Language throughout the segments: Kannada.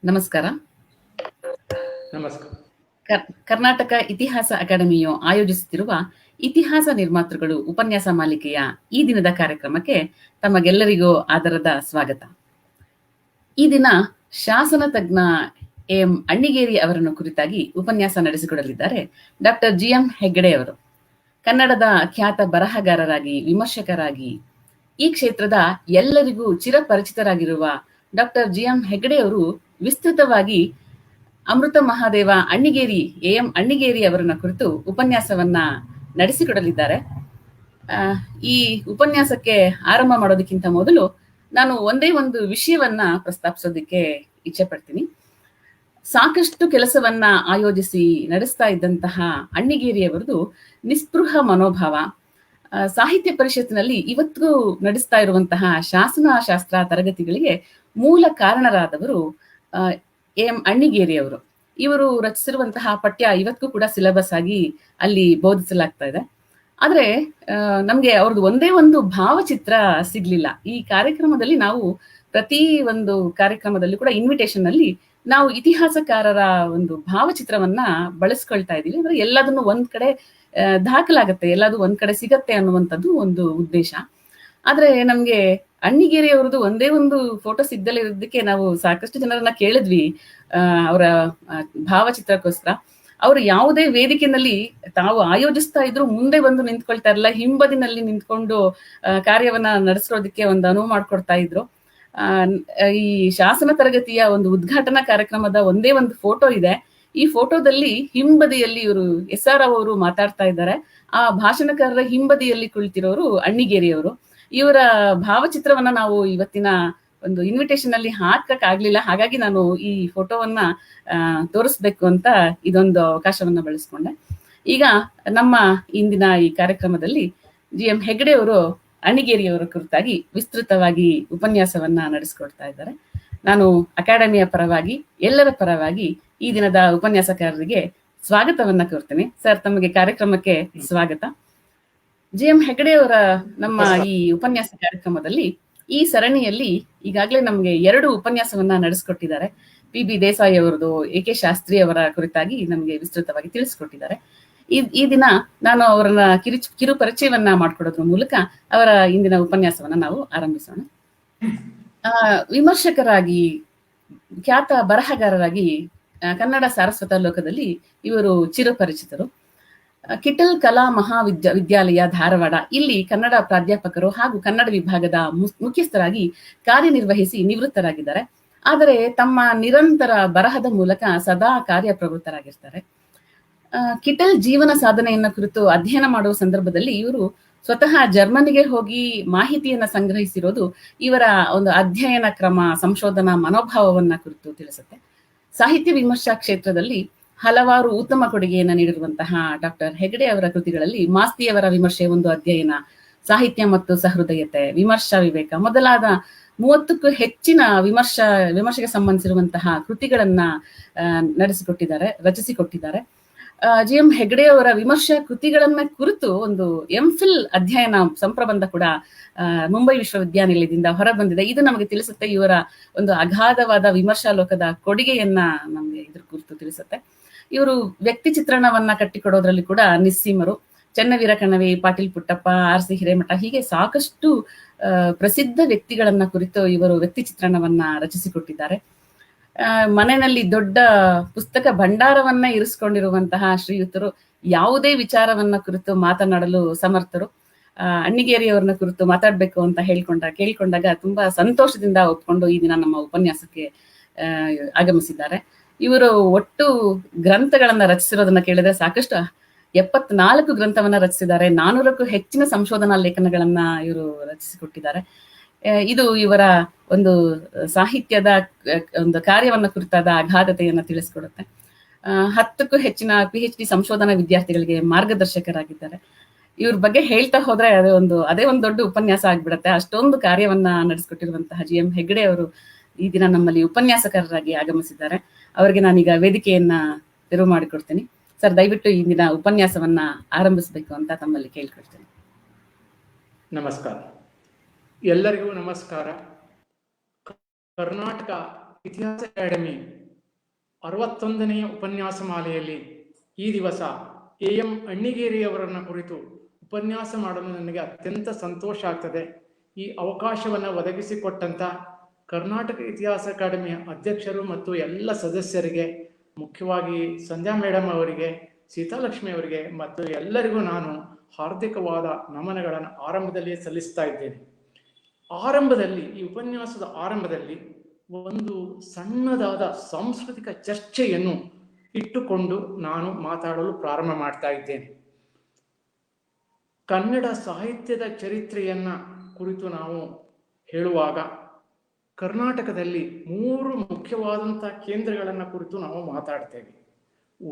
ನಮಸ್ಕಾರ. ನಮಸ್ಕಾರ. ಕರ್ನಾಟಕ ಇತಿಹಾಸ ಅಕಾಡೆಮಿಯು ಆಯೋಜಿಸುತ್ತಿರುವ ಇತಿಹಾಸ ನಿರ್ಮಾತೃಗಳು ಉಪನ್ಯಾಸ ಮಾಲಿಕೆಯ ಈ ದಿನದ ಕಾರ್ಯಕ್ರಮಕ್ಕೆ ತಮಗೆಲ್ಲರಿಗೂ ಆದರದ ಸ್ವಾಗತ. ಈ ದಿನ ಶಾಸನ ತಜ್ಞ ಎಂ ಅಣ್ಣಿಗೇರಿ ಅವರನ್ನು ಕುರಿತಾಗಿ ಉಪನ್ಯಾಸ ನಡೆಸಿಕೊಡಲಿದ್ದಾರೆ ಡಾಕ್ಟರ್ GM ಹೆಗ್ಗಡೆ ಅವರು. ಕನ್ನಡದ ಖ್ಯಾತ ಬರಹಗಾರರಾಗಿ, ವಿಮರ್ಶಕರಾಗಿ ಈ ಕ್ಷೇತ್ರದ ಎಲ್ಲರಿಗೂ ಚಿರಪರಿಚಿತರಾಗಿರುವ ಡಾಕ್ಟರ್ GM ಹೆಗ್ಗಡೆ ಅವರು ವಿಸ್ತೃತವಾಗಿ ಅಮೃತ ಮಹಾದೇವ ಅಣ್ಣಿಗೇರಿ ಎಂ ಅಣ್ಣಿಗೇರಿ ಅವರನ್ನ ಕುರಿತು ಉಪನ್ಯಾಸವನ್ನ ನಡೆಸಿಕೊಡಲಿದ್ದಾರೆ. ಈ ಉಪನ್ಯಾಸಕ್ಕೆ ಆರಂಭ ಮಾಡೋದಕ್ಕಿಂತ ಮೊದಲು ನಾನು ಒಂದೇ ಒಂದು ವಿಷಯವನ್ನ ಪ್ರಸ್ತಾಪಿಸೋದಕ್ಕೆ ಇಚ್ಛೆ ಪಡ್ತೀನಿ. ಸಾಕಷ್ಟು ಕೆಲಸವನ್ನ ಆಯೋಜಿಸಿ ನಡೆಸ್ತಾ ಇದ್ದಂತಹ ಅಣ್ಣಿಗೇರಿ ಅವರದು ನಿಸ್ಪೃಹ ಮನೋಭಾವ ಸಾಹಿತ್ಯ ಪರಿಷತ್ತಿನಲ್ಲಿ ಇವತ್ತಿಗೂ ನಡೆಸ್ತಾ ಇರುವಂತಹ ಶಾಸನಶಾಸ್ತ್ರ ತರಗತಿಗಳಿಗೆ ಮೂಲ ಕಾರಣರಾದವರು ಎಂ ಅಣ್ಣಿಗೇರಿ ಅವರು. ಇವರು ರಚಿಸಿರುವಂತಹ ಪಠ್ಯ ಇವತ್ತಿಗೂ ಕೂಡ ಸಿಲೆಬಸ್ ಆಗಿ ಅಲ್ಲಿ ಬೋಧಿಸಲಾಗ್ತಾ ಇದೆ. ಆದ್ರೆ ನಮ್ಗೆ ಅವ್ರದ್ದು ಒಂದೇ ಒಂದು ಭಾವಚಿತ್ರ ಸಿಗ್ಲಿಲ್ಲ. ಈ ಕಾರ್ಯಕ್ರಮದಲ್ಲಿ ನಾವು ಪ್ರತಿ ಒಂದು ಕಾರ್ಯಕ್ರಮದಲ್ಲಿ ಕೂಡ ಇನ್ವಿಟೇಷನ್ ಅಲ್ಲಿ ನಾವು ಇತಿಹಾಸಕಾರರ ಒಂದು ಭಾವಚಿತ್ರವನ್ನ ಬಳಸ್ಕೊಳ್ತಾ ಇದೀವಿ. ಅಂದ್ರೆ ಎಲ್ಲದನ್ನು ಒಂದ್ ಕಡೆ ದಾಖಲಾಗತ್ತೆ, ಎಲ್ಲದು ಒಂದ್ ಕಡೆ ಸಿಗತ್ತೆ ಅನ್ನುವಂಥದ್ದು ಒಂದು ಉದ್ದೇಶ. ಆದ್ರೆ ನಮ್ಗೆ ಅಣ್ಣಿಗೇರಿ ಅವ್ರದ್ದು ಒಂದೇ ಒಂದು ಫೋಟೋ ಸಿಗ್ದಲೇ ಇರೋದಕ್ಕೆ ನಾವು ಸಾಕಷ್ಟು ಜನರನ್ನ ಕೇಳಿದ್ವಿ ಅವರ ಭಾವಚಿತ್ರಕ್ಕೋಸ್ಕರ. ಅವರು ಯಾವುದೇ ವೇದಿಕೆಯಲ್ಲಿ ತಾವು ಆಯೋಜಿಸ್ತಾ ಇದ್ರು ಮುಂದೆ ಬಂದು ನಿಂತ್ಕೊಳ್ತಾ ಇರಲ್ಲ, ಹಿಂಬದಿನಲ್ಲಿ ನಿಂತ್ಕೊಂಡು ಕಾರ್ಯವನ್ನ ನಡೆಸೋದಕ್ಕೆ ಒಂದು ಅನುವು ಮಾಡ್ಕೊಡ್ತಾ ಇದ್ರು. ಈ ಶಾಸನ ತರಗತಿಯ ಒಂದು ಉದ್ಘಾಟನಾ ಕಾರ್ಯಕ್ರಮದ ಒಂದೇ ಒಂದು ಫೋಟೋ ಇದೆ. ಈ ಫೋಟೋದಲ್ಲಿ ಹಿಂಬದಿಯಲ್ಲಿ ಇವರು SR ಅವರು ಮಾತಾಡ್ತಾ ಇದ್ದಾರೆ. ಆ ಭಾಷಣಕಾರರ ಹಿಂಬದಿಯಲ್ಲಿ ಕುಳಿತಿರೋರು ಅಣ್ಣಿಗೇರಿ ಅವರು. ಇವರ ಭಾವಚಿತ್ರವನ್ನ ನಾವು ಇವತ್ತಿನ ಒಂದು ಇನ್ವಿಟೇಷನ್ ಅಲ್ಲಿ ಹಾಕಕ್ ಆಗ್ಲಿಲ್ಲ. ಹಾಗಾಗಿ ನಾನು ಈ ಫೋಟೋವನ್ನ ತೋರಿಸ್ಬೇಕು ಅಂತ ಇದೊಂದು ಅವಕಾಶವನ್ನ ಬಳಸ್ಕೊಂಡೆ. ಈಗ ನಮ್ಮ ಇಂದಿನ ಈ ಕಾರ್ಯಕ್ರಮದಲ್ಲಿ GM ಹೆಗ್ಗಡೆ ಅವರು ಅಣ್ಣಿಗೇರಿ ಅವರ ಕುರಿತಾಗಿ ವಿಸ್ತೃತವಾಗಿ ಉಪನ್ಯಾಸವನ್ನ ನಡೆಸಿಕೊಡ್ತಾ ಇದ್ದಾರೆ. ನಾನು ಅಕಾಡೆಮಿಯ ಪರವಾಗಿ, ಎಲ್ಲರ ಪರವಾಗಿ ಈ ದಿನದ ಉಪನ್ಯಾಸಕಾರರಿಗೆ ಸ್ವಾಗತವನ್ನ ಕೋರ್ತೇನೆ. ಸರ್, ತಮಗೆ ಕಾರ್ಯಕ್ರಮಕ್ಕೆ ಸ್ವಾಗತ. GM ಹೆಗ್ಗಡೆ ಅವರ ನಮ್ಮ ಈ ಉಪನ್ಯಾಸ ಕಾರ್ಯಕ್ರಮದಲ್ಲಿ ಈ ಸರಣಿಯಲ್ಲಿ ಈಗಾಗಲೇ ನಮ್ಗೆ 2 ಉಪನ್ಯಾಸವನ್ನ ನಡೆಸಿಕೊಟ್ಟಿದ್ದಾರೆ. PB ದೇಸಾಯಿ ಅವರದು, AK ಶಾಸ್ತ್ರಿ ಅವರ ಕುರಿತಾಗಿ ನಮ್ಗೆ ವಿಸ್ತೃತವಾಗಿ ತಿಳಿಸ್ಕೊಟ್ಟಿದ್ದಾರೆ. ಈ ದಿನ ನಾನು ಅವರನ್ನ ಕಿರು ಪರಿಚಯವನ್ನ ಮಾಡ್ಕೊಡೋದ್ರ ಮೂಲಕ ಅವರ ಇಂದಿನ ಉಪನ್ಯಾಸವನ್ನ ನಾವು ಆರಂಭಿಸೋಣ. ವಿಮರ್ಶಕರಾಗಿ, ಖ್ಯಾತ ಬರಹಗಾರರಾಗಿ ಕನ್ನಡ ಸಾರಸ್ವತ ಲೋಕದಲ್ಲಿ ಇವರು ಚಿರಪರಿಚಿತರು. ಕಿಟಲ್ ಕಲಾ ಮಹಾವಿದ್ಯಾಲಯ ಧಾರವಾಡ, ಇಲ್ಲಿ ಕನ್ನಡ ಪ್ರಾಧ್ಯಾಪಕರು ಹಾಗೂ ಕನ್ನಡ ವಿಭಾಗದ ಮುಖ್ಯಸ್ಥರಾಗಿ ಕಾರ್ಯನಿರ್ವಹಿಸಿ ನಿವೃತ್ತರಾಗಿದ್ದಾರೆ. ಆದರೆ ತಮ್ಮ ನಿರಂತರ ಬರಹದ ಮೂಲಕ ಸದಾ ಕಾರ್ಯಪ್ರವೃತ್ತರಾಗಿರ್ತಾರೆ. ಕಿಟಲ್ ಜೀವನ ಸಾಧನೆಯನ್ನ ಕುರಿತು ಅಧ್ಯಯನ ಮಾಡುವ ಸಂದರ್ಭದಲ್ಲಿ ಇವರು ಸ್ವತಃ ಜರ್ಮನಿಗೆ ಹೋಗಿ ಮಾಹಿತಿಯನ್ನ ಸಂಗ್ರಹಿಸಿರೋದು ಇವರ ಒಂದು ಅಧ್ಯಯನ ಕ್ರಮ, ಸಂಶೋಧನಾ ಮನೋಭಾವವನ್ನ ಕುರಿತು ತಿಳಿಸುತ್ತೆ. ಸಾಹಿತ್ಯ ವಿಮರ್ಶಾ ಕ್ಷೇತ್ರದಲ್ಲಿ ಹಲವಾರು ಉತ್ತಮ ಕೊಡುಗೆಯನ್ನ ನೀಡಿರುವಂತಹ ಡಾಕ್ಟರ್ ಹೆಗ್ಗಡೆ ಅವರ ಕೃತಿಗಳಲ್ಲಿ ಮಾಸ್ತಿಯವರ ವಿಮರ್ಶೆ ಒಂದು ಅಧ್ಯಯನ, ಸಾಹಿತ್ಯ ಮತ್ತು ಸಹೃದಯತೆ, ವಿಮರ್ಶಾ ವಿವೇಕ ಮೊದಲಾದ 30ಕ್ಕೂ ಹೆಚ್ಚಿನ ವಿಮರ್ಶೆಗೆ ಸಂಬಂಧಿಸಿರುವಂತಹ ಕೃತಿಗಳನ್ನ ರಚಿಸಿಕೊಟ್ಟಿದ್ದಾರೆ. GM ಹೆಗ್ಗಡೆ ಅವರ ವಿಮರ್ಶಾ ಕೃತಿಗಳನ್ನ ಕುರಿತು ಒಂದು MPhil ಅಧ್ಯಯನ ಸಂಪ್ರಬಂಧ ಕೂಡ ಮುಂಬೈ ವಿಶ್ವವಿದ್ಯಾನಿಲಯದಿಂದ ಹೊರಬಂದಿದೆ. ಇದು ನಮಗೆ ತಿಳಿಸುತ್ತೆ ಇವರ ಒಂದು ಅಗಾಧವಾದ ವಿಮರ್ಶಾ ಲೋಕದ ಕೊಡುಗೆಯನ್ನ ನಮ್ಗೆ ಇದ್ರ ಕುರಿತು ತಿಳಿಸುತ್ತೆ. ಇವರು ವ್ಯಕ್ತಿ ಚಿತ್ರಣವನ್ನ ಕಟ್ಟಿಕೊಡೋದ್ರಲ್ಲಿ ಕೂಡ ನಿಸ್ಸೀಮರು. ಚೆನ್ನವೀರ ಕಣವಿ, ಪಾಟೀಲ್ ಪುಟ್ಟಪ್ಪ, RC ಹಿರೇಮಠ ಹೀಗೆ ಸಾಕಷ್ಟು ಪ್ರಸಿದ್ಧ ವ್ಯಕ್ತಿಗಳನ್ನ ಕುರಿತು ಇವರು ವ್ಯಕ್ತಿ ಚಿತ್ರಣವನ್ನ ರಚಿಸಿಕೊಟ್ಟಿದ್ದಾರೆ. ಮನೆಯಲ್ಲಿ ದೊಡ್ಡ ಪುಸ್ತಕ ಭಂಡಾರವನ್ನ ಇರಿಸ್ಕೊಂಡಿರುವಂತಹ ಶ್ರೀಯುತರು. ಯಾವುದೇ ವಿಚಾರವನ್ನ ಕುರಿತು ಮಾತನಾಡಲು ಸಮರ್ಥರು. ಅಣ್ಣಿಗೇರಿ ಅವ್ರನ್ನ ಕುರಿತು ಮಾತಾಡ್ಬೇಕು ಅಂತ ಕೇಳ್ಕೊಂಡಾಗ ತುಂಬಾ ಸಂತೋಷದಿಂದ ಒಪ್ಕೊಂಡು ಈ ದಿನ ನಮ್ಮ ಉಪನ್ಯಾಸಕ್ಕೆ ಆಗಮಿಸಿದ್ದಾರೆ. ಇವರು ಒಟ್ಟು ಗ್ರಂಥಗಳನ್ನ ರಚಿಸಿರೋದನ್ನ ಕೇಳಿದ್ರೆ ಸಾಕಷ್ಟು 74 ಗ್ರಂಥವನ್ನ ರಚಿಸಿದ್ದಾರೆ. 400ಕ್ಕೂ ಹೆಚ್ಚಿನ ಸಂಶೋಧನಾ ಲೇಖನಗಳನ್ನ ಇವರು ರಚಿಸಿಕೊಟ್ಟಿದ್ದಾರೆ. ಇದು ಇವರ ಒಂದು ಸಾಹಿತ್ಯದ ಒಂದು ಕಾರ್ಯವನ್ನ ಕುರಿತಾದ ಅಗಾಧತೆಯನ್ನ ತಿಳಿಸ್ಕೊಡುತ್ತೆ. 10ಕ್ಕೂ ಹೆಚ್ಚಿನ PhD ಸಂಶೋಧನಾ ವಿದ್ಯಾರ್ಥಿಗಳಿಗೆ ಮಾರ್ಗದರ್ಶಕರಾಗಿದ್ದಾರೆ. ಇವ್ರ ಬಗ್ಗೆ ಹೇಳ್ತಾ ಹೋದ್ರೆ ಅದೇ ಒಂದು ದೊಡ್ಡ ಉಪನ್ಯಾಸ ಆಗ್ಬಿಡತ್ತೆ. ಅಷ್ಟೊಂದು ಕಾರ್ಯವನ್ನ ನಡೆಸಿಕೊಟ್ಟಿರುವಂತಹ GM ಹೆಗ್ಗಡೆ ಅವರು ಈ ದಿನ ನಮ್ಮಲ್ಲಿ ಉಪನ್ಯಾಸಕರಾಗಿ ಆಗಮಿಸಿದ್ದಾರೆ. ಅವರಿಗೆ ನಾನೀಗ ವೇದಿಕೆಯನ್ನ ತೆರವು ಮಾಡಿಕೊಡ್ತೀನಿ. ಸರ್, ದಯವಿಟ್ಟು ಈ ದಿನ ಉಪನ್ಯಾಸವನ್ನ ಆರಂಭಿಸಬೇಕು ಅಂತ ತಮ್ಮಲ್ಲಿ ಕೇಳ್ಕೊಳ್ತೇನೆ. ನಮಸ್ಕಾರ, ಎಲ್ಲರಿಗೂ ನಮಸ್ಕಾರ. ಕರ್ನಾಟಕ ಇತಿಹಾಸ ಅಕಾಡೆಮಿ 61ನೆಯ ಉಪನ್ಯಾಸ ಮಾಲೆಯಲ್ಲಿ ಈ ದಿವಸ ಎಂ ಅಣ್ಣಿಗೇರಿಯವರನ್ನ ಕುರಿತು ಉಪನ್ಯಾಸ ಮಾಡಲು ನನಗೆ ಅತ್ಯಂತ ಸಂತೋಷ ಆಗ್ತದೆ. ಈ ಅವಕಾಶವನ್ನು ಒದಗಿಸಿಕೊಟ್ಟಂತ ಕರ್ನಾಟಕ ಇತಿಹಾಸ ಅಕಾಡೆಮಿಯ ಅಧ್ಯಕ್ಷರು ಮತ್ತು ಎಲ್ಲ ಸದಸ್ಯರಿಗೆ, ಮುಖ್ಯವಾಗಿ ಸಂಧ್ಯಾ ಮೇಡಮ್ ಅವರಿಗೆ, ಸೀತಾಲಕ್ಷ್ಮಿ ಅವರಿಗೆ ಮತ್ತು ಎಲ್ಲರಿಗೂ ನಾನು ಹಾರ್ದಿಕವಾದ ನಮನಗಳನ್ನು ಆರಂಭದಲ್ಲಿಯೇ ಸಲ್ಲಿಸ್ತಾ ಇದ್ದೇನೆ. ಈ ಉಪನ್ಯಾಸದ ಆರಂಭದಲ್ಲಿ ಒಂದು ಸಣ್ಣದಾದ ಸಾಂಸ್ಕೃತಿಕ ಚರ್ಚೆಯನ್ನು ಇಟ್ಟುಕೊಂಡು ನಾನು ಮಾತಾಡಲು ಪ್ರಾರಂಭ ಮಾಡ್ತಾ ಇದ್ದೇನೆ. ಕನ್ನಡ ಸಾಹಿತ್ಯದ ಚರಿತ್ರೆಯನ್ನ ಕುರಿತು ನಾವು ಹೇಳುವಾಗ ಕರ್ನಾಟಕದಲ್ಲಿ 3 ಮುಖ್ಯವಾದಂಥ ಕೇಂದ್ರಗಳನ್ನು ಕುರಿತು ನಾವು ಮಾತಾಡ್ತೇವೆ.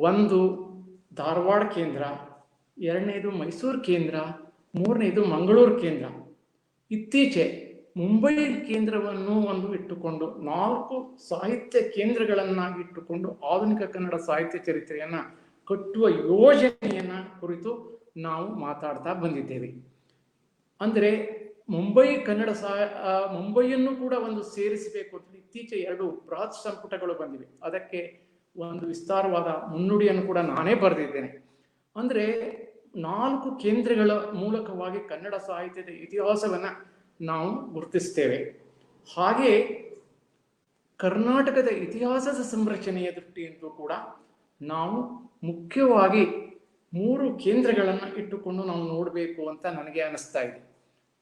ಒಂದು ಧಾರವಾಡ ಕೇಂದ್ರ, 2ನೇದು ಮೈಸೂರು ಕೇಂದ್ರ, 3ನೇದು ಮಂಗಳೂರು ಕೇಂದ್ರ. ಇತ್ತೀಚೆ ಮುಂಬೈ ಕೇಂದ್ರವನ್ನು ಒಂದು ಇಟ್ಟುಕೊಂಡು 4 ಸಾಹಿತ್ಯ ಕೇಂದ್ರಗಳನ್ನಾಗಿ ಇಟ್ಟುಕೊಂಡು ಆಧುನಿಕ ಕನ್ನಡ ಸಾಹಿತ್ಯ ಚರಿತ್ರೆಯನ್ನ ಕಟ್ಟುವ ಯೋಜನೆಯನ್ನ ಕುರಿತು ನಾವು ಮಾತಾಡ್ತಾ ಬಂದಿದ್ದೇವೆ. ಅಂದರೆ ಮುಂಬೈಯನ್ನು ಕೂಡ ಒಂದು ಸೇರಿಸಬೇಕು ಅಂತ ಇತ್ತೀಚೆ 2 ಬೃಹತ್ ಸಂಪುಟಗಳು ಬಂದಿವೆ. ಅದಕ್ಕೆ ಒಂದು ವಿಸ್ತಾರವಾದ ಮುನ್ನುಡಿಯನ್ನು ಕೂಡ ನಾನೇ ಬರೆದಿದ್ದೇನೆ. ಅಂದ್ರೆ 4 ಕೇಂದ್ರಗಳ ಮೂಲಕವಾಗಿ ಕನ್ನಡ ಸಾಹಿತ್ಯದ ಇತಿಹಾಸವನ್ನ ನಾವು ಗುರುತಿಸ್ತೇವೆ. ಹಾಗೆ ಕರ್ನಾಟಕದ ಇತಿಹಾಸದ ಸಂರಚನೆಯ ದೃಷ್ಟಿಯಂತೂ ಕೂಡ ನಾವು ಮುಖ್ಯವಾಗಿ 3 ಕೇಂದ್ರಗಳನ್ನು ಇಟ್ಟುಕೊಂಡು ನಾವು ನೋಡಬೇಕು ಅಂತ ನನಗೆ ಅನಿಸ್ತಾ ಇದೆ.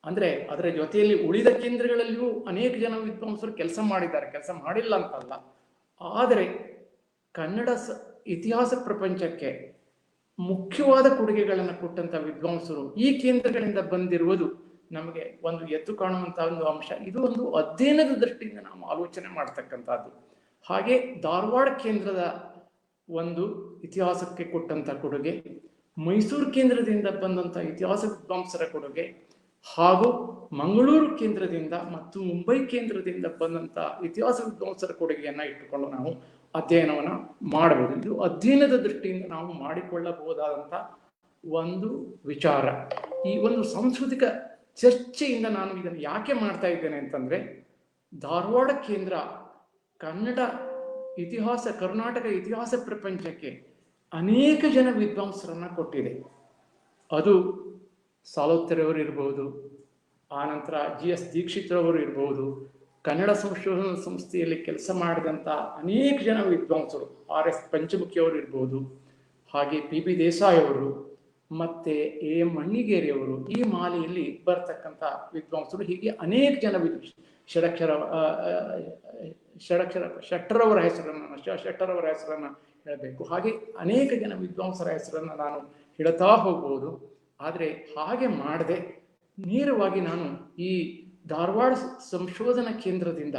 ಅಂದ್ರೆ ಅದರ ಜೊತೆಯಲ್ಲಿ ಉಳಿದ ಕೇಂದ್ರಗಳಲ್ಲಿಯೂ ಅನೇಕ ಜನ ವಿದ್ವಾಂಸರು ಕೆಲಸ ಮಾಡಿದ್ದಾರೆ, ಕೆಲಸ ಮಾಡಿಲ್ಲ ಅಂತಲ್ಲ. ಆದರೆ ಕನ್ನಡ ಇತಿಹಾಸ ಪ್ರಪಂಚಕ್ಕೆ ಮುಖ್ಯವಾದ ಕೊಡುಗೆಗಳನ್ನು ಕೊಟ್ಟಂತ ವಿದ್ವಾಂಸರು ಈ ಕೇಂದ್ರಗಳಿಂದ ಬಂದಿರುವುದು ನಮಗೆ ಒಂದು ಎದ್ದು ಕಾಣುವಂತಹ ಒಂದು ಅಂಶ. ಇದು ಒಂದು ಅಧ್ಯಯನದ ದೃಷ್ಟಿಯಿಂದ ನಾವು ಆಲೋಚನೆ ಮಾಡ್ತಕ್ಕಂಥದ್ದು. ಹಾಗೆ ಧಾರವಾಡ ಕೇಂದ್ರದ ಒಂದು ಇತಿಹಾಸಕ್ಕೆ ಕೊಟ್ಟಂತ ಕೊಡುಗೆ, ಮೈಸೂರು ಕೇಂದ್ರದಿಂದ ಬಂದಂತ ಇತಿಹಾಸ ವಿದ್ವಾಂಸರ ಕೊಡುಗೆ, ಹಾಗೂ ಮಂಗಳೂರು ಕೇಂದ್ರದಿಂದ ಮತ್ತು ಮುಂಬೈ ಕೇಂದ್ರದಿಂದ ಬಂದಂತ ಇತಿಹಾಸ ವಿದ್ವಾಂಸರ ಕೊಡುಗೆಯನ್ನ ಇಟ್ಟುಕೊಂಡು ನಾವು ಅಧ್ಯಯನವನ್ನು ಮಾಡಬಹುದು. ಇದು ಅಧ್ಯಯನದ ದೃಷ್ಟಿಯಿಂದ ನಾವು ಮಾಡಿಕೊಳ್ಳಬಹುದಾದಂತ ಒಂದು ವಿಚಾರ. ಈ ಒಂದು ಸಾಂಸ್ಕೃತಿಕ ಚರ್ಚೆಯಿಂದ ನಾನು ಇದನ್ನು ಯಾಕೆ ಮಾಡ್ತಾ ಇದ್ದೇನೆ ಅಂತಂದ್ರೆ, ಧಾರವಾಡ ಕೇಂದ್ರ ಕರ್ನಾಟಕ ಇತಿಹಾಸ ಪ್ರಪಂಚಕ್ಕೆ ಅನೇಕ ಜನ ವಿದ್ವಾಂಸರನ್ನ ಕೊಟ್ಟಿದೆ. ಅದು ಸಾಲೋತ್ತರವರು ಇರಬಹುದು, ಆನಂತರ GS ದೀಕ್ಷಿತ್ರವರು ಇರಬಹುದು, ಕನ್ನಡ ಸಂಶೋಧನಾ ಸಂಸ್ಥೆಯಲ್ಲಿ ಕೆಲಸ ಮಾಡಿದಂಥ ಅನೇಕ ಜನ ವಿದ್ವಾಂಸರು, RS ಪಂಚಮುಖಿಯವರು ಇರಬಹುದು, ಹಾಗೆ PB ದೇಸಾಯಿ ಅವರು, ಮತ್ತೆ AM ಅಣ್ಣಿಗೇರಿಯವರು, ಈ ಮಾಲೆಯಲ್ಲಿ ಬರ್ತಕ್ಕಂಥ ವಿದ್ವಾಂಸರು, ಹೀಗೆ ಅನೇಕ ಜನ ಶೆಟ್ಟರವರ ಹೆಸರನ್ನ ಹೇಳಬೇಕು. ಹಾಗೆ ಅನೇಕ ಜನ ವಿದ್ವಾಂಸರ ಹೆಸರನ್ನು ನಾನು ಹೇಳ್ತಾ ಹೋಗ್ಬೋದು. ಆದರೆ ಹಾಗೆ ಮಾಡದೆ ನೇರವಾಗಿ ನಾನು ಈ ಧಾರವಾಡ ಸಂಶೋಧನಾ ಕೇಂದ್ರದಿಂದ,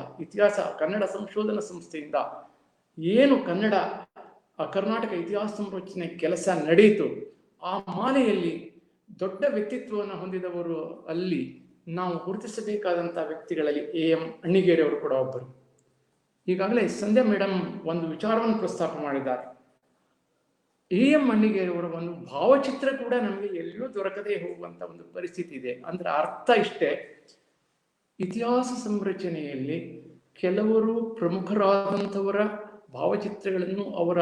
ಕನ್ನಡ ಸಂಶೋಧನಾ ಸಂಸ್ಥೆಯಿಂದ ಏನು ಕರ್ನಾಟಕ ಇತಿಹಾಸ ಸಂರಚನೆ ಕೆಲಸ ನಡೆಯಿತು, ಆ ಮಾಲೆಯಲ್ಲಿ ದೊಡ್ಡ ವ್ಯಕ್ತಿತ್ವವನ್ನು ಹೊಂದಿದವರು ಅಲ್ಲಿ ನಾವು ಗುರುತಿಸಬೇಕಾದಂಥ ವ್ಯಕ್ತಿಗಳಲ್ಲಿ AM ಅಣ್ಣಿಗೇರಿ ಅವರು ಕೂಡ ಒಬ್ಬರು. ಈಗಾಗಲೇ ಸಂಧ್ಯಾ ಮೇಡಮ್ ಒಂದು ವಿಚಾರವನ್ನು ಪ್ರಸ್ತಾಪ ಮಾಡಿದ್ದಾರೆ. AM ಅಣ್ಣಿಗೇರಿ ಅವರ ಒಂದು ಭಾವಚಿತ್ರ ಕೂಡ ನಮಗೆ ಎಲ್ಲಿಯೂ ದೊರಕದೇ ಹೋಗುವಂತ ಒಂದು ಪರಿಸ್ಥಿತಿ ಇದೆ. ಅಂದ್ರೆ ಅರ್ಥ ಇಷ್ಟೇ, ಇತಿಹಾಸ ಸಂರಚನೆಯಲ್ಲಿ ಕೆಲವರು ಪ್ರಮುಖರಾದಂಥವರ ಭಾವಚಿತ್ರಗಳನ್ನು, ಅವರ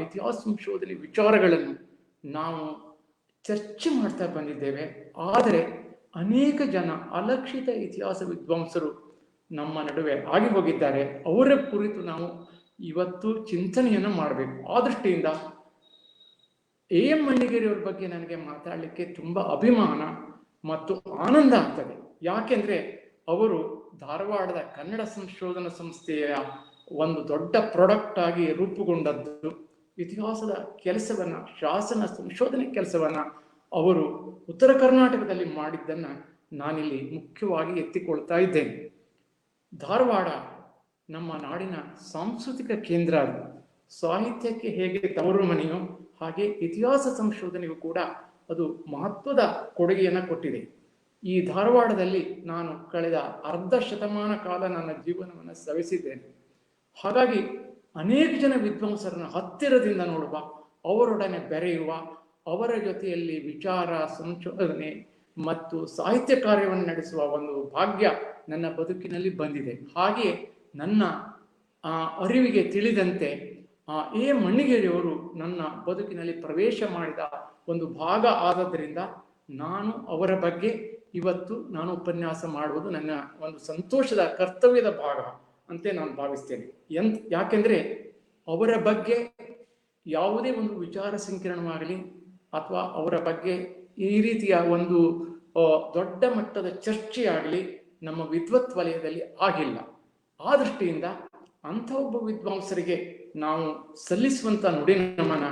ಇತಿಹಾಸ ಸಂಶೋಧನೆ ವಿಚಾರಗಳನ್ನು ನಾವು ಚರ್ಚೆ ಮಾಡ್ತಾ ಬಂದಿದ್ದೇವೆ. ಆದರೆ ಅನೇಕ ಜನ ಅಲಕ್ಷಿತ ಇತಿಹಾಸ ವಿದ್ವಾಂಸರು ನಮ್ಮ ನಡುವೆ ಆಗಿ ಹೋಗಿದ್ದಾರೆ. ಅವರ ಕುರಿತು ನಾವು ಇವತ್ತು ಚಿಂತನೆಯನ್ನು ಮಾಡಬೇಕು. ಆ ದೃಷ್ಟಿಯಿಂದ AM ಅಣ್ಣಿಗೇರಿ ಅವ್ರ ಬಗ್ಗೆ ನನಗೆ ಮಾತಾಡಲಿಕ್ಕೆ ತುಂಬಾ ಅಭಿಮಾನ ಮತ್ತು ಆನಂದ ಆಗ್ತದೆ. ಯಾಕೆಂದ್ರೆ ಅವರು ಧಾರವಾಡದ ಕನ್ನಡ ಸಂಶೋಧನಾ ಸಂಸ್ಥೆಯ ಒಂದು ದೊಡ್ಡ ಪ್ರಾಡಕ್ಟ್ ಆಗಿ ರೂಪುಗೊಂಡದ್ದು, ಇತಿಹಾಸದ ಕೆಲಸವನ್ನ, ಶಾಸನ ಸಂಶೋಧನೆ ಕೆಲಸವನ್ನ ಅವರು ಉತ್ತರ ಕರ್ನಾಟಕದಲ್ಲಿ ಮಾಡಿದ್ದನ್ನ ನಾನಿಲ್ಲಿ ಮುಖ್ಯವಾಗಿ ಎತ್ತಿಕೊಳ್ತಾ ಇದ್ದೇನೆ. ಧಾರವಾಡ ನಮ್ಮ ನಾಡಿನ ಸಾಂಸ್ಕೃತಿಕ ಕೇಂದ್ರ. ಸಾಹಿತ್ಯಕ್ಕೆ ಹೇಗೆ ತವರು ಮನೆಯೋ ಹಾಗೆ ಇತಿಹಾಸ ಸಂಶೋಧನೆಗೂ ಕೂಡ ಅದು ಮಹತ್ವದ ಕೊಡುಗೆಯನ್ನು ಕೊಟ್ಟಿದೆ. ಈ ಧಾರವಾಡದಲ್ಲಿ ನಾನು ಕಳೆದ ಅರ್ಧ ಶತಮಾನ ಕಾಲ ನನ್ನ ಜೀವನವನ್ನು ಸವೆಸಿದ್ದೇನೆ. ಹಾಗಾಗಿ ಅನೇಕ ಜನ ವಿದ್ವಾಂಸರನ್ನು ಹತ್ತಿರದಿಂದ ನೋಡುವ, ಅವರೊಡನೆ ಬೆರೆಯುವ, ಅವರ ಜೊತೆಯಲ್ಲಿ ವಿಚಾರ, ಸಂಶೋಧನೆ ಮತ್ತು ಸಾಹಿತ್ಯ ಕಾರ್ಯವನ್ನು ನಡೆಸುವ ಒಂದು ಭಾಗ್ಯ ನನ್ನ ಬದುಕಿನಲ್ಲಿ ಬಂದಿದೆ. ಹಾಗೆಯೇ ನನ್ನ ಅರಿವಿಗೆ ತಿಳಿದಂತೆ ಎ ಎಂ ಅಣ್ಣಿಗೇರಿಯವರು ನನ್ನ ಬದುಕಿನಲ್ಲಿ ಪ್ರವೇಶ ಮಾಡಿದ ಒಂದು ಭಾಗ ಆದದ್ರಿಂದ ನಾನು ಅವರ ಬಗ್ಗೆ ಇವತ್ತು ನಾನು ಉಪನ್ಯಾಸ ಮಾಡುವುದು ನನ್ನ ಒಂದು ಸಂತೋಷದ ಕರ್ತವ್ಯದ ಭಾಗ ಅಂತ ನಾನು ಭಾವಿಸ್ತೇನೆ. ಯಾಕೆಂದ್ರೆ ಅವರ ಬಗ್ಗೆ ಯಾವುದೇ ಒಂದು ವಿಚಾರ ಸಂಕಿರಣವಾಗಲಿ ಅಥವಾ ಅವರ ಬಗ್ಗೆ ಈ ರೀತಿಯ ಒಂದು ದೊಡ್ಡ ಮಟ್ಟದ ಚರ್ಚೆಯಾಗಲಿ ನಮ್ಮ ವಿದ್ವತ್ ವಲಯದಲ್ಲಿ ಆಗಿಲ್ಲ. ಆ ದೃಷ್ಟಿಯಿಂದ ಅಂಥ ಒಬ್ಬ ವಿದ್ವಾಂಸರಿಗೆ ನಾವು ಸಲ್ಲಿಸುವಂತ ನುಡಿ ನಮನ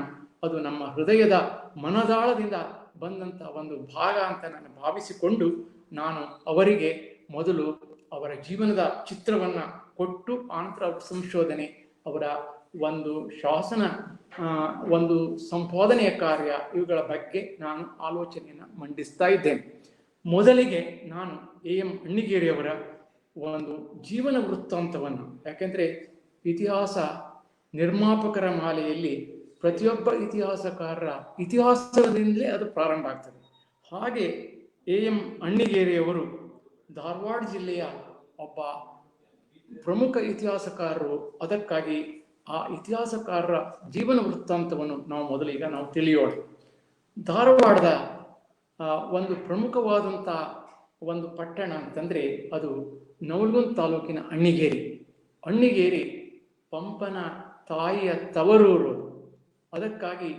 ಅದು ನಮ್ಮ ಹೃದಯದ ಮನದಾಳದಿಂದ ಬಂದಂತ ಒಂದು ಭಾಗ ಅಂತ ನಾನು ಭಾವಿಸಿಕೊಂಡು ನಾನು ಅವರಿಗೆ ಮೊದಲು ಅವರ ಜೀವನದ ಚಿತ್ರವನ್ನ ಕೊಟ್ಟು ಆನಂತರ ಅವರ ಸಂಶೋಧನೆ, ಅವರ ಒಂದು ಶಾಸನ, ಒಂದು ಸಂಪಾದನೆಯ ಕಾರ್ಯ, ಇವುಗಳ ಬಗ್ಗೆ ನಾನು ಆಲೋಚನೆಯನ್ನು ಮಂಡಿಸ್ತಾ ಇದ್ದೇನೆ. ಮೊದಲಿಗೆ ನಾನು ಎ ಎಂ ಅಣ್ಣಿಗೇರಿಯವರ ಒಂದು ಜೀವನ ವೃತ್ತಾಂತವನ್ನು, ಯಾಕೆಂದ್ರೆ ಇತಿಹಾಸ ನಿರ್ಮಾಪಕರ ಮಾಲೆಯಲ್ಲಿ ಪ್ರತಿಯೊಬ್ಬ ಇತಿಹಾಸಕಾರರ ಇತಿಹಾಸದಿಂದಲೇ ಅದು ಪ್ರಾರಂಭ ಆಗ್ತದೆ. ಹಾಗೆ ಎ ಎಂ ಅಣ್ಣಿಗೇರಿಯವರು ಧಾರವಾಡ ಜಿಲ್ಲೆಯ ಒಬ್ಬ ಪ್ರಮುಖ ಇತಿಹಾಸಕಾರರು. ಅದಕ್ಕಾಗಿ ಆ ಇತಿಹಾಸಕಾರರ ಜೀವನ ವೃತ್ತಾಂತವನ್ನು ನಾವು ಮೊದಲೀಗ ನಾವು ತಿಳಿಯೋಣ. ಧಾರವಾಡದ ಒಂದು ಪ್ರಮುಖವಾದಂಥ ಒಂದು ಪಟ್ಟಣ ಅಂತಂದ್ರೆ ಅದು ನವಲಗುಂದ ತಾಲೂಕಿನ ಅಣ್ಣಿಗೇರಿ. ಅಣ್ಣಿಗೇರಿ ಪಂಪನ ತಾಯಿಯ ತವರೂರು. ಅದಕ್ಕಾಗಿ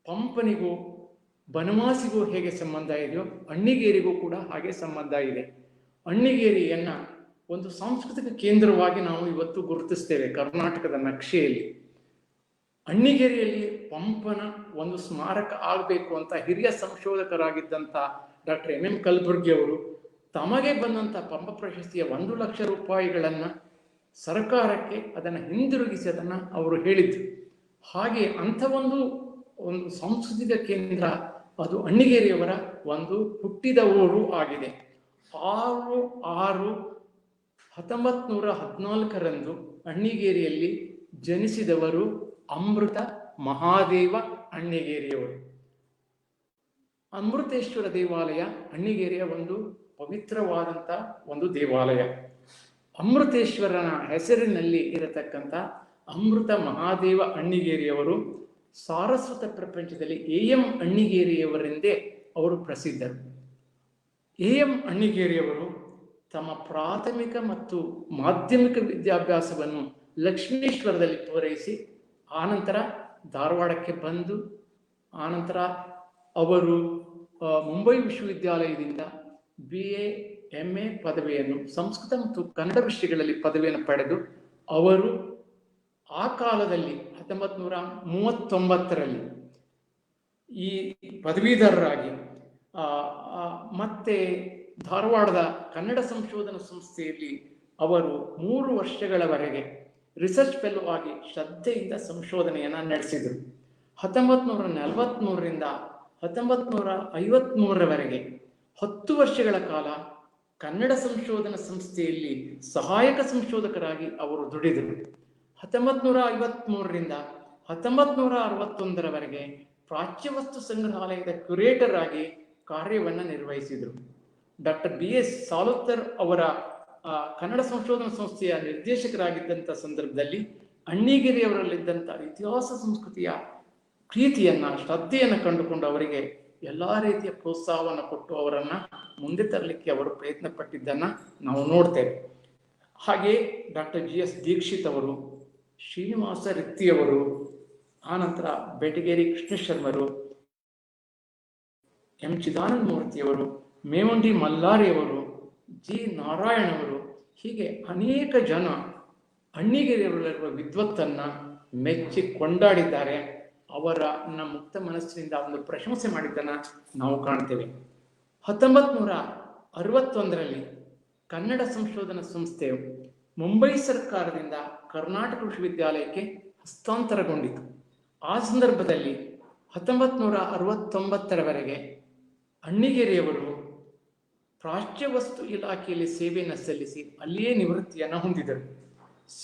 ಪಂಪನಿಗೂ ಬನವಾಸಿಗೂ ಹೇಗೆ ಸಂಬಂಧ ಇದೆಯೋ ಅಣ್ಣಿಗೇರಿಗೂ ಕೂಡ ಹಾಗೆ ಸಂಬಂಧ ಇದೆ. ಅಣ್ಣಿಗೇರಿಯನ್ನ ಒಂದು ಸಾಂಸ್ಕೃತಿಕ ಕೇಂದ್ರವಾಗಿ ನಾವು ಇವತ್ತು ಗುರುತಿಸ್ತೇವೆ ಕರ್ನಾಟಕದ ನಕ್ಷೆಯಲ್ಲಿ. ಅಣ್ಣಿಗೇರಿಯಲ್ಲಿ ಪಂಪನ ಒಂದು ಸ್ಮಾರಕ ಆಗಬೇಕು ಅಂತ ಹಿರಿಯ ಸಂಶೋಧಕರಾಗಿದ್ದಂಥ ಡಾಕ್ಟರ್ ಎಂ ಎಂ ಕಲಬುರ್ಗಿ ಅವರು ತಮಗೆ ಬಂದಂಥ ಪಂಪ ಪ್ರಶಸ್ತಿಯ 1 ಲಕ್ಷ ರೂಪಾಯಿಗಳನ್ನ ಸರ್ಕಾರಕ್ಕೆ ಅದನ್ನು ಹಿಂದಿರುಗಿಸಿ ಅದನ್ನ ಅವರು ಹೇಳಿದ್ರು. ಹಾಗೆ ಅಂಥ ಒಂದು ಸಾಂಸ್ಕೃತಿಕ ಕೇಂದ್ರ ಅದು ಅಣ್ಣಿಗೇರಿಯವರ ಒಂದು ಹುಟ್ಟಿದ ಊರು ಆಗಿದೆ. 6/6/1914 ಅಣ್ಣಿಗೇರಿಯಲ್ಲಿ ಜನಿಸಿದವರು ಅಮೃತ ಮಹಾದೇವ ಅಣ್ಣಿಗೇರಿಯವರು. ಅಮೃತೇಶ್ವರ ದೇವಾಲಯ ಅಣ್ಣಿಗೇರಿಯ ಒಂದು ಪವಿತ್ರವಾದಂಥ ಒಂದು ದೇವಾಲಯ. ಅಮೃತೇಶ್ವರನ ಹೆಸರಿನಲ್ಲಿ ಇರತಕ್ಕಂಥ ಅಮೃತ ಮಹಾದೇವ ಅಣ್ಣಿಗೇರಿಯವರು ಸಾರಸ್ವತ ಪ್ರಪಂಚದಲ್ಲಿ ಎ ಎಂ ಅಣ್ಣಿಗೇರಿಯವರೆಂದೇ ಅವರು ಪ್ರಸಿದ್ಧರು. ಎ ಎಂ ಅಣ್ಣಿಗೇರಿಯವರು ತಮ್ಮ ಪ್ರಾಥಮಿಕ ಮತ್ತು ಮಾಧ್ಯಮಿಕ ವಿದ್ಯಾಭ್ಯಾಸವನ್ನು ಲಕ್ಷ್ಮೇಶ್ವರದಲ್ಲಿ ಪೂರೈಸಿ ಆನಂತರ ಧಾರವಾಡಕ್ಕೆ ಬಂದು ಆನಂತರ ಅವರು ಮುಂಬೈ ವಿಶ್ವವಿದ್ಯಾಲಯದಿಂದ BA MA ಪದವಿಯನ್ನು ಸಂಸ್ಕೃತ ಮತ್ತು ಕನ್ನಡ ವಿಷಯಗಳಲ್ಲಿ ಪದವಿಯನ್ನು ಪಡೆದು ಅವರು ಆ ಕಾಲದಲ್ಲಿ 1939ರಲ್ಲಿ ಈ ಪದವೀಧರರಾಗಿ ಮತ್ತೆ ಧಾರವಾಡದ ಕನ್ನಡ ಸಂಶೋಧನಾ ಸಂಸ್ಥೆಯಲ್ಲಿ ಅವರು 3 ವರ್ಷಗಳವರೆಗೆ ರಿಸರ್ಚ್ ಫೆಲೋ ಆಗಿ ಶ್ರದ್ಧೆಯಿಂದ ಸಂಶೋಧನೆಯನ್ನ ನಡೆಸಿದರು. 1943ರಿಂದ 1953ರವರೆಗೆ 10 ವರ್ಷಗಳ ಕಾಲ ಕನ್ನಡ ಸಂಶೋಧನಾ ಸಂಸ್ಥೆಯಲ್ಲಿ ಸಹಾಯಕ ಸಂಶೋಧಕರಾಗಿ ಅವರು ದುಡಿದರು. 1953ರಿಂದ 1961ರವರೆಗೆ ಪ್ರಾಚ್ಯವಸ್ತು ಸಂಗ್ರಹಾಲಯದ ಕ್ಯುರೇಟರ್ ಆಗಿ ಕಾರ್ಯವನ್ನು ನಿರ್ವಹಿಸಿದರು. ಡಾಕ್ಟರ್ BS ಸಾಲೋತ್ತರ್ ಅವರ ಕನ್ನಡ ಸಂಶೋಧನಾ ಸಂಸ್ಥೆಯ ನಿರ್ದೇಶಕರಾಗಿದ್ದಂಥ ಸಂದರ್ಭದಲ್ಲಿ ಅಣ್ಣಿಗೇರಿಯವರಲ್ಲಿದ್ದಂಥ ಇತಿಹಾಸ ಸಂಸ್ಕೃತಿಯ ಪ್ರೀತಿಯನ್ನ ಶ್ರದ್ಧೆಯನ್ನು ಕಂಡುಕೊಂಡು ಅವರಿಗೆ ಎಲ್ಲಾ ರೀತಿಯ ಪ್ರೋತ್ಸಾಹವನ್ನು ಕೊಟ್ಟು ಅವರನ್ನ ಮುಂದೆ ತರಲಿಕ್ಕೆ ಅವರು ಪ್ರಯತ್ನ ಪಟ್ಟಿದ್ದನ್ನ ನಾವು ನೋಡ್ತೇವೆ. ಹಾಗೆ ಡಾಕ್ಟರ್ GS ದೀಕ್ಷಿತ್ ಅವರು, ಶ್ರೀನಿವಾಸ ರಿತ್ತಿಯವರು, ಆನಂತರ ಬೆಟಗೇರಿ ಕೃಷ್ಣ ಶರ್ಮರು, ಎಂ ಚಿದಾನಂದ ಮೂರ್ತಿಯವರು, ಮೇವಂಡಿ ಮಲ್ಲಾರಿಯವರು, G ನಾರಾಯಣ್ ಅವರು, ಹೀಗೆ ಅನೇಕ ಜನ ಅಣ್ಣಿಗೇರಿಯವರಲ್ಲಿರುವ ವಿದ್ವತ್ತನ್ನ ಮೆಚ್ಚಿ ಕೊಂಡಾಡಿದ್ದಾರೆ. ಅವರನ್ನ ಮುಕ್ತ ಮನಸ್ಸಿನಿಂದ ಒಂದು ಪ್ರಶಂಸೆ ಮಾಡಿದ್ದನ್ನ ನಾವು ಕಾಣ್ತೇವೆ. 1961ರಲ್ಲಿ ಕನ್ನಡ ಸಂಶೋಧನಾ ಸಂಸ್ಥೆಯು ಮುಂಬೈ ಸರ್ಕಾರದಿಂದ ಕರ್ನಾಟಕ ವಿಶ್ವವಿದ್ಯಾಲಯಕ್ಕೆ ಹಸ್ತಾಂತರಗೊಂಡಿತು. ಆ ಸಂದರ್ಭದಲ್ಲಿ 1969ರವರೆಗೆ ಅಣ್ಣಿಗೇರಿಯವರು ಪ್ರಾಚ್ಯವಸ್ತು ಇಲಾಖೆಯಲ್ಲಿ ಸೇವೆಯನ್ನು ಸಲ್ಲಿಸಿ ಅಲ್ಲಿಯೇ ನಿವೃತ್ತಿಯನ್ನು ಹೊಂದಿದರು.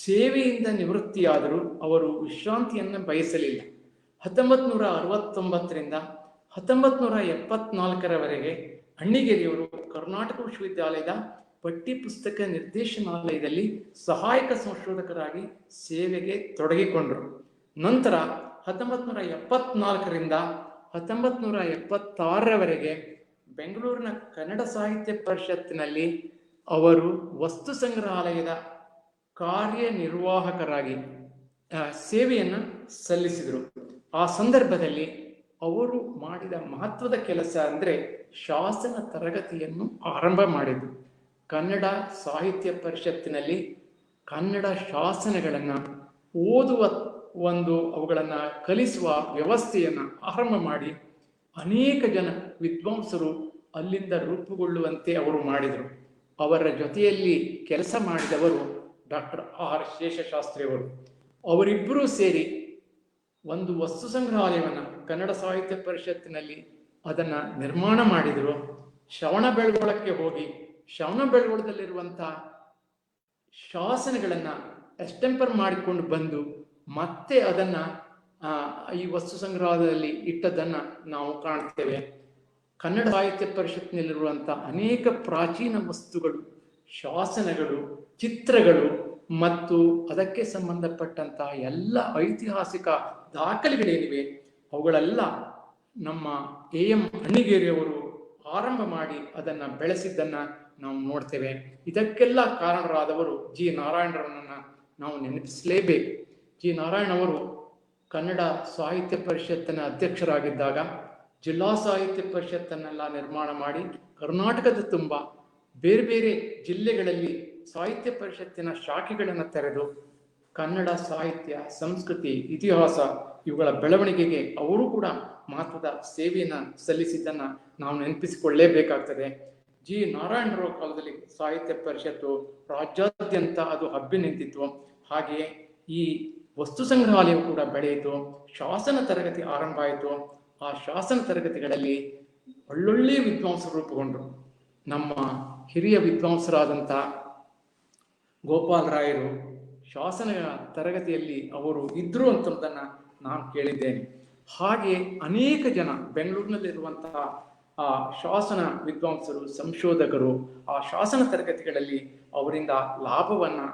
ಸೇವೆಯಿಂದ ನಿವೃತ್ತಿಯಾದರೂ ಅವರು ವಿಶ್ರಾಂತಿಯನ್ನು ಬಯಸಲಿಲ್ಲ. 1969ರಿಂದ 1974ರವರೆಗೆ ಅಣ್ಣಿಗೇರಿಯವರು ಕರ್ನಾಟಕ ವಿಶ್ವವಿದ್ಯಾಲಯದ ಪಠ್ಯಪುಸ್ತಕ ನಿರ್ದೇಶನಾಲಯದಲ್ಲಿ ಸಹಾಯಕ ಸಂಶೋಧಕರಾಗಿ ಸೇವೆಗೆ ತೊಡಗಿಕೊಂಡರು. ನಂತರ 1974ರಿಂದ 1976ರವರೆಗೆ ಬೆಂಗಳೂರಿನ ಕನ್ನಡ ಸಾಹಿತ್ಯ ಪರಿಷತ್ತಿನಲ್ಲಿ ಅವರು ವಸ್ತು ಸಂಗ್ರಹಾಲಯದ ಕಾರ್ಯನಿರ್ವಾಹಕರಾಗಿ ಸೇವೆಯನ್ನು ಸಲ್ಲಿಸಿದರು. ಆ ಸಂದರ್ಭದಲ್ಲಿ ಅವರು ಮಾಡಿದ ಮಹತ್ವದ ಕೆಲಸ ಅಂದರೆ ಶಾಸನ ತರಗತಿಯನ್ನು ಆರಂಭ ಮಾಡಿದರು. ಕನ್ನಡ ಸಾಹಿತ್ಯ ಪರಿಷತ್ತಿನಲ್ಲಿ ಕನ್ನಡ ಶಾಸನಗಳನ್ನು ಓದುವ ಅವುಗಳನ್ನು ಕಲಿಸುವ ವ್ಯವಸ್ಥೆಯನ್ನು ಆರಂಭ ಮಾಡಿ ಅನೇಕ ಜನ ವಿದ್ವಾಂಸರು ಅಲ್ಲಿಂದ ರೂಪುಗೊಳ್ಳುವಂತೆ ಅವರು ಮಾಡಿದರು. ಅವರ ಜೊತೆಯಲ್ಲಿ ಕೆಲಸ ಮಾಡಿದವರು ಡಾಕ್ಟರ್ ಆರ್ ಶೇಷಶಾಸ್ತ್ರಿಯವರು. ಅವರಿಬ್ಬರೂ ಸೇರಿ ಒಂದು ವಸ್ತು ಸಂಗ್ರಹಾಲಯವನ್ನು ಕನ್ನಡ ಸಾಹಿತ್ಯ ಪರಿಷತ್ತಿನಲ್ಲಿ ಅದನ್ನು ನಿರ್ಮಾಣ ಮಾಡಿದರು. ಶ್ರವಣಬೆಳಗೊಳಕ್ಕೆ ಹೋಗಿ ಶ್ರವಣಬೆಳಗೊಳದಲ್ಲಿರುವಂಥ ಶಾಸನಗಳನ್ನು ಎಸ್ಟೆಂಪರ್ ಮಾಡಿಕೊಂಡು ಬಂದು ಮತ್ತೆ ಅದನ್ನು ಈ ವಸ್ತು ಸಂಗ್ರಹಾಲಯದಲ್ಲಿ ಇಟ್ಟದನ್ನು ನಾವು ಕಾಣ್ತೇವೆ. ಕನ್ನಡ ಸಾಹಿತ್ಯ ಪರಿಷತ್ತಿನಲ್ಲಿರುವಂಥ ಅನೇಕ ಪ್ರಾಚೀನ ವಸ್ತುಗಳು, ಶಾಸನಗಳು, ಚಿತ್ರಗಳು ಮತ್ತು ಅದಕ್ಕೆ ಸಂಬಂಧಪಟ್ಟಂಥ ಎಲ್ಲ ಐತಿಹಾಸಿಕ ದಾಖಲೆಗಳೇನಿವೆ ಅವುಗಳೆಲ್ಲ ನಮ್ಮ ಎಂ ಅಣ್ಣಿಗೇರಿಯವರು ಆರಂಭ ಮಾಡಿ ಅದನ್ನು ಬೆಳೆಸಿದ್ದನ್ನು ನಾವು ನೋಡ್ತೇವೆ. ಇದಕ್ಕೆಲ್ಲ ಕಾರಣರಾದವರು ಜಿ ನಾರಾಯಣರನ್ನ ನಾವು ನೆನಪಿಸಲೇಬೇಕು. ಜಿ ನಾರಾಯಣ ಅವರು ಕನ್ನಡ ಸಾಹಿತ್ಯ ಪರಿಷತ್ತಿನ ಅಧ್ಯಕ್ಷರಾಗಿದ್ದಾಗ ಜಿಲ್ಲಾ ಸಾಹಿತ್ಯ ಪರಿಷತ್ತನ್ನೆಲ್ಲ ನಿರ್ಮಾಣ ಮಾಡಿ ಕರ್ನಾಟಕದ ತುಂಬ ಬೇರೆ ಬೇರೆ ಜಿಲ್ಲೆಗಳಲ್ಲಿ ಸಾಹಿತ್ಯ ಪರಿಷತ್ತಿನ ಶಾಖೆಗಳನ್ನು ತೆರೆದು ಕನ್ನಡ ಸಾಹಿತ್ಯ, ಸಂಸ್ಕೃತಿ, ಇತಿಹಾಸ ಇವುಗಳ ಬೆಳವಣಿಗೆಗೆ ಅವರು ಕೂಡ ಮಹತ್ವದ ಸೇವೆಯನ್ನು ಸಲ್ಲಿಸಿದ್ದನ್ನು ನಾವು ನೆನಪಿಸಿಕೊಳ್ಳಲೇಬೇಕಾಗ್ತದೆ. ಜಿ ನಾರಾಯಣರ ಕಾಲದಲ್ಲಿ ಸಾಹಿತ್ಯ ಪರಿಷತ್ತು ರಾಜ್ಯಾದ್ಯಂತ ಅದು ಹಬ್ಬಿ ನಿಂತಿತ್ತು. ಹಾಗೆಯೇ ಈ ವಸ್ತು ಸಂಗ್ರಹಾಲಯ ಕೂಡ ಬೆಳೆಯಿತು. ಶಾಸನ ತರಗತಿ ಆರಂಭ ಆಯಿತು. ಆ ಶಾಸನ ತರಗತಿಗಳಲ್ಲಿ ಒಳ್ಳೊಳ್ಳೆಯ ವಿದ್ವಾಂಸರು ರೂಪುಗೊಂಡರು. ನಮ್ಮ ಹಿರಿಯ ವಿದ್ವಾಂಸರಾದಂಥ ಗೋಪಾಲರಾಯರು ಶಾಸನ ತರಗತಿಯಲ್ಲಿ ಅವರು ಇದ್ರು ಅಂತದನ್ನು ನಾನು ಕೇಳಿದ್ದೇನೆ. ಹಾಗೆ ಅನೇಕ ಜನ ಬೆಂಗಳೂರಿನಲ್ಲಿರುವಂತಹ ಆ ಶಾಸನ ವಿದ್ವಾಂಸರು, ಸಂಶೋಧಕರು ಆ ಶಾಸನ ತರಗತಿಗಳಲ್ಲಿ ಅವರಿಂದ ಲಾಭವನ್ನು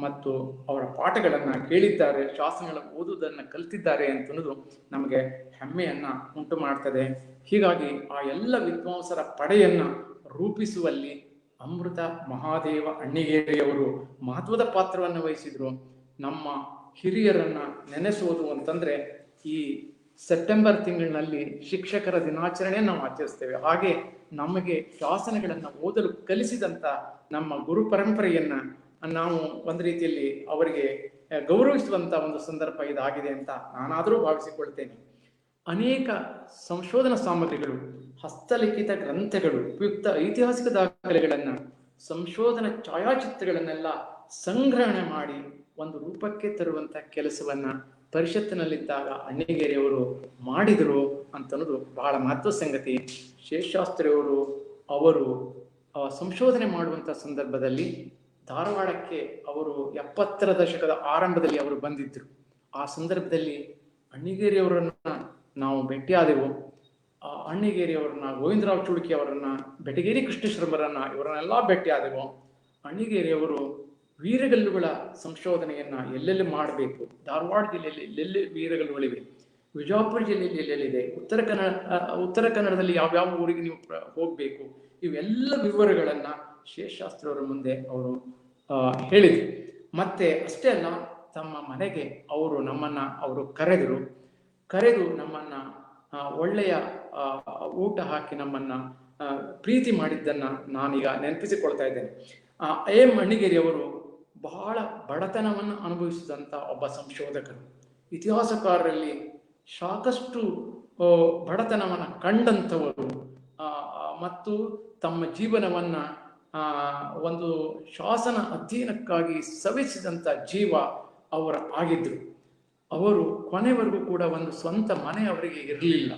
ಮತ್ತು ಅವರ ಪಾಠಗಳನ್ನು ಕೇಳಿದ್ದಾರೆ, ಶಾಸನಗಳನ್ನು ಓದುವುದನ್ನು ಕಲಿತಿದ್ದಾರೆ ಅಂತನ್ನೋದು ನಮಗೆ ಹೆಮ್ಮೆಯನ್ನು ಉಂಟು ಮಾಡ್ತದೆ. ಹೀಗಾಗಿ ಆ ಎಲ್ಲ ವಿದ್ವಾಂಸರ ಪಡೆಯನ್ನು ರೂಪಿಸುವಲ್ಲಿ ಅಮೃತ ಮಹಾದೇವ ಅಣ್ಣಿಗೇರಿಯವರು ಮಹತ್ವದ ಪಾತ್ರವನ್ನು ವಹಿಸಿದರು. ನಮ್ಮ ಹಿರಿಯರನ್ನ ನೆನೆಸುವುದು ಅಂತಂದ್ರೆ ಈ ಸೆಪ್ಟೆಂಬರ್ ತಿಂಗಳಿನಲ್ಲಿ ಶಿಕ್ಷಕರ ದಿನಾಚರಣೆ ನಾವು ಆಚರಿಸ್ತೇವೆ. ಹಾಗೆ ನಮಗೆ ಶಾಸನಗಳನ್ನು ಓದಲು ಕಲಿಸಿದಂತ ನಮ್ಮ ಗುರು ಪರಂಪರೆಯನ್ನ ನಾವು ಒಂದು ರೀತಿಯಲ್ಲಿ ಅವರಿಗೆ ಗೌರವಿಸುವಂತ ಒಂದು ಸಂದರ್ಭ ಇದಾಗಿದೆ ಅಂತ ನಾನಾದರೂ ಭಾವಿಸಿಕೊಳ್ತೇನೆ. ಅನೇಕ ಸಂಶೋಧನಾ ಸಾಮಗ್ರಿಗಳು, ಹಸ್ತಲಿಖಿತ ಗ್ರಂಥಗಳು, ಉಪಯುಕ್ತ ಐತಿಹಾಸಿಕ ದಾಖಲೆಗಳನ್ನ, ಸಂಶೋಧನಾ ಛಾಯಾಚಿತ್ರಗಳನ್ನೆಲ್ಲ ಸಂಗ್ರಹಣೆ ಮಾಡಿ ಒಂದು ರೂಪಕ್ಕೆ ತರುವಂತ ಕೆಲಸವನ್ನ ಪರಿಷತ್ತಿನಲ್ಲಿದ್ದಾಗ ಅಣ್ಣಿಗೇರಿಯವರು ಮಾಡಿದರು ಅಂತನ್ನೋದು ಬಹಳ ಮಹತ್ವದ ಸಂಗತಿ. ಶೇಷಶಾಸ್ತ್ರಿಯವರು ಅವರು ಸಂಶೋಧನೆ ಮಾಡುವಂತ ಸಂದರ್ಭದಲ್ಲಿ ಧಾರವಾಡಕ್ಕೆ ಅವರು 70ರ ದಶಕದ ಆರಂಭದಲ್ಲಿ ಅವರು ಬಂದಿದ್ರು. ಆ ಸಂದರ್ಭದಲ್ಲಿ ಅಣ್ಣಿಗೇರಿಯವರನ್ನ ನಾವು ಭೇಟಿಯಾದೆವು. ಆ ಅಣ್ಣಿಗೇರಿಯವರನ್ನ, ಗೋವಿಂದರಾವ್ ಚುಳುಕಿ ಅವರನ್ನ, ಬೆಟಗೇರಿ ಕೃಷ್ಣಶರ್ಮರನ್ನ ಇವರನ್ನೆಲ್ಲ ಭೇಟಿಯಾದೆವು. ಅಣ್ಣಿಗೇರಿಯವರು ವೀರಗಲ್ಲುಗಳ ಸಂಶೋಧನೆಯನ್ನ ಎಲ್ಲೆಲ್ಲಿ ಮಾಡಬೇಕು, ಧಾರವಾಡ ಜಿಲ್ಲೆಯಲ್ಲಿ ಎಲ್ಲೆಲ್ಲಿ ವೀರಗಲ್ಲುಗಳಿವೆ, ವಿಜಯಪುರ ಜಿಲ್ಲೆಯಲ್ಲಿ ಎಲ್ಲೆಲ್ಲಿದೆ, ಉತ್ತರ ಕನ್ನಡದಲ್ಲಿ ಯಾವ್ಯಾವ ಊರಿಗೆ ನೀವು ಹೋಗ್ಬೇಕು, ಇವೆಲ್ಲ ವಿವರಗಳನ್ನ ಶೇಷಶಾಸ್ತ್ರಿಯವರ ಮುಂದೆ ಅವರು ಹೇಳಿದರು. ಮತ್ತೆ ಅಷ್ಟೇ ಅಲ್ಲ, ತಮ್ಮ ಮನೆಗೆ ನಮ್ಮನ್ನು ಕರೆದು ನಮ್ಮನ್ನ ಒಳ್ಳೆಯ ಊಟ ಹಾಕಿ ನಮ್ಮನ್ನ ಪ್ರೀತಿ ಮಾಡಿದ್ದನ್ನ ನಾನೀಗ ನೆನಪಿಸಿಕೊಳ್ತಾ ಇದ್ದೇನೆ. ಎಂ ಅಣ್ಣಿಗೇರಿಯವರು ಬಹಳ ಬಡತನವನ್ನು ಅನುಭವಿಸಿದಂಥ ಒಬ್ಬ ಸಂಶೋಧಕರು. ಇತಿಹಾಸಕಾರರಲ್ಲಿ ಸಾಕಷ್ಟು ಬಡತನವನ್ನು ಕಂಡಂಥವರು ಮತ್ತು ತಮ್ಮ ಜೀವನವನ್ನ ಒಂದು ಶಾಸನ ಅಧ್ಯಯನಕ್ಕಾಗಿ ಸವೆಸಿದಂಥ ಜೀವ ಅವರ ಆಗಿದ್ರು. ಅವರು ಕೊನೆವರೆಗೂ ಕೂಡ ಒಂದು ಸ್ವಂತ ಮನೆ ಅವರಿಗೆ ಇರಲಿಲ್ಲ.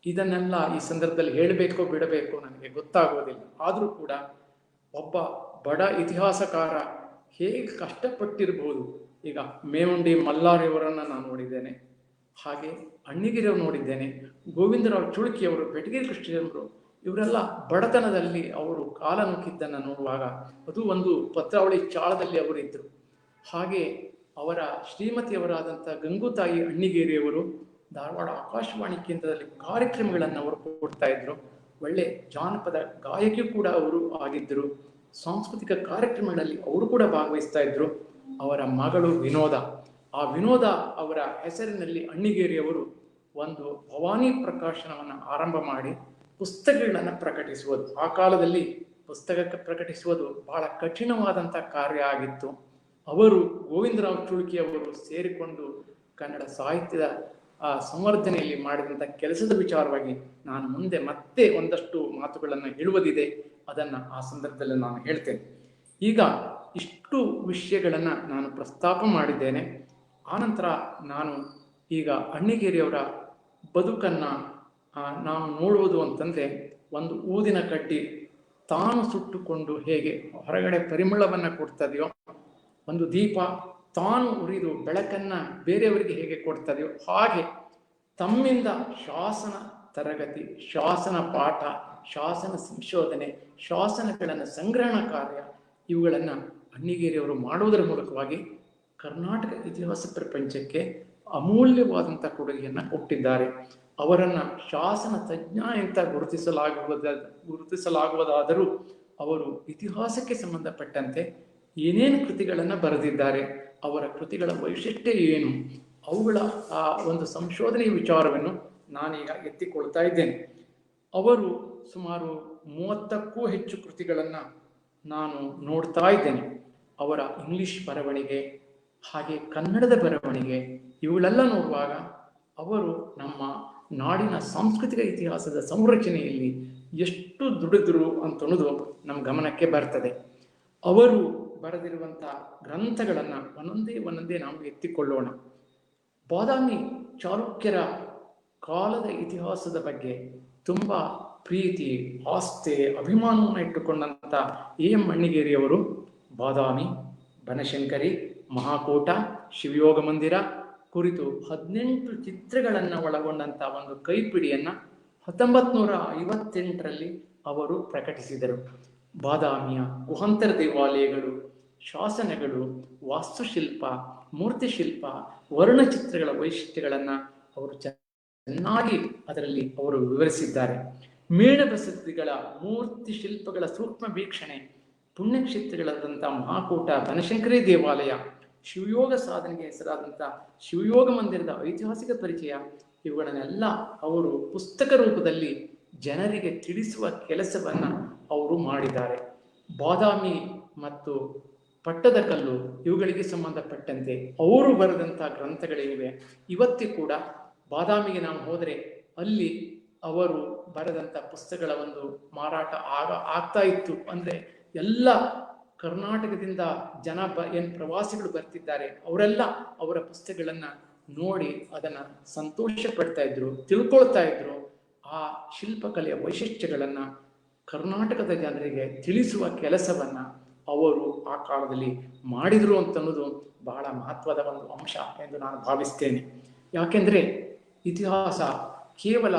ಇದನ್ನೆಲ್ಲ ಈ ಸಂದರ್ಭದಲ್ಲಿ ಹೇಳಬೇಕೋ ಬಿಡಬೇಕೋ ನನಗೆ ಗೊತ್ತಾಗೋದಿಲ್ಲ. ಆದರೂ ಕೂಡ ಒಬ್ಬ ಬಡ ಇತಿಹಾಸಕಾರ ಹೇಗೆ ಕಷ್ಟಪಟ್ಟಿರ್ಬೋದು. ಈಗ ಮೇವುಂಡಿ ಮಲ್ಲಾರಿಯವರನ್ನ ನಾನು ನೋಡಿದ್ದೇನೆ, ಹಾಗೆ ಅಣ್ಣಿಗೇರಿಯವರು ನೋಡಿದ್ದೇನೆ, ಗೋವಿಂದರಾವ್ ಚುಳುಕಿಯವರು, ಬೆಟಗೇರಿ ಕೃಷ್ಣರು ಇವರೆಲ್ಲ ಬಡತನದಲ್ಲಿ ಅವರು ಕಾಲ ನೂಕಿದ್ದನ್ನು ನೋಡುವಾಗ ಅದು ಒಂದು ಪತ್ರಾವಳಿ ಚಾಳದಲ್ಲಿ ಅವರಿದ್ದರು. ಹಾಗೆ ಅವರ ಶ್ರೀಮತಿಯವರಾದಂಥ ಗಂಗೂತಾಯಿ ಅಣ್ಣಿಗೇರಿಯವರು ಧಾರವಾಡ ಆಕಾಶವಾಣಿ ಕೇಂದ್ರದಲ್ಲಿ ಕಾರ್ಯಕ್ರಮಗಳನ್ನು ಅವರು ಕೊಡ್ತಾ ಇದ್ರು. ಒಳ್ಳೆ ಜಾನಪದ ಗಾಯಕಿ ಕೂಡ ಅವರು ಆಗಿದ್ದರು. ಸಾಂಸ್ಕೃತಿಕ ಕಾರ್ಯಕ್ರಮಗಳಲ್ಲಿ ಅವರು ಕೂಡ ಭಾಗವಹಿಸ್ತಾ ಇದ್ರು. ಅವರ ಮಗಳು ವಿನೋದ, ಆ ವಿನೋದ ಅವರ ಹೆಸರಿನಲ್ಲಿ ಅಣ್ಣಿಗೇರಿಯವರು ಒಂದು ಭವಾನಿ ಪ್ರಕಾಶನವನ್ನು ಆರಂಭ ಮಾಡಿ ಪುಸ್ತಕಗಳನ್ನು ಪ್ರಕಟಿಸುವುದು. ಆ ಕಾಲದಲ್ಲಿ ಪುಸ್ತಕ ಪ್ರಕಟಿಸುವುದು ಬಹಳ ಕಠಿಣವಾದಂಥ ಕಾರ್ಯ ಆಗಿತ್ತು. ಅವರು ಗೋವಿಂದರಾವ್ ಚುಳ್ಕಿ ಅವರು ಸೇರಿಕೊಂಡು ಕನ್ನಡ ಸಾಹಿತ್ಯದ ಸಂವರ್ಧನೆಯಲ್ಲಿ ಮಾಡಿದಂಥ ಕೆಲಸದ ವಿಚಾರವಾಗಿ ನಾನು ಮುಂದೆ ಮತ್ತೆ ಒಂದಷ್ಟು ಮಾತುಗಳನ್ನು ಹೇಳುವುದಿದೆ. ಅದನ್ನು ಆ ಸಂದರ್ಭದಲ್ಲಿ ನಾನು ಹೇಳ್ತೇನೆ. ಈಗ ಇಷ್ಟು ವಿಷಯಗಳನ್ನು ನಾನು ಪ್ರಸ್ತಾಪ ಮಾಡಿದ್ದೇನೆ. ಆನಂತರ ನಾನು ಈಗ ಅಣ್ಣಿಗೇರಿಯವರ ಬದುಕನ್ನು ನಾವು ನೋಡುವುದು ಅಂತಂದರೆ, ಒಂದು ಊದಿನ ಕಡ್ಡಿ ತಾನು ಸುಟ್ಟುಕೊಂಡು ಹೇಗೆ ಹೊರಗಡೆ ಪರಿಮಳವನ್ನು ಕೊಡ್ತದೆಯೋ, ಒಂದು ದೀಪ ತಾನು ಉರಿದು ಬೆಳಕನ್ನು ಬೇರೆಯವರಿಗೆ ಹೇಗೆ ಕೊಡ್ತದೆಯೋ, ಹಾಗೆ ತಮ್ಮಿಂದ ಶಾಸನ ತರಗತಿ, ಶಾಸನ ಪಾಠ, ಶಾಸನ ಸಂಶೋಧನೆ, ಶಾಸನಗಳನ್ನು ಸಂಗ್ರಹಣ ಕಾರ್ಯ ಇವುಗಳನ್ನು ಅಣ್ಣಿಗೇರಿಯವರು ಮಾಡುವುದರ ಮೂಲಕವಾಗಿ ಕರ್ನಾಟಕ ಇತಿಹಾಸ ಪ್ರಪಂಚಕ್ಕೆ ಅಮೂಲ್ಯವಾದಂಥ ಕೊಡುಗೆಯನ್ನು ಕೊಟ್ಟಿದ್ದಾರೆ. ಅವರನ್ನು ಶಾಸನ ತಜ್ಞ ಅಂತ ಗುರುತಿಸಲಾಗುವುದಾದರೂ ಅವರು ಇತಿಹಾಸಕ್ಕೆ ಸಂಬಂಧಪಟ್ಟಂತೆ ಏನೇನು ಕೃತಿಗಳನ್ನು ಬರೆದಿದ್ದಾರೆ, ಅವರ ಕೃತಿಗಳ ವೈಶಿಷ್ಟ್ಯ ಏನು, ಅವುಗಳ ಆ ಒಂದು ಸಂಶೋಧನೆಯ ವಿಚಾರವನ್ನು ನಾನೀಗ ಎತ್ತಿಕೊಳ್ತಾ ಇದ್ದೇನೆ. ಅವರು ಸುಮಾರು 30ಕ್ಕೂ ಹೆಚ್ಚು ಕೃತಿಗಳನ್ನು ನಾನು ನೋಡ್ತಾ ಇದ್ದೇನೆ. ಅವರ ಇಂಗ್ಲಿಷ್ ಬರವಣಿಗೆ ಹಾಗೆ ಕನ್ನಡದ ಬರವಣಿಗೆ ಇವುಗಳೆಲ್ಲ ನೋಡುವಾಗ ಅವರು ನಮ್ಮ ನಾಡಿನ ಸಾಂಸ್ಕೃತಿಕ ಇತಿಹಾಸದ ಸಂರಚನೆಯಲ್ಲಿ ಎಷ್ಟು ದುಡಿದ್ರು ಅಂತನ್ನೋದು ನಮ್ಮ ಗಮನಕ್ಕೆ ಬರ್ತದೆ. ಅವರು ಬರೆದಿರುವಂಥ ಗ್ರಂಥಗಳನ್ನು ಒಂದೊಂದೇ ನಾವು ಎತ್ತಿಕೊಳ್ಳೋಣ. ಬಾದಾಮಿ ಚಾಲುಕ್ಯರ ಕಾಲದ ಇತಿಹಾಸದ ಬಗ್ಗೆ ತುಂಬ ಪ್ರೀತಿ, ಆಸ್ಥೆ, ಅಭಿಮಾನವನ್ನು ಇಟ್ಟುಕೊಂಡಂಥ ಎಂ ಅಣ್ಣಿಗೇರಿಯವರು ಬಾದಾಮಿ, ಬನಶಂಕರಿ, ಮಹಾಕೋಟ, ಶಿವಯೋಗ ಮಂದಿರ ಕುರಿತು 18 ಚಿತ್ರಗಳನ್ನು ಒಳಗೊಂಡಂಥ ಒಂದು ಕೈಪಿಡಿಯನ್ನು 1958ರಲ್ಲಿ ಅವರು ಪ್ರಕಟಿಸಿದರು. ಬಾದಾಮಿಯ ಗುಹಾಂತರ ದೇವಾಲಯಗಳು, ಶಾಸನಗಳು, ವಾಸ್ತುಶಿಲ್ಪ, ಮೂರ್ತಿಶಿಲ್ಪ, ವರ್ಣಚಿತ್ರಗಳ ವೈಶಿಷ್ಟ್ಯಗಳನ್ನು ಅವರು ಚೆನ್ನಾಗಿ ಅದರಲ್ಲಿ ಅವರು ವಿವರಿಸಿದ್ದಾರೆ. ಮೇಣಬಸದಿಗಳ ಮೂರ್ತಿ ಶಿಲ್ಪಗಳ ಸೂಕ್ಷ್ಮ ವೀಕ್ಷಣೆ, ಪುಣ್ಯಕ್ಷೇತ್ರಗಳಾದಂಥ ಮಹಾಕೂಟ, ಬನಶಂಕರಿ ದೇವಾಲಯ, ಶಿವಯೋಗ ಸಾಧನೆಗೆ ಹೆಸರಾದಂಥ ಶಿವಯೋಗ ಮಂದಿರದ ಐತಿಹಾಸಿಕ ಪರಿಚಯ ಇವುಗಳನ್ನೆಲ್ಲ ಅವರು ಪುಸ್ತಕ ರೂಪದಲ್ಲಿ ಜನರಿಗೆ ತಿಳಿಸುವ ಕೆಲಸವನ್ನು ಅವರು ಮಾಡಿದ್ದಾರೆ. ಬಾದಾಮಿ ಮತ್ತು ಪಟ್ಟದಕಲ್ಲು ಇವುಗಳಿಗೆ ಸಂಬಂಧಪಟ್ಟಂತೆ ಅವರು ಬರೆದಂಥ ಗ್ರಂಥಗಳೇನಿವೆ, ಇವತ್ತಿಗೂ ಕೂಡ ಬಾದಾಮಿಗೆ ನಾವು ಹೋದರೆ ಅಲ್ಲಿ ಅವರು ಬರೆದಂಥ ಪುಸ್ತಕಗಳ ಒಂದು ಮಾರಾಟ ಆಗ್ತಾ ಇತ್ತು. ಅಂದರೆ ಎಲ್ಲ ಕರ್ನಾಟಕದಿಂದ ಜನ ಏನು ಪ್ರವಾಸಿಗಳು ಬರ್ತಿದ್ದಾರೆ, ಅವರೆಲ್ಲ ಅವರ ಪುಸ್ತಕಗಳನ್ನು ನೋಡಿ ಅದನ್ನು ಸಂತೋಷ ಪಡ್ತಾ ಇದ್ರು, ತಿಳ್ಕೊಳ್ತಾ ಇದ್ರು. ಆ ಶಿಲ್ಪಕಲೆಯ ವೈಶಿಷ್ಟ್ಯಗಳನ್ನು ಕರ್ನಾಟಕದ ಜನರಿಗೆ ತಿಳಿಸುವ ಕೆಲಸವನ್ನು ಅವರು ಆ ಕಾಲದಲ್ಲಿ ಮಾಡಿದರು ಅಂತನ್ನೋದು ಬಹಳ ಮಹತ್ವದ ಒಂದು ಅಂಶ ಎಂದು ನಾನು ಭಾವಿಸ್ತೇನೆ. ಯಾಕೆಂದರೆ ಇತಿಹಾಸ ಕೇವಲ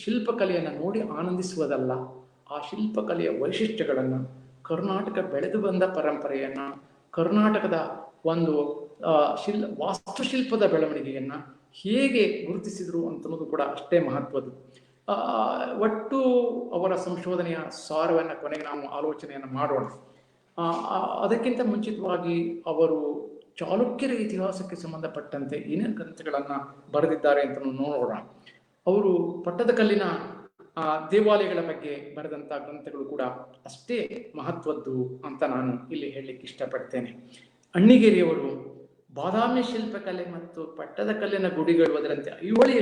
ಶಿಲ್ಪಕಲೆಯನ್ನು ನೋಡಿ ಆನಂದಿಸುವುದಲ್ಲ, ಆ ಶಿಲ್ಪಕಲೆಯ ವೈಶಿಷ್ಟ್ಯಗಳನ್ನು, ಕರ್ನಾಟಕ ಬೆಳೆದು ಬಂದ ಪರಂಪರೆಯನ್ನು, ಕರ್ನಾಟಕದ ಒಂದು ವಾಸ್ತುಶಿಲ್ಪದ ಬೆಳವಣಿಗೆಯನ್ನು ಹೇಗೆ ಗುರುತಿಸಿದರು ಅಂತನ್ನೋದು ಕೂಡ ಅಷ್ಟೇ ಮಹತ್ವದ್ದು. ಒಟ್ಟು ಅವರ ಸಂಶೋಧನೆಯ ಸಾರವನ್ನು ಕೊನೆಗೆ ನಾವು ಆಲೋಚನೆಯನ್ನು ಮಾಡೋಣ. ಅದಕ್ಕಿಂತ ಮುಂಚಿತವಾಗಿ ಅವರು ಚಾಲುಕ್ಯರ ಇತಿಹಾಸಕ್ಕೆ ಸಂಬಂಧಪಟ್ಟಂತೆ ಏನೇನು ಗ್ರಂಥಗಳನ್ನು ಬರೆದಿದ್ದಾರೆ ಅಂತ ನೋಡೋಣ. ಅವರು ಪಟ್ಟದಕಲ್ಲಿನ ದೇವಾಲಯಗಳ ಬಗ್ಗೆ ಬರೆದಂಥ ಗ್ರಂಥಗಳು ಕೂಡ ಅಷ್ಟೇ ಮಹತ್ವದ್ದು ಅಂತ ನಾನು ಇಲ್ಲಿ ಹೇಳಲಿಕ್ಕೆ ಇಷ್ಟಪಡ್ತೇನೆ. ಅಣ್ಣಿಗೇರಿಯವರು ಬಾದಾಮಿ ಶಿಲ್ಪಕಲೆ ಮತ್ತು ಪಟ್ಟದಕಲ್ಲಿನ ಗುಡಿಗಳು, ಅದರಂತೆ ಐಹೊಳೆಯ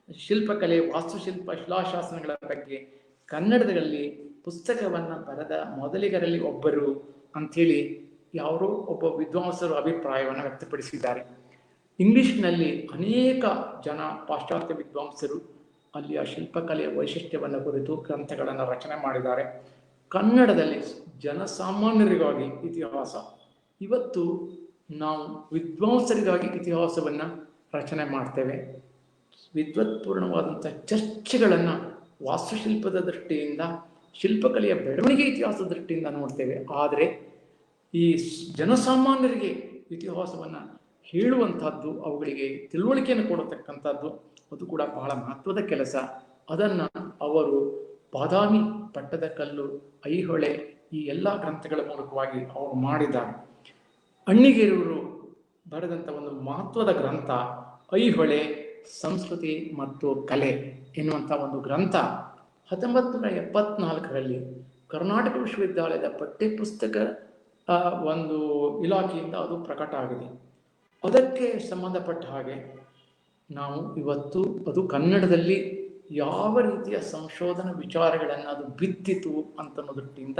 ಶಿಲ್ಪಕಲೆ, ವಾಸ್ತುಶಿಲ್ಪ, ಶಿಲಾಶಾಸನಗಳ ಬಗ್ಗೆ ಕನ್ನಡದಲ್ಲಿ ಪುಸ್ತಕವನ್ನು ಬರೆದ ಮೊದಲಿಗರಲ್ಲಿ ಒಬ್ಬರು ಅಂಥೇಳಿ ಯಾರೋ ಒಬ್ಬ ವಿದ್ವಾಂಸರು ಅಭಿಪ್ರಾಯವನ್ನು ವ್ಯಕ್ತಪಡಿಸಿದ್ದಾರೆ. ಇಂಗ್ಲಿಷ್ನಲ್ಲಿ ಅನೇಕ ಜನ ಪಾಶ್ಚಾತ್ಯ ವಿದ್ವಾಂಸರು ಅಲ್ಲಿಯ ಶಿಲ್ಪಕಲೆಯ ವೈಶಿಷ್ಟ್ಯವನ್ನು ಕುರಿತು ಗ್ರಂಥಗಳನ್ನು ರಚನೆ ಮಾಡಿದ್ದಾರೆ. ಕನ್ನಡದಲ್ಲಿ ಜನಸಾಮಾನ್ಯರಿಗಾಗಿ ಇತಿಹಾಸ, ಇವತ್ತು ನಾವು ವಿದ್ವಾಂಸರಿಗಾಗಿ ಇತಿಹಾಸವನ್ನು ರಚನೆ ಮಾಡ್ತೇವೆ. ವಿದ್ವತ್ಪೂರ್ಣವಾದಂಥ ಚರ್ಚೆಗಳನ್ನು ವಾಸ್ತುಶಿಲ್ಪದ ದೃಷ್ಟಿಯಿಂದ, ಶಿಲ್ಪಕಲೆಯ ಬೆಳವಣಿಗೆ ಇತಿಹಾಸದ ದೃಷ್ಟಿಯಿಂದ ನೋಡ್ತೇವೆ. ಆದರೆ ಈ ಜನಸಾಮಾನ್ಯರಿಗೆ ಇತಿಹಾಸವನ್ನು ಹೇಳುವಂಥದ್ದು, ಅವುಗಳಿಗೆ ತಿಳುವಳಿಕೆಯನ್ನು ಕೊಡತಕ್ಕಂಥದ್ದು, ಅದು ಕೂಡ ಬಹಳ ಮಹತ್ವದ ಕೆಲಸ. ಅದನ್ನು ಅವರು ಬಾದಾಮಿ, ಪಟ್ಟದಕಲ್ಲು, ಐಹೊಳೆ ಈ ಎಲ್ಲ ಗ್ರಂಥಗಳ ಮೂಲಕವಾಗಿ ಅವರು ಮಾಡಿದ್ದಾರೆ. ಅಣ್ಣಿಗೇರಿಯವರು ಬರೆದಂಥ ಒಂದು ಮಹತ್ವದ ಗ್ರಂಥ ಐಹೊಳೆ ಸಂಸ್ಕೃತಿ ಮತ್ತು ಕಲೆ ಎನ್ನುವಂಥ ಒಂದು ಗ್ರಂಥ 1974ರಲ್ಲಿ ಕರ್ನಾಟಕ ವಿಶ್ವವಿದ್ಯಾಲಯದ ಪಠ್ಯಪುಸ್ತಕ ಒಂದು ಇಲಾಖೆಯಿಂದ ಅದು ಪ್ರಕಟ ಆಗಿದೆ. ಅದಕ್ಕೆ ಸಂಬಂಧಪಟ್ಟ ಹಾಗೆ ನಾವು ಇವತ್ತು ಅದು ಕನ್ನಡದಲ್ಲಿ ಯಾವ ರೀತಿಯ ಸಂಶೋಧನಾ ವಿಚಾರಗಳನ್ನು ಅದು ಬಿತ್ತಿತು ಅಂತನ್ನೋ ದೃಷ್ಟಿಯಿಂದ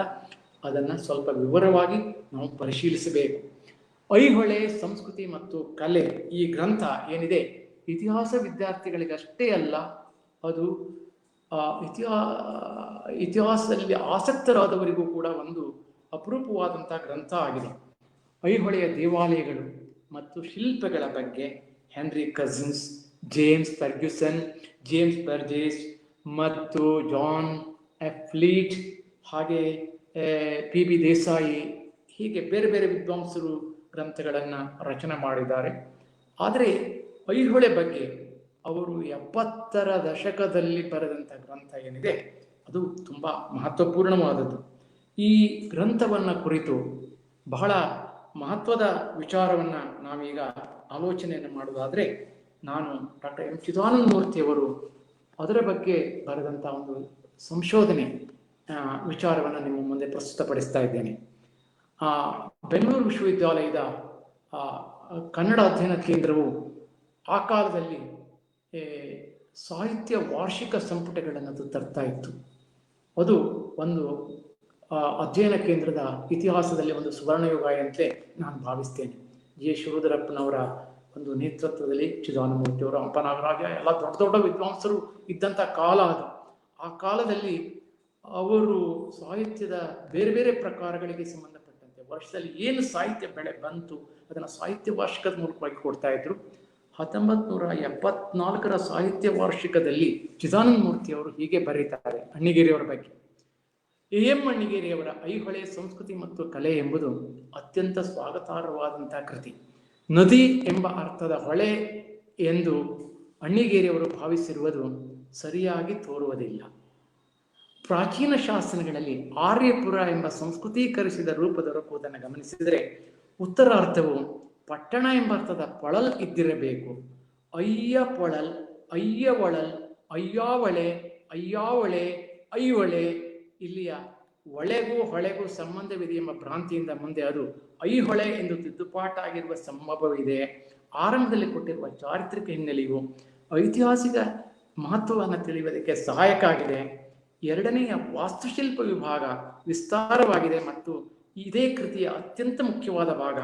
ಅದನ್ನು ಸ್ವಲ್ಪ ವಿವರವಾಗಿ ನಾವು ಪರಿಶೀಲಿಸಬೇಕು. ಐಹೊಳೆ ಸಂಸ್ಕೃತಿ ಮತ್ತು ಕಲೆ ಈ ಗ್ರಂಥ ಏನಿದೆ, ಇತಿಹಾಸ ವಿದ್ಯಾರ್ಥಿಗಳಿಗಷ್ಟೇ ಅಲ್ಲ, ಅದು ಇತಿಹಾಸದಲ್ಲಿ ಆಸಕ್ತರಾದವರಿಗೂ ಕೂಡ ಒಂದು ಅಪರೂಪವಾದಂಥ ಗ್ರಂಥ ಆಗಿದೆ. ಐಹೊಳೆಯ ದೇವಾಲಯಗಳು ಮತ್ತು ಶಿಲ್ಪಗಳ ಬಗ್ಗೆ Henry Cousins, James Fergusson, James Burgess ಮತ್ತು ಜಾನ್ ಎಫ್ ಫ್ಲೀಟ್, ಹಾಗೆ PB ದೇಸಾಯಿ, ಹೀಗೆ ಬೇರೆ ಬೇರೆ ವಿದ್ವಾಂಸರು ಗ್ರಂಥಗಳನ್ನು ರಚನೆ ಮಾಡಿದ್ದಾರೆ. ಆದರೆ ಐಹೊಳೆ ಬಗ್ಗೆ ಅವರು 70ರ ದಶಕದಲ್ಲಿ ಬರೆದಂಥ ಗ್ರಂಥ ಏನಿದೆ ಅದು ತುಂಬ ಮಹತ್ವಪೂರ್ಣವಾದದ್ದು. ಈ ಗ್ರಂಥವನ್ನು ಕುರಿತು ಬಹಳ ಮಹತ್ವದ ವಿಚಾರವನ್ನು ನಾವೀಗ ಆಲೋಚನೆಯನ್ನು ಮಾಡೋದಾದರೆ, ನಾನು ಡಾಕ್ಟರ್ ಎಂ ಚಿದಾನಂದ ಮೂರ್ತಿಯವರು ಅದರ ಬಗ್ಗೆ ಬರೆದಂಥ ಒಂದು ಸಂಶೋಧನೆ ವಿಚಾರವನ್ನು ನಿಮ್ಮ ಮುಂದೆ ಪ್ರಸ್ತುತಪಡಿಸ್ತಾ ಇದ್ದೇನೆ. ಬೆಂಗಳೂರು ವಿಶ್ವವಿದ್ಯಾಲಯದ ಕನ್ನಡ ಅಧ್ಯಯನ ಕೇಂದ್ರವು ಆ ಕಾಲದಲ್ಲಿ ಸಾಹಿತ್ಯ ವಾರ್ಷಿಕ ಸಂಪುಟಗಳನ್ನು ತರ್ತಾ ಇತ್ತು. ಅದು ಒಂದು ಅಧ್ಯಯನ ಕೇಂದ್ರದ ಇತಿಹಾಸದಲ್ಲಿ ಒಂದು ಸುವರ್ಣಯುಗ ಅಂತಲೇ ನಾನು ಭಾವಿಸ್ತೇನೆ. ಜೆ ಶಿವರುದ್ರಪ್ಪನವರ ಒಂದು ನೇತೃತ್ವದಲ್ಲಿ ಚಿದಾನಂದಮೂರ್ತಿಯವರು, ಹಂಪನಾಗರಾಜ ಎಲ್ಲ ದೊಡ್ಡ ದೊಡ್ಡ ವಿದ್ವಾಂಸರು ಇದ್ದಂಥ ಕಾಲ ಅದು. ಆ ಕಾಲದಲ್ಲಿ ಅವರು ಸಾಹಿತ್ಯದ ಬೇರೆ ಬೇರೆ ಪ್ರಕಾರಗಳಿಗೆ ಸಂಬಂಧಪಟ್ಟಂತೆ ವರ್ಷದಲ್ಲಿ ಏನು ಸಾಹಿತ್ಯ ಬೆಳೆ ಬಂತು ಅದನ್ನು ಸಾಹಿತ್ಯ ವಾರ್ಷಿಕದ ಮೂಲಕವಾಗಿ ಕೊಡ್ತಾ ಇದ್ರು. 1974ರ ಸಾಹಿತ್ಯ ವಾರ್ಷಿಕದಲ್ಲಿ ಚಿದಾನಂದ ಮೂರ್ತಿಯವರು ಹೀಗೆ ಬರೀತಾರೆ ಅಣ್ಣಿಗೇರಿಯವರ ಬಗ್ಗೆ. ಎಂ ಅಣ್ಣಿಗೇರಿಯವರ ಐಹೊಳೆ ಸಂಸ್ಕೃತಿ ಮತ್ತು ಕಲೆ ಎಂಬುದು ಅತ್ಯಂತ ಸ್ವಾಗತಾರ್ಹವಾದಂತಹ ಕೃತಿ. ನದಿ ಎಂಬ ಅರ್ಥದ ಹೊಳೆ ಎಂದು ಅಣ್ಣಿಗೇರಿಯವರು ಭಾವಿಸಿರುವುದು ಸರಿಯಾಗಿ ತೋರುವುದಿಲ್ಲ. ಪ್ರಾಚೀನ ಶಾಸನಗಳಲ್ಲಿ ಆರ್ಯಪುರ ಎಂಬ ಸಂಸ್ಕೃತೀಕರಿಸಿದ ರೂಪ ದೊರಕುವುದನ್ನು ಗಮನಿಸಿದರೆ ಉತ್ತರಾರ್ಥವು ಪಟ್ಟಣ ಎಂಬ ಅರ್ಥದ ಪೊಳಲ್ ಇದ್ದಿರಬೇಕು. ಅಯ್ಯ ಪೊಳಲ್, ಅಯ್ಯ ಒಳಲ್, ಅಯ್ಯಾವಳೆ, ಅಯ್ಯಾವಳೆ, ಐಹೊಳೆ. ಇಲ್ಲಿಯ ಒಳೆಗೂ ಹೊಳೆಗೂ ಸಂಬಂಧವಿದೆ ಎಂಬ ಭ್ರಾಂತಿಯಿಂದ ಮುಂದೆ ಅದು ಐಹೊಳೆ ಎಂದು ತಿದ್ದುಪಾಟಾಗಿರುವ ಸಂಭವವಿದೆ. ಆರಂಭದಲ್ಲಿ ಕೊಟ್ಟಿರುವ ಚಾರಿತ್ರಿಕ ಹಿನ್ನೆಲೆಯು ಐತಿಹಾಸಿಕ ಮಹತ್ವವನ್ನು ತಿಳಿಯುವುದಕ್ಕೆ ಸಹಾಯಕ ಆಗಿದೆ. ಎರಡನೆಯ ವಾಸ್ತುಶಿಲ್ಪ ವಿಭಾಗ ವಿಸ್ತಾರವಾಗಿದೆ ಮತ್ತು ಇದೇ ಕೃತಿಯ ಅತ್ಯಂತ ಮುಖ್ಯವಾದ ಭಾಗ.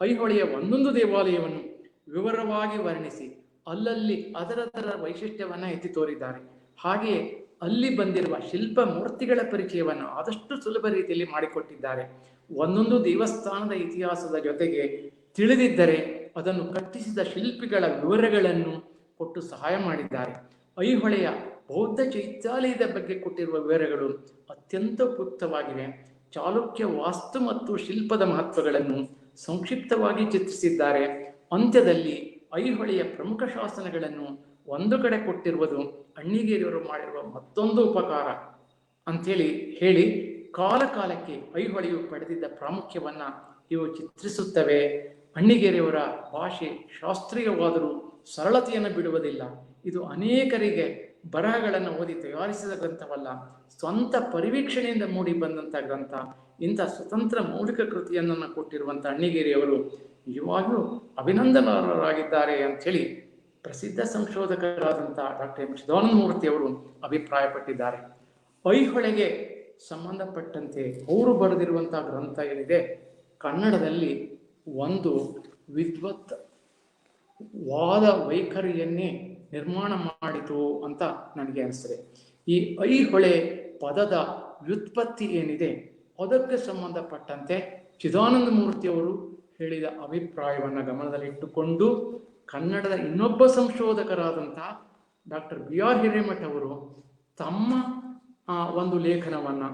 ಐಹೊಳೆಯ ಒಂದೊಂದು ದೇವಾಲಯವನ್ನು ವಿವರವಾಗಿ ವರ್ಣಿಸಿ ಅಲ್ಲಲ್ಲಿ ಅದರದರ ವೈಶಿಷ್ಟ್ಯವನ್ನು ಎತ್ತಿ ತೋರಿದ್ದಾರೆ. ಹಾಗೆಯೇ ಅಲ್ಲಿ ಬಂದಿರುವ ಶಿಲ್ಪ ಮೂರ್ತಿಗಳ ಪರಿಚಯವನ್ನು ಆದಷ್ಟು ಸುಲಭ ರೀತಿಯಲ್ಲಿ ಮಾಡಿಕೊಟ್ಟಿದ್ದಾರೆ. ಒಂದೊಂದು ದೇವಸ್ಥಾನದ ಇತಿಹಾಸದ ಜೊತೆಗೆ ತಿಳಿದಿದ್ದರೆ ಅದನ್ನು ಕಟ್ಟಿಸಿದ ಶಿಲ್ಪಿಗಳ ವಿವರಗಳನ್ನು ಕೊಟ್ಟು ಸಹಾಯ ಮಾಡಿದ್ದಾರೆ. ಐಹೊಳೆಯ ಬೌದ್ಧ ಚೈತ್ಯಾಲಯದ ಬಗ್ಗೆ ಕೊಟ್ಟಿರುವ ವಿವರಗಳು ಅತ್ಯಂತ ಉಪಯುಕ್ತವಾಗಿವೆ. ಚಾಲುಕ್ಯ ವಾಸ್ತು ಮತ್ತು ಶಿಲ್ಪದ ಮಹತ್ವಗಳನ್ನು ಸಂಕ್ಷಿಪ್ತವಾಗಿ ಚಿತ್ರಿಸಿದ್ದಾರೆ. ಅಂತ್ಯದಲ್ಲಿ ಐಹೊಳೆಯ ಪ್ರಮುಖ ಶಾಸನಗಳನ್ನು ಒಂದು ಕಡೆ ಕೊಟ್ಟಿರುವುದು ಅಣ್ಣಿಗೇರಿಯವರು ಮಾಡಿರುವ ಮತ್ತೊಂದು ಉಪಕಾರ ಅಂಥೇಳಿ ಹೇಳಿ ಕಾಲ ಕಾಲಕ್ಕೆ ಐಹೊಳೆಯು ಪಡೆದಿದ್ದ ಪ್ರಾಮುಖ್ಯವನ್ನು ಇವು ಚಿತ್ರಿಸುತ್ತವೆ. ಅಣ್ಣಿಗೇರಿಯವರ ಭಾಷೆ ಶಾಸ್ತ್ರೀಯವಾದರೂ ಸರಳತೆಯನ್ನು ಬಿಡುವುದಿಲ್ಲ. ಇದು ಅನೇಕರಿಗೆ ಬರಹಗಳನ್ನು ಓದಿ ತಯಾರಿಸಿದ ಗ್ರಂಥವಲ್ಲ, ಸ್ವಂತ ಪರಿವೀಕ್ಷಣೆಯಿಂದ ಮೂಡಿ ಬಂದಂಥ ಗ್ರಂಥ. ಇಂಥ ಸ್ವತಂತ್ರ ಮೌಲಿಕ ಕೃತಿಯನ್ನು ಕೊಟ್ಟಿರುವಂಥ ಅಣ್ಣಿಗೇರಿಯವರು ನಿಜವಾಗಿಯೂ ಅಭಿನಂದನಾರ್ಹರಾಗಿದ್ದಾರೆ ಅಂಥೇಳಿ ಪ್ರಸಿದ್ಧ ಸಂಶೋಧಕರಾದಂಥ ಡಾಕ್ಟರ್ ಎಂ ಚಿದಾನಂದ ಮೂರ್ತಿಯವರು ಅಭಿಪ್ರಾಯಪಟ್ಟಿದ್ದಾರೆ. ಐಹೊಳೆಗೆ ಸಂಬಂಧಪಟ್ಟಂತೆ ಅವರು ಬರೆದಿರುವಂಥ ಗ್ರಂಥ ಏನಿದೆ, ಕನ್ನಡದಲ್ಲಿ ಒಂದು ವಿದ್ವತ್ ವಾದ ವೈಖರಿಯನ್ನೇ ನಿರ್ಮಾಣ ಮಾಡಿತು ಅಂತ ನನಗೆ ಅನಿಸ್ತದೆ. ಈ ಐಹೊಳೆ ಪದದ ವ್ಯುತ್ಪತ್ತಿ ಏನಿದೆ ಅದಕ್ಕೆ ಸಂಬಂಧಪಟ್ಟಂತೆ ಚಿದಾನಂದ ಮೂರ್ತಿಯವರು ಹೇಳಿದ ಅಭಿಪ್ರಾಯವನ್ನು ಗಮನದಲ್ಲಿಟ್ಟುಕೊಂಡು ಕನ್ನಡದ ಇನ್ನೊಬ್ಬ ಸಂಶೋಧಕರಾದಂಥ ಡಾಕ್ಟರ್ BR ಹಿರೇಮಠ ಅವರು ತಮ್ಮ ಒಂದು ಲೇಖನವನ್ನು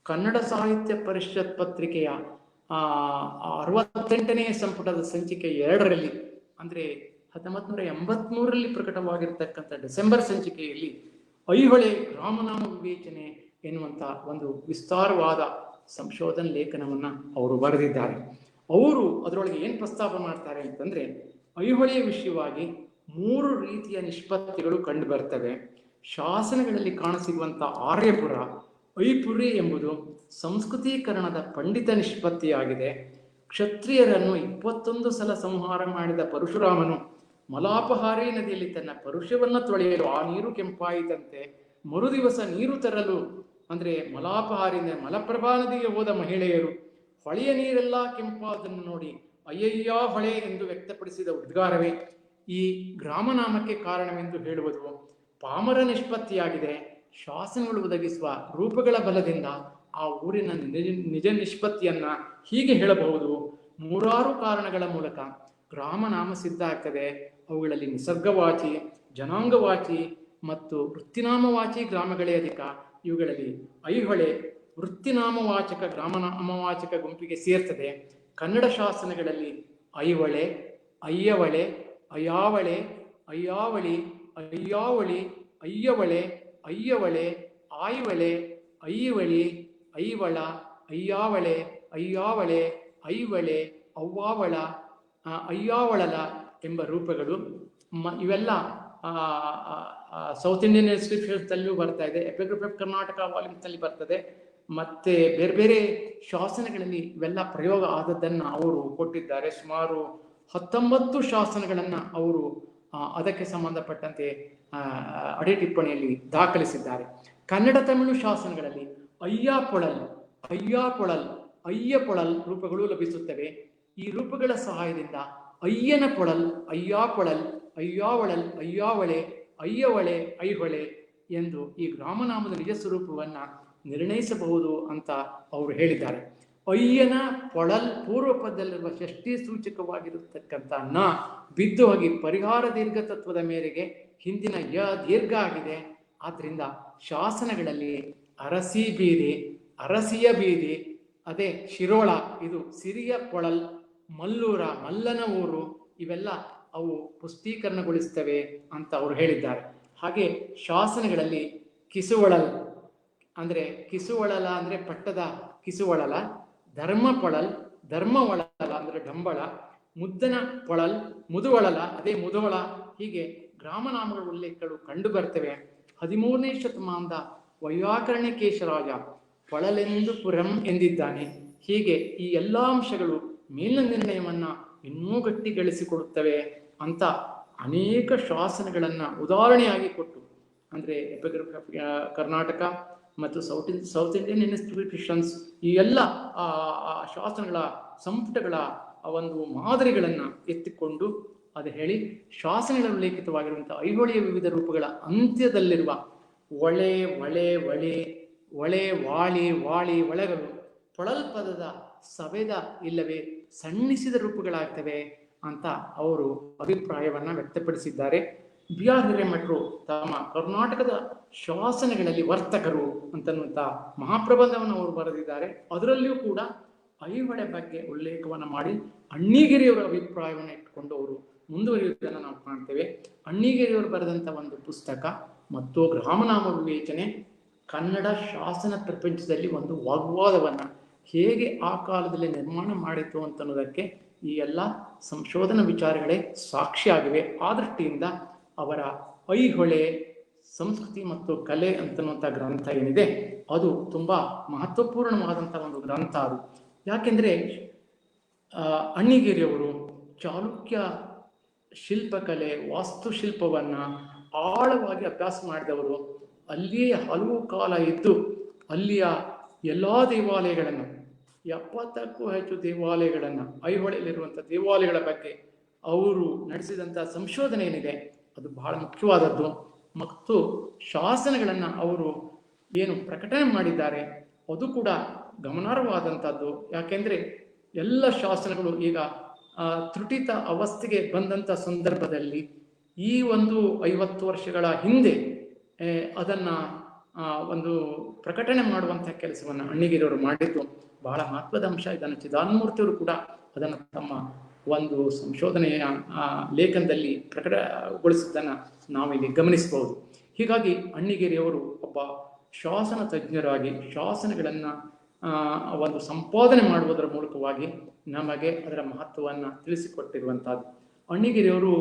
ಕನ್ನಡ ಸಾಹಿತ್ಯ ಪರಿಷತ್ ಪತ್ರಿಕೆಯ 68ನೇ ಸಂಪುಟದ ಸಂಚಿಕೆ 2ರಲ್ಲಿ, ಅಂದರೆ 1983ರಲ್ಲಿ ಪ್ರಕಟವಾಗಿರ್ತಕ್ಕಂಥ ಡಿಸೆಂಬರ್ ಸಂಚಿಕೆಯಲ್ಲಿ ಐಹೊಳೆ ರಾಮನಾಮ ವಿವೇಚನೆ ಎನ್ನುವಂಥ ಒಂದು ವಿಸ್ತಾರವಾದ ಸಂಶೋಧನಾ ಲೇಖನವನ್ನು ಅವರು ಬರೆದಿದ್ದಾರೆ. ಅವರು ಅದರೊಳಗೆ ಏನು ಪ್ರಸ್ತಾಪ ಮಾಡ್ತಾರೆ ಅಂತಂದರೆ, ಐಹೊಳೆಯ ವಿಷಯವಾಗಿ 3 ರೀತಿಯ ನಿಷ್ಪತ್ತಿಗಳು ಕಂಡು ಬರ್ತವೆ. ಶಾಸನಗಳಲ್ಲಿ ಕಾಣಸಿಗುವಂಥ ಆರ್ಯಪುರ, ಐಪುರಿ ಎಂಬುದು ಸಂಸ್ಕೃತೀಕರಣದ ಪಂಡಿತ ನಿಷ್ಪತ್ತಿಯಾಗಿದೆ. ಕ್ಷತ್ರಿಯರನ್ನು 21 ಸಲ ಸಂಹಾರ ಮಾಡಿದ ಪರಶುರಾಮನು ಮಲಾಪಹಾರಿ ನದಿಯಲ್ಲಿ ತನ್ನ ಪರುಷವನ್ನು ತೊಳೆಯಲು ಆ ನೀರು ಕೆಂಪಾಯಿತಂತೆ. ಮರುದಿವಸ ನೀರು ತರಲು, ಅಂದರೆ ಮಲಾಪಹಾರಿಯಿಂದ ಮಲಪ್ರಭಾ ನದಿಗೆ ಹೋದ ಮಹಿಳೆಯರು ಹೊಳೆಯ ನೀರೆಲ್ಲ ಕೆಂಪಾದನ್ನು ನೋಡಿ ಅಯ್ಯಯ್ಯ ಹೊಳೆ ಎಂದು ವ್ಯಕ್ತಪಡಿಸಿದ ಉದ್ಗಾರವೇ ಈ ಗ್ರಾಮನಾಮಕ್ಕೆ ಕಾರಣವೆಂದು ಹೇಳುವುದು ಪಾಮರ ನಿಷ್ಪತ್ತಿಯಾಗಿದೆ. ಶಾಸನಗಳು ಒದಗಿಸುವ ರೂಪಗಳ ಬಲದಿಂದ ಆ ಊರಿನ ನಿಜ ನಿಷ್ಪತ್ತಿಯನ್ನ ಹೀಗೆ ಹೇಳಬಹುದು. 3 ಕಾರಣಗಳ ಮೂಲಕ ಗ್ರಾಮನಾಮ ಸಿದ್ಧ ಆಗ್ತದೆ. ಅವುಗಳಲ್ಲಿ ನಿಸರ್ಗವಾಚಿ, ಜನಾಂಗವಾಚಿ ಮತ್ತು ವೃತ್ತಿನಾಮವಾಚಿ ಗ್ರಾಮಗಳೇ ಅಧಿಕ. ಇವುಗಳಲ್ಲಿ ಐಹೊಳೆ ವೃತ್ತಿನಾಮವಾಚಕ ಗ್ರಾಮನಾಮವಾಚಕ ಗುಂಪಿಗೆ ಸೇರ್ತದೆ. ಕನ್ನಡ ಶಾಸನಗಳಲ್ಲಿ ಐಹೊಳೆ, ಅಯ್ಯವಳೆ, ಅಯಾವಳೆ, ಅಯ್ಯಾವಳಿ, ಅಯ್ಯಾವಳಿ, ಅಯ್ಯವಳೆ, ಅಯ್ಯವಳೆ, ಆಯ್ವಳೆ, ಐವಳಿ, ಐವಳ, ಅಯ್ಯಾವಳೆ, ಅಯ್ಯಾವಳೆ, ಐವಳೆ, ಅವ್ವಾವಳ, ಅಯ್ಯಾವಳಲ ಎಂಬ ರೂಪಗಳು. ಇವೆಲ್ಲ ಸೌತ್ ಇಂಡಿಯನ್ ಇನ್ಸ್ಕ್ರಿಪ್ಷನ್ಸ್ನಲ್ಲಿಯೂ ಬರ್ತಾ ಇದೆ. ಎಪಿಗ್ರಾಫ್ ಆಫ್ ಕರ್ನಾಟಕ ವಾಲ್ಯೂಮ್ಸ್ನಲ್ಲಿ ಬರ್ತದೆ. ಮತ್ತೆ ಬೇರೆ ಬೇರೆ ಶಾಸನಗಳಲ್ಲಿ ಇವೆಲ್ಲ ಪ್ರಯೋಗ ಆದದ್ದನ್ನು ಅವರು ಕೊಟ್ಟಿದ್ದಾರೆ. ಸುಮಾರು 19 ಶಾಸನಗಳನ್ನು ಅವರು ಅದಕ್ಕೆ ಸಂಬಂಧಪಟ್ಟಂತೆ ಅಡೆ ಟಿಪ್ಪಣಿಯಲ್ಲಿ ದಾಖಲಿಸಿದ್ದಾರೆ. ಕನ್ನಡ ತಮಿಳು ಶಾಸನಗಳಲ್ಲಿ ಅಯ್ಯಾಪೊಳಲ್, ಅಯ್ಯಾಪೊಳಲ್, ಅಯ್ಯಪೊಳಲ್ ರೂಪಗಳು ಲಭಿಸುತ್ತವೆ. ಈ ರೂಪಗಳ ಸಹಾಯದಿಂದ ಅಯ್ಯನ ಪೊಳಲ್, ಅಯ್ಯಾಪೊಳಲ್, ಅಯ್ಯಾವಳಲ್, ಅಯ್ಯಾವಳೆ, ಅಯ್ಯವಳೆ, ಐಹೊಳೆ ಎಂದು ಈ ಗ್ರಾಮನಾಮದ ನಿಜ ಸ್ವರೂಪವನ್ನು ನಿರ್ಣಯಿಸಬಹುದು ಅಂತ ಅವರು ಹೇಳಿದ್ದಾರೆ. ಅಯ್ಯನ ಪೊಳಲ್ ಪೂರ್ವ ಪದದಲ್ಲಿರುವ ಷಷ್ಠಿ ಸೂಚಕವಾಗಿರತಕ್ಕಂಥ ನ ಬಿದ್ದು ಹೋಗಿ ಪರಿಹಾರ ದೀರ್ಘ ತತ್ವದ ಮೇರೆಗೆ ಹಿಂದಿನ ಯ ದೀರ್ಘ ಆಗಿದೆ. ಆದ್ರಿಂದ ಶಾಸನಗಳಲ್ಲಿ ಅರಸಿ ಬೀದಿ, ಅರಸಿಯ ಬೀದಿ, ಅದೇ ಶಿರೋಳ, ಇದು ಸಿರಿಯ ಪೊಳಲ್, ಮಲ್ಲೂರ, ಮಲ್ಲನ ಊರು, ಇವೆಲ್ಲ ಅವು ಪುಷ್ಟೀಕರಣಗೊಳಿಸ್ತವೆ ಅಂತ ಅವರು ಹೇಳಿದ್ದಾರೆ. ಹಾಗೆ ಶಾಸನಗಳಲ್ಲಿ ಕಿಸುವಳಲ್, ಅಂದರೆ ಕಿಸುವಳಲ ಅಂದರೆ ಪಟ್ಟದ ಕಿಸುವಳಲ, ಧರ್ಮ ಪೊಳಲ್, ಧರ್ಮವಳಲ ಅಂದರೆ ಡಂಬಳ, ಮುದ್ದನ ಪೊಳಲ್, ಮುದುವಳಲ, ಅದೇ ಮುದುವಳ, ಹೀಗೆ ಗ್ರಾಮನಾಮಗಳ ಉಲ್ಲೇಖಗಳು ಕಂಡು ಬರ್ತವೆ. 13ನೇ ಶತಮಾನದ ವೈಯಾಕರಣಕೇಶರಾಜ ಪೊಳಲೆಂದು ಪುರಂ ಎಂದಿದ್ದಾನೆ. ಹೀಗೆ ಈ ಎಲ್ಲ ಅಂಶಗಳು ಮೇಲಿನ ನಿರ್ಣಯವನ್ನ ಇನ್ನೂ ಗಟ್ಟಿಗೊಳಿಸಿಕೊಡುತ್ತವೆ ಅಂತ ಅನೇಕ ಶಾಸನಗಳನ್ನು ಉದಾಹರಣೆಯಾಗಿ ಕೊಟ್ಟು, ಅಂದರೆ ಎಪಿಗ್ರಾಫ್ ಆಫ್ ಕರ್ನಾಟಕ ಮತ್ತು ಸೌತ್ ಇಂಡಿಯನ್ ಇನ್ಸ್ಕ್ರಿಪ್ಷನ್ಸ್, ಈ ಎಲ್ಲ ಶಾಸನಗಳ ಸಂಪುಟಗಳ ಒಂದು ಮಾದರಿಗಳನ್ನು ಎತ್ತಿಕೊಂಡು ಅದು ಹೇಳಿ ಶಾಸನಗಳಲ್ಲಿ ಉಲ್ಲೇಖಿತವಾಗಿರುವಂಥ ಐಹೊಳೆಯ ವಿವಿಧ ರೂಪಗಳ ಅಂತ್ಯದಲ್ಲಿರುವ ಒಳೆ, ಒಳೆ, ಒಳೆ, ಒಳೆ, ವಾಳಿ, ವಾಳಿ, ಒಳೆಗಳು ಪೊಳಲ್ ಪದದ ಸವೆದ ಇಲ್ಲವೇ ಸಣ್ಣಿಸಿದ ರೂಪಗಳಾಗ್ತವೆ ಅಂತ ಅವರು ಅಭಿಪ್ರಾಯವನ್ನು ವ್ಯಕ್ತಪಡಿಸಿದ್ದಾರೆ. ಬಿ ಆರ್ ಹಿರೇಮಠರು ತಮ್ಮ ಕರ್ನಾಟಕದ ಶಾಸನಗಳಲ್ಲಿ ವರ್ತಕರು ಅಂತನ್ನುವಂಥ ಮಹಾಪ್ರಬಂಧವನ್ನು ಅವರು ಬರೆದಿದ್ದಾರೆ. ಅದರಲ್ಲಿಯೂ ಕೂಡ ಐಹೊಳೆ ಬಗ್ಗೆ ಉಲ್ಲೇಖವನ್ನು ಮಾಡಿ ಅಣ್ಣಿಗಿರಿಯವರ ಅಭಿಪ್ರಾಯವನ್ನು ಇಟ್ಟುಕೊಂಡು ಅವರು ಮುಂದುವರಿಯುವುದನ್ನು ನಾವು ಕಾಣ್ತೇವೆ. ಅಣ್ಣಿಗಿರಿಯವರು ಬರೆದಂಥ ಒಂದು ಪುಸ್ತಕ ಮತ್ತು ಗ್ರಾಮನಾಮ ವಿವೇಚನೆ ಕನ್ನಡ ಶಾಸನ ಪ್ರಪಂಚದಲ್ಲಿ ಒಂದು ವಾಗ್ವಾದವನ್ನು ಹೇಗೆ ಆ ಕಾಲದಲ್ಲಿ ನಿರ್ಮಾಣ ಮಾಡಿತು ಅಂತನ್ನೋದಕ್ಕೆ ಈ ಎಲ್ಲ ಸಂಶೋಧನಾ ವಿಚಾರಗಳೇ ಸಾಕ್ಷಿಯಾಗಿವೆ. ಆ ದೃಷ್ಟಿಯಿಂದ ಅವರ ಐಹೊಳೆ ಸಂಸ್ಕೃತಿ ಮತ್ತು ಕಲೆ ಅಂತನ್ನುವಂಥ ಗ್ರಂಥ ಏನಿದೆ ಅದು ತುಂಬ ಮಹತ್ವಪೂರ್ಣವಾದಂಥ ಒಂದು ಗ್ರಂಥ. ಅದು ಯಾಕೆಂದರೆ ಅಣ್ಣಿಗೇರಿಯವರು ಚಾಲುಕ್ಯ ಶಿಲ್ಪಕಲೆ, ವಾಸ್ತುಶಿಲ್ಪವನ್ನು ಆಳವಾಗಿ ಅಭ್ಯಾಸ ಮಾಡಿದವರು. ಅಲ್ಲಿಯೇ ಹಲವು ಕಾಲ ಇದ್ದು ಅಲ್ಲಿಯ ಎಲ್ಲ ದೇವಾಲಯಗಳನ್ನು, 70ಕ್ಕೂ ಹೆಚ್ಚು ದೇವಾಲಯಗಳನ್ನು, ಐಹೊಳೆಯಲ್ಲಿರುವಂಥ ದೇವಾಲಯಗಳ ಬಗ್ಗೆ ಅವರು ನಡೆಸಿದಂಥ ಸಂಶೋಧನೆ ಏನಿದೆ ಅದು ಬಹಳ ಮುಖ್ಯವಾದದ್ದು. ಮತ್ತು ಶಾಸನಗಳನ್ನು ಅವರು ಏನು ಪ್ರಕಟಣೆ ಮಾಡಿದ್ದಾರೆ ಅದು ಕೂಡ ಗಮನಾರ್ಹವಾದಂಥದ್ದು. ಯಾಕೆಂದರೆ ಎಲ್ಲ ಶಾಸನಗಳು ಈಗ ತ್ರುಟಿತ ಅವಸ್ಥೆಗೆ ಬಂದಂಥ ಸಂದರ್ಭದಲ್ಲಿ ಈ ಒಂದು 50 ವರ್ಷಗಳ ಹಿಂದೆ ಅದನ್ನು ಒಂದು ಪ್ರಕಟಣೆ ಮಾಡುವಂತಹ ಕೆಲಸವನ್ನು ಅಣ್ಣಿಗೇರಿಯವರು ಮಾಡಿದ್ದು ಬಹಳ ಮಹತ್ವದ ಅಂಶ. ಇದನ್ನು ಚಿದಾನಂದಮೂರ್ತಿಯವರು ಕೂಡ ಅದನ್ನು ತಮ್ಮ ಒಂದು ಸಂಶೋಧನೆಯ ಲೇಖನದಲ್ಲಿ ಪ್ರಕಟಗೊಳಿಸಿದ್ದನ್ನು ನಾವಿಲ್ಲಿ ಗಮನಿಸಬಹುದು. ಹೀಗಾಗಿ ಅಣ್ಣಿಗೇರಿಯವರು ಒಬ್ಬ ಶಾಸನ ತಜ್ಞರಾಗಿ ಶಾಸನಗಳನ್ನು ಒಂದು ಸಂಪಾದನೆ ಮಾಡುವುದರ ಮೂಲಕವಾಗಿ ನಮಗೆ ಅದರ ಮಹತ್ವವನ್ನು ತಿಳಿಸಿಕೊಟ್ಟಿರುವಂಥದ್ದು. ಅಣ್ಣಿಗೇರಿಯವರು,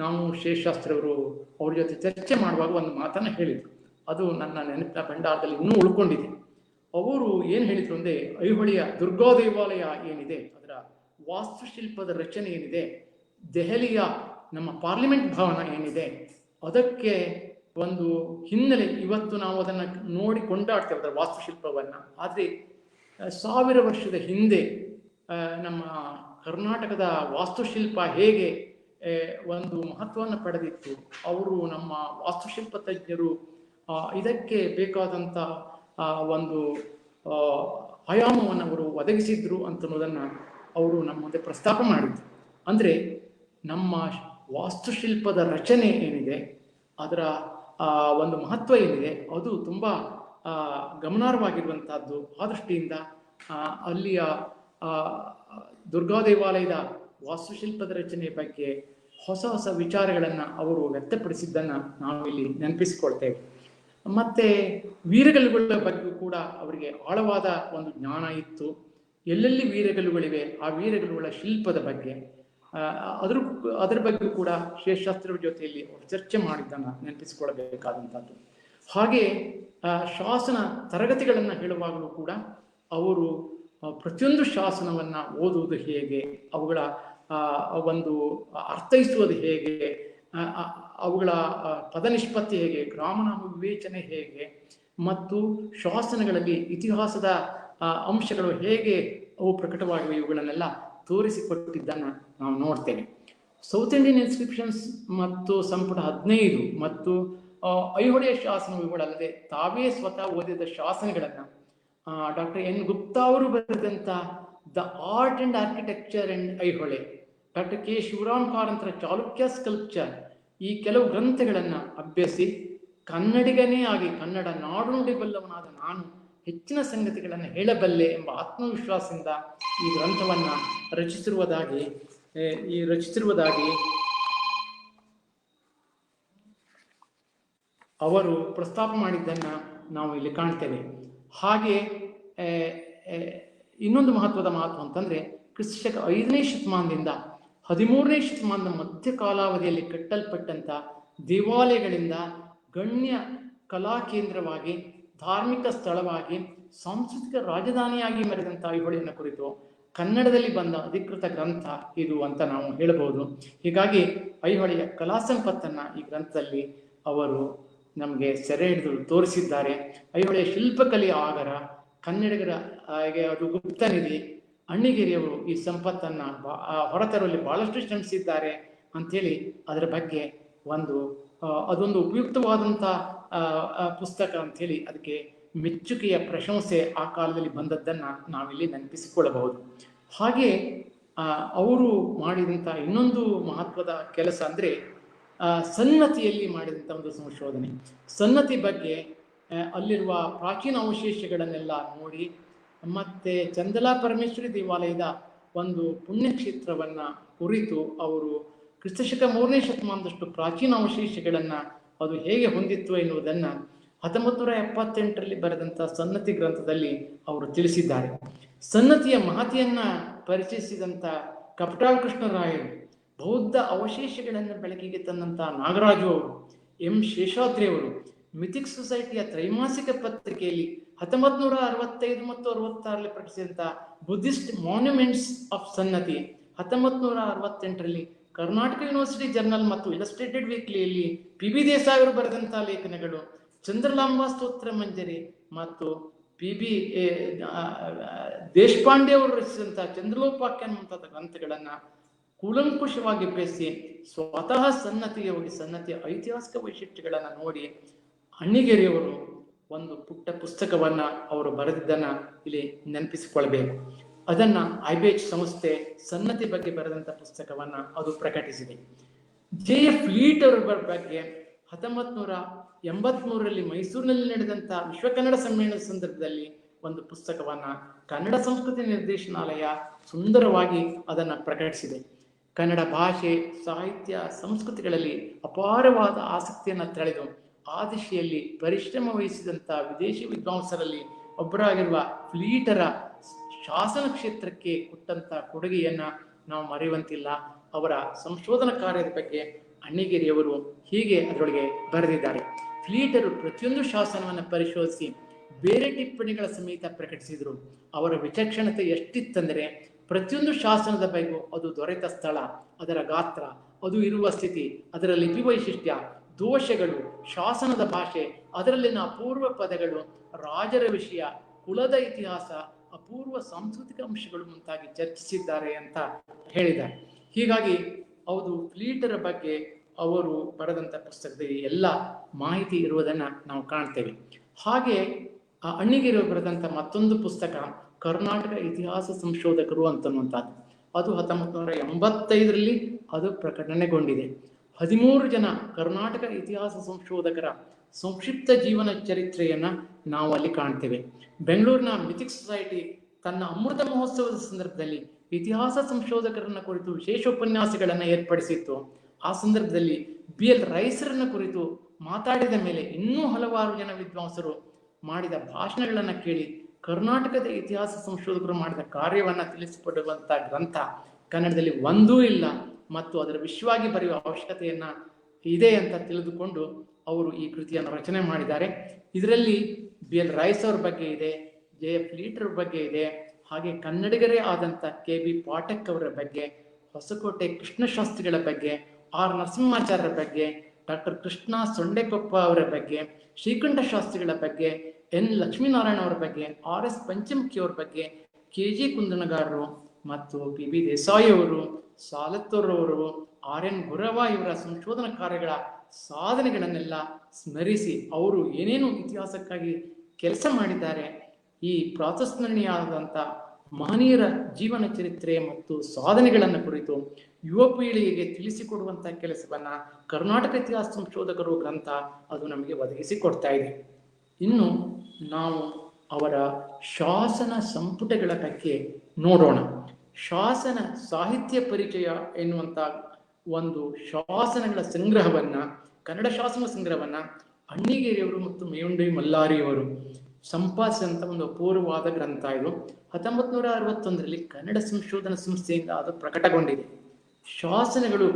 ನಾವು ಶೇಷಶಾಸ್ತ್ರಿಯವರು ಅವ್ರ ಜೊತೆ ಚರ್ಚೆ ಮಾಡುವಾಗ ಒಂದು ಮಾತನ್ನು ಹೇಳಿದರು, ಅದು ನನ್ನ ನೆನಪಿನ ಭಂಡಾರದಲ್ಲಿ ಇನ್ನೂ ಉಳ್ಕೊಂಡಿದೆ. ಅವರು ಏನು ಹೇಳಿದರು ಅಂದರೆ, ಐಹೊಳೆಯ ದುರ್ಗಾ ದೇವಾಲಯ ಏನಿದೆ ಅದರ ವಾಸ್ತುಶಿಲ್ಪದ ರಚನೆ ಏನಿದೆ, ದೆಹಲಿಯ ನಮ್ಮ ಪಾರ್ಲಿಮೆಂಟ್ ಭವನ ಏನಿದೆ, ಅದಕ್ಕೆ ಒಂದು ಹಿನ್ನೆಲೆ. ಇವತ್ತು ನಾವು ಅದನ್ನು ನೋಡಿ ಕೊಂಡಾಡ್ತೇವೆ ಅದರ ವಾಸ್ತುಶಿಲ್ಪವನ್ನು. ಆದರೆ 1000 ವರ್ಷದ ಹಿಂದೆ ನಮ್ಮ ಕರ್ನಾಟಕದ ವಾಸ್ತುಶಿಲ್ಪ ಹೇಗೆ ಒಂದು ಮಹತ್ವವನ್ನು ಪಡೆದಿತ್ತು, ಅವರು ನಮ್ಮ ವಾಸ್ತುಶಿಲ್ಪ ತಜ್ಞರು ಇದಕ್ಕೆ ಬೇಕಾದಂಥ ಒಂದು ಆಯಾಮವನ್ನು ಅವರು ಒದಗಿಸಿದ್ರು ಅಂತನ್ನೋದನ್ನು ಅವರು ನಮ್ಮ ಮುಂದೆ ಪ್ರಸ್ತಾಪ ಮಾಡಿದ್ರು. ಅಂದರೆ ನಮ್ಮ ವಾಸ್ತುಶಿಲ್ಪದ ರಚನೆ ಏನಿದೆ, ಅದರ ಒಂದು ಮಹತ್ವ ಏನಿದೆ, ಅದು ತುಂಬ ಗಮನಾರ್ಹವಾಗಿರುವಂಥದ್ದು. ಆ ದೃಷ್ಟಿಯಿಂದ ಅಲ್ಲಿಯ ದುರ್ಗಾ ದೇವಾಲಯದ ವಾಸ್ತುಶಿಲ್ಪದ ರಚನೆಯ ಬಗ್ಗೆ ಹೊಸ ಹೊಸ ವಿಚಾರಗಳನ್ನು ಅವರು ವ್ಯಕ್ತಪಡಿಸಿದ್ದನ್ನು ನಾವಿಲ್ಲಿ ನೆನಪಿಸಿಕೊಳ್ತೇವೆ. ಮತ್ತು ವೀರಗಲ್ಲುಗಳ ಬಗ್ಗೆಯೂ ಕೂಡ ಅವರಿಗೆ ಆಳವಾದ ಒಂದು ಜ್ಞಾನ ಇತ್ತು. ಎಲ್ಲೆಲ್ಲಿ ವೀರಗಲ್ಲುಗಳಿವೆ ಆ ವೀರಗಲ್ಲುಗಳ ಶಿಲ್ಪದ ಬಗ್ಗೆ ಅದರ ಬಗ್ಗೆ ಕೂಡ ಶೇಷಶಾಸ್ತ್ರಿಗಳ ಜೊತೆಯಲ್ಲಿ ಅವರು ಚರ್ಚೆ ಮಾಡಿದ್ದನ್ನು ನೆನಪಿಸಿಕೊಳ್ಳಬೇಕಾದಂಥದ್ದು. ಹಾಗೆ ಶಾಸನ ತರಗತಿಗಳನ್ನು ಹೇಳುವಾಗಲೂ ಕೂಡ ಅವರು ಪ್ರತಿಯೊಂದು ಶಾಸನವನ್ನು ಓದುವುದು ಹೇಗೆ, ಅವುಗಳ ಒಂದು ಅರ್ಥೈಸುವುದು ಹೇಗೆ, ಅವುಗಳ ಪದನಿಷ್ಪತ್ತಿ ಹೇಗೆ, ಗ್ರಾಮನಾಮ ವಿವೇಚನೆ ಹೇಗೆ, ಮತ್ತು ಶಾಸನಗಳಲ್ಲಿ ಇತಿಹಾಸದ ಅಂಶಗಳು ಹೇಗೆ ಅವು ಪ್ರಕಟವಾಗಿವೆ, ಇವುಗಳನ್ನೆಲ್ಲ ತೋರಿಸಿಕೊಟ್ಟಿದ್ದನ್ನು ನಾವು ನೋಡ್ತೇವೆ. ಸೌತ್ ಇಂಡಿಯನ್ ಇನ್ಸ್ಕ್ರಿಪ್ಷನ್ಸ್ ಮತ್ತು ಸಂಪುಟ 15 ಮತ್ತು ಐಹೊಳೆಯ ಶಾಸನ ಇವುಗಳಲ್ಲದೆ ತಾವೇ ಸ್ವತಃ ಓದಿದ ಶಾಸನಗಳನ್ನು ಡಾಕ್ಟರ್ ಎನ್ ಗುಪ್ತಾ ಅವರು ಬರೆದಂಥ the art and architecture and Aihole, doctor K Shivaram ಕಾರಂತರ ಚಾಲುಕ್ಯ ಸ್ಕಲ್ಪ್ಚರ್, ಈ ಕೆಲವು ಗ್ರಂಥಗಳನ್ನು ಅಭ್ಯಸಿ ಕನ್ನಡಿಗನೇ ಆಗಿ ಕನ್ನಡ ನಾಡು ನುಡಿಬಲ್ಲವನಾದ ನಾನು ಹೆಚ್ಚಿನ ಸಂಗತಿಗಳನ್ನು ಹೇಳಬಲ್ಲೆ ಎಂಬ ಆತ್ಮವಿಶ್ವಾಸದಿಂದ ಈ ಗ್ರಂಥವನ್ನು ರಚಿಸಿರುವುದಾಗಿ ಅವರು ಪ್ರಸ್ತಾಪ ಮಾಡಿದ್ದನ್ನು ನಾವು ಇಲ್ಲಿ ಕಾಣ್ತೇವೆ. ಹಾಗೆ ಇನ್ನೊಂದು ಮಹತ್ವದ ಮಾತು ಅಂತಂದರೆ, ಕ್ರಿಸ್ತಶಕ 5ನೇ ಶತಮಾನದಿಂದ 13ನೇ ಶತಮಾನದ ಮಧ್ಯ ಕಾಲಾವಧಿಯಲ್ಲಿ ಕಟ್ಟಲ್ಪಟ್ಟಂಥ ದೇವಾಲಯಗಳಿಂದ ಗಣ್ಯ ಕಲಾ ಕೇಂದ್ರವಾಗಿ, ಧಾರ್ಮಿಕ ಸ್ಥಳವಾಗಿ, ಸಾಂಸ್ಕೃತಿಕ ರಾಜಧಾನಿಯಾಗಿ ಮೆರೆದಂಥ ಐಹೊಳೆಯನ್ನು ಕುರಿತು ಕನ್ನಡದಲ್ಲಿ ಬಂದ ಅಧಿಕೃತ ಗ್ರಂಥ ಇದು ಅಂತ ನಾವು ಹೇಳಬಹುದು. ಹೀಗಾಗಿ ಐಹೊಳೆಯ ಕಲಾ ಸಂಪತ್ತನ್ನು ಈ ಗ್ರಂಥದಲ್ಲಿ ಅವರು ನಮಗೆ ಸೆರೆ ಹಿಡಿದು ತೋರಿಸಿದ್ದಾರೆ. ಐಹೊಳೆಯ ಶಿಲ್ಪಕಲೆಯ ಆಗರ, ಕನ್ನಡಿಗರ ಅದು ಗುಪ್ತನಿಧಿ, ಅಣ್ಣಿಗೇರಿಯವರು ಈ ಸಂಪತ್ತನ್ನು ಹೊರತರುವಲ್ಲಿ ಬಹಳಷ್ಟು ಶ್ರಮಿಸಿದ್ದಾರೆ ಅಂಥೇಳಿ ಅದರ ಬಗ್ಗೆ ಅದೊಂದು ಉಪಯುಕ್ತವಾದಂಥ ಪುಸ್ತಕ ಅಂಥೇಳಿ ಅದಕ್ಕೆ ಮೆಚ್ಚುಗೆಯ ಪ್ರಶಂಸೆ ಆ ಕಾಲದಲ್ಲಿ ಬಂದದ್ದನ್ನು ನಾವಿಲ್ಲಿ ನೆನಪಿಸಿಕೊಳ್ಳಬಹುದು. ಹಾಗೆ ಅವರು ಮಾಡಿದಂಥ ಇನ್ನೊಂದು ಮಹತ್ವದ ಕೆಲಸ ಅಂದರೆ ಸನ್ನತಿಯಲ್ಲಿ ಮಾಡಿದಂಥ ಒಂದು ಸಂಶೋಧನೆ. ಸನ್ನತಿ ಬಗ್ಗೆ ಅಲ್ಲಿರುವ ಪ್ರಾಚೀನ ಅವಶೇಷಗಳನ್ನೆಲ್ಲ ನೋಡಿ, ಮತ್ತು ಚಂದಲಾ ಪರಮೇಶ್ವರಿ ದೇವಾಲಯದ ಒಂದು ಪುಣ್ಯಕ್ಷೇತ್ರವನ್ನು ಕುರಿತು ಅವರು ಕ್ರಿಸ್ತಶಕ 3ನೇ ಶತಮಾನದಷ್ಟು ಪ್ರಾಚೀನ ಅವಶೇಷಗಳನ್ನು ಅದು ಹೇಗೆ ಹೊಂದಿತ್ತು ಎನ್ನುವುದನ್ನು 1978ರಲ್ಲಿ ಬರೆದಂಥ ಸನ್ನತಿ ಗ್ರಂಥದಲ್ಲಿ ಅವರು ತಿಳಿಸಿದ್ದಾರೆ. ಸನ್ನತಿಯ ಮಹತಿಯನ್ನು ಪರಿಚಯಿಸಿದಂಥ ಕಪಟಾಳ್ ಕೃಷ್ಣರಾಯರು, ಬೌದ್ಧ ಅವಶೇಷಗಳನ್ನು ಬೆಳಕಿಗೆ ತಂದಂಥ ನಾಗರಾಜು ಅವರು, ಎಂ ಶೇಷಾದ್ರಿಯವರು ಮಿಥಿಕ್ ಸೊಸೈಟಿಯ ತ್ರೈಮಾಸಿಕ ಪತ್ರಿಕೆಯಲ್ಲಿ 1965 ಮತ್ತು 66ರಲ್ಲಿ ಪ್ರಕಟಿಸಿದಂಥ ಬುದ್ಧಿಸ್ಟ್ ಮಾನ್ಯುಮೆಂಟ್ಸ್ ಆಫ್ ಸನ್ನತಿ, 1968ರಲ್ಲಿ ಕರ್ನಾಟಕ ಯೂನಿವರ್ಸಿಟಿ ಜರ್ನಲ್ ಮತ್ತು ಇಲಸ್ಟ್ರೇಟೆಡ್ ವೀಕ್ಲಿಯಲ್ಲಿ PB ದೇಸಾಯಿ ಅವರು ಬರೆದಂಥ ಲೇಖನಗಳು, ಚಂದ್ರಲಾಂಬಾ ಸ್ತೋತ್ರ ಮಂಜರಿ ಮತ್ತು PB ದೇಶಪಾಂಡೆ ಅವರು ರಚಿಸಿದಂಥ ಚಂದ್ರಲೋಪಾಖ್ಯಾನ ಮುಂತಾದ ಗ್ರಂಥಗಳನ್ನು ಕೂಲಂಕುಷವಾಗಿ ಅಭ್ಯಸಿಸಿ ಸ್ವತಃ ಸನ್ನತಿಗೆ ಹೋಗಿ ಸನ್ನತಿಯ ಐತಿಹಾಸಿಕ ವೈಶಿಷ್ಟ್ಯಗಳನ್ನು ನೋಡಿ ಅಣ್ಣಿಗೇರಿಯವರು ಒಂದು ಪುಟ್ಟ ಪುಸ್ತಕವನ್ನು ಅವರು ಬರೆದಿದ್ದನ್ನು ಇಲ್ಲಿ ನೆನಪಿಸಿಕೊಳ್ಬೇಕು. ಅದನ್ನು IBH ಸಂಸ್ಥೆ ಸನ್ನತಿ ಬಗ್ಗೆ ಬರೆದಂಥ ಪುಸ್ತಕವನ್ನು ಅದು ಪ್ರಕಟಿಸಿದೆ. JF ಲೀಟ್ ಅವರ ಬಗ್ಗೆ 83ರಲ್ಲಿ ಮೈಸೂರಿನಲ್ಲಿ ನಡೆದಂಥ ವಿಶ್ವ ಕನ್ನಡ ಸಮ್ಮೇಳನದ ಸಂದರ್ಭದಲ್ಲಿ ಒಂದು ಪುಸ್ತಕವನ್ನ ಕನ್ನಡ ಸಂಸ್ಕೃತಿ ನಿರ್ದೇಶನಾಲಯ ಸುಂದರವಾಗಿ ಅದನ್ನು ಪ್ರಕಟಿಸಿದೆ. ಕನ್ನಡ ಭಾಷೆ, ಸಾಹಿತ್ಯ, ಸಂಸ್ಕೃತಿಗಳಲ್ಲಿ ಅಪಾರವಾದ ಆಸಕ್ತಿಯನ್ನು ತಳೆದು ಆ ದಿಶೆಯಲ್ಲಿ ಪರಿಶ್ರಮ ವಹಿಸಿದಂಥ ವಿದೇಶಿ ವಿದ್ವಾಂಸರಲ್ಲಿ ಒಬ್ಬರಾಗಿರುವ ಫ್ಲೀಟರ ಶಾಸನ ಕ್ಷೇತ್ರಕ್ಕೆ ಕೊಟ್ಟಂತ ಕೊಡುಗೆಯನ್ನ ನಾವು ಮರೆಯುವಂತಿಲ್ಲ. ಅವರ ಸಂಶೋಧನಾ ಕಾರ್ಯದ ಬಗ್ಗೆ ಅಣ್ಣಿಗೇರಿಯವರು ಹೀಗೆ ಅದರೊಳಗೆ ಬರೆದಿದ್ದಾರೆ. ಫ್ಲೀಟರು ಪ್ರತಿಯೊಂದು ಶಾಸನವನ್ನು ಪರಿಶೋಧಿಸಿ ಬೇರೆ ಟಿಪ್ಪಣಿಗಳ ಸಮೇತ ಪ್ರಕಟಿಸಿದರು. ಅವರ ವಿಚಕ್ಷಣತೆ ಎಷ್ಟಿತ್ತಂದರೆ ಪ್ರತಿಯೊಂದು ಶಾಸನದ ಬಗ್ಗೂ ಅದು ದೊರೆತ ಸ್ಥಳ, ಅದರ ಗಾತ್ರ, ಅದು ಇರುವ ಸ್ಥಿತಿ, ಅದರ ಲಿಪಿ ವೈಶಿಷ್ಟ್ಯ, ದೋಷಗಳು, ಶಾಸನದ ಭಾಷೆ, ಅದರಲ್ಲಿನ ಅಪೂರ್ವ ಪದಗಳು, ರಾಜರ ವಿಷಯ, ಕುಲದ ಇತಿಹಾಸ, ಅಪೂರ್ವ ಸಾಂಸ್ಕೃತಿಕ ಅಂಶಗಳು ಮುಂತಾಗಿ ಚರ್ಚಿಸಿದ್ದಾರೆ ಅಂತ ಹೇಳಿದ್ದಾರೆ. ಹೀಗಾಗಿ ಅವರು ಫ್ಲೀಟರ ಬಗ್ಗೆ ಅವರು ಬರೆದಂಥ ಪುಸ್ತಕದಲ್ಲಿ ಎಲ್ಲ ಮಾಹಿತಿ ಇರುವುದನ್ನು ನಾವು ಕಾಣ್ತೇವೆ. ಹಾಗೆ ಅಣ್ಣಿಗೇರಿ ಬರೆದಂಥ ಮತ್ತೊಂದು ಪುಸ್ತಕ ಕರ್ನಾಟಕ ಇತಿಹಾಸ ಸಂಶೋಧಕರು ಅಂತನ್ನುವಂಥದ್ದು. ಅದು 1985ರಲ್ಲಿ ಅದು ಪ್ರಕಟಣೆಗೊಂಡಿದೆ. 13 ಜನ ಕರ್ನಾಟಕ ಇತಿಹಾಸ ಸಂಶೋಧಕರ ಸಂಕ್ಷಿಪ್ತ ಜೀವನ ಚರಿತ್ರೆಯನ್ನ ನಾವು ಅಲ್ಲಿ ಕಾಣ್ತೇವೆ. ಬೆಂಗಳೂರಿನ ಮಿಥಿಕ್ಸ್ ಸೊಸೈಟಿ ತನ್ನ ಅಮೃತ ಮಹೋತ್ಸವದ ಸಂದರ್ಭದಲ್ಲಿ ಇತಿಹಾಸ ಸಂಶೋಧಕರನ್ನ ಕುರಿತು ವಿಶೇಷ ಉಪನ್ಯಾಸಗಳನ್ನು ಏರ್ಪಡಿಸಿತ್ತು. ಆ ಸಂದರ್ಭದಲ್ಲಿ BL ರೈಸರನ್ನ ಕುರಿತು ಮಾತಾಡಿದ ಮೇಲೆ ಇನ್ನೂ ಹಲವಾರು ಜನ ವಿದ್ವಾಂಸರು ಮಾಡಿದ ಭಾಷಣಗಳನ್ನು ಕೇಳಿ ಕರ್ನಾಟಕದ ಇತಿಹಾಸ ಸಂಶೋಧಕರು ಮಾಡಿದ ಕಾರ್ಯವನ್ನ ತಿಳಿಸಿಕೊಡುವಂತ ಗ್ರಂಥ ಕನ್ನಡದಲ್ಲಿ ಒಂದೂ ಇಲ್ಲ ಮತ್ತು ಅದರ ವಿಶ್ವವಾಗಿ ಬರೆಯುವ ಅವಶ್ಯಕತೆಯನ್ನ ಇದೆ ಅಂತ ತಿಳಿದುಕೊಂಡು ಅವರು ಈ ಕೃತಿಯನ್ನು ರಚನೆ ಮಾಡಿದ್ದಾರೆ. ಇದರಲ್ಲಿ BL ರೈಸ್ ಅವ್ರ ಬಗ್ಗೆ ಇದೆ, JF ಫ್ಲೀಟರ್ ಬಗ್ಗೆ ಇದೆ, ಹಾಗೆ ಕನ್ನಡಿಗರೇ ಆದಂಥ KB ಪಾಠಕ್ ಅವರ ಬಗ್ಗೆ, ಹೊಸಕೋಟೆ ಕೃಷ್ಣಶಾಸ್ತ್ರಿಗಳ ಬಗ್ಗೆ, R ನರಸಿಂಹಾಚಾರ್ಯರ ಬಗ್ಗೆ, ಡಾಕ್ಟರ್ ಕೃಷ್ಣ ಸೊಂಡೆಕೊಪ್ಪ ಅವರ ಬಗ್ಗೆ, ಶ್ರೀಕಂಠ ಶಾಸ್ತ್ರಿಗಳ ಬಗ್ಗೆ, N ಲಕ್ಷ್ಮೀನಾರಾಯಣ ಅವರ ಬಗ್ಗೆ, RS ಪಂಚಮುಖಿ ಅವರ ಬಗ್ಗೆ, KG ಕುಂದಣಗಾರರು ಮತ್ತು PB ದೇಸಾಯಿ ಅವರು, ಸಾಲತ್ತೂರವರು, RN ಗುರವ ಇವರ ಸಂಶೋಧನಾ ಕಾರ್ಯಗಳ ಸಾಧನೆಗಳನ್ನೆಲ್ಲ ಸ್ಮರಿಸಿ ಅವರು ಏನೇನು ಇತಿಹಾಸಕ್ಕಾಗಿ ಕೆಲಸ ಮಾಡಿದ್ದಾರೆ, ಈ ಪ್ರಾತಸ್ಮರಣೀಯಾದಂಥ ಮಹನೀಯರ ಜೀವನ ಚರಿತ್ರೆ ಮತ್ತು ಸಾಧನೆಗಳನ್ನು ಕುರಿತು ಯುವ ಪೀಳಿಗೆಗೆ ತಿಳಿಸಿಕೊಡುವಂಥ ಕೆಲಸವನ್ನ ಕರ್ನಾಟಕ ಇತಿಹಾಸ ಸಂಶೋಧಕರು ಗ್ರಂಥ ಅದು ನಮಗೆ ಒದಗಿಸಿಕೊಡ್ತಾ ಇದೆ. ಇನ್ನು ನಾವು ಅವರ ಶಾಸನ ಸಂಪುಟಗಳ ಬಗ್ಗೆ ನೋಡೋಣ. ಶಾಸನ ಸಾಹಿತ್ಯ ಪರಿಚಯ ಎನ್ನುವಂಥ ಒಂದು ಶಾಸನಗಳ ಸಂಗ್ರಹವನ್ನ, ಕನ್ನಡ ಶಾಸನ ಸಂಗ್ರಹವನ್ನ ಅಣ್ಣಿಗೇರಿಯವರು ಮತ್ತು ಮೇಯುಂಡಿ ಮಲ್ಲಾರಿಯವರು ಸಂಪಾದಿಸಿದಂಥ ಒಂದು ಅಪೂರ್ವವಾದ ಗ್ರಂಥ ಇದು. 1961ರಲ್ಲಿ ಕನ್ನಡ ಸಂಶೋಧನಾ ಸಂಸ್ಥೆಯಿಂದ ಅದು ಪ್ರಕಟಗೊಂಡಿದೆ. ಶಾಸನಗಳು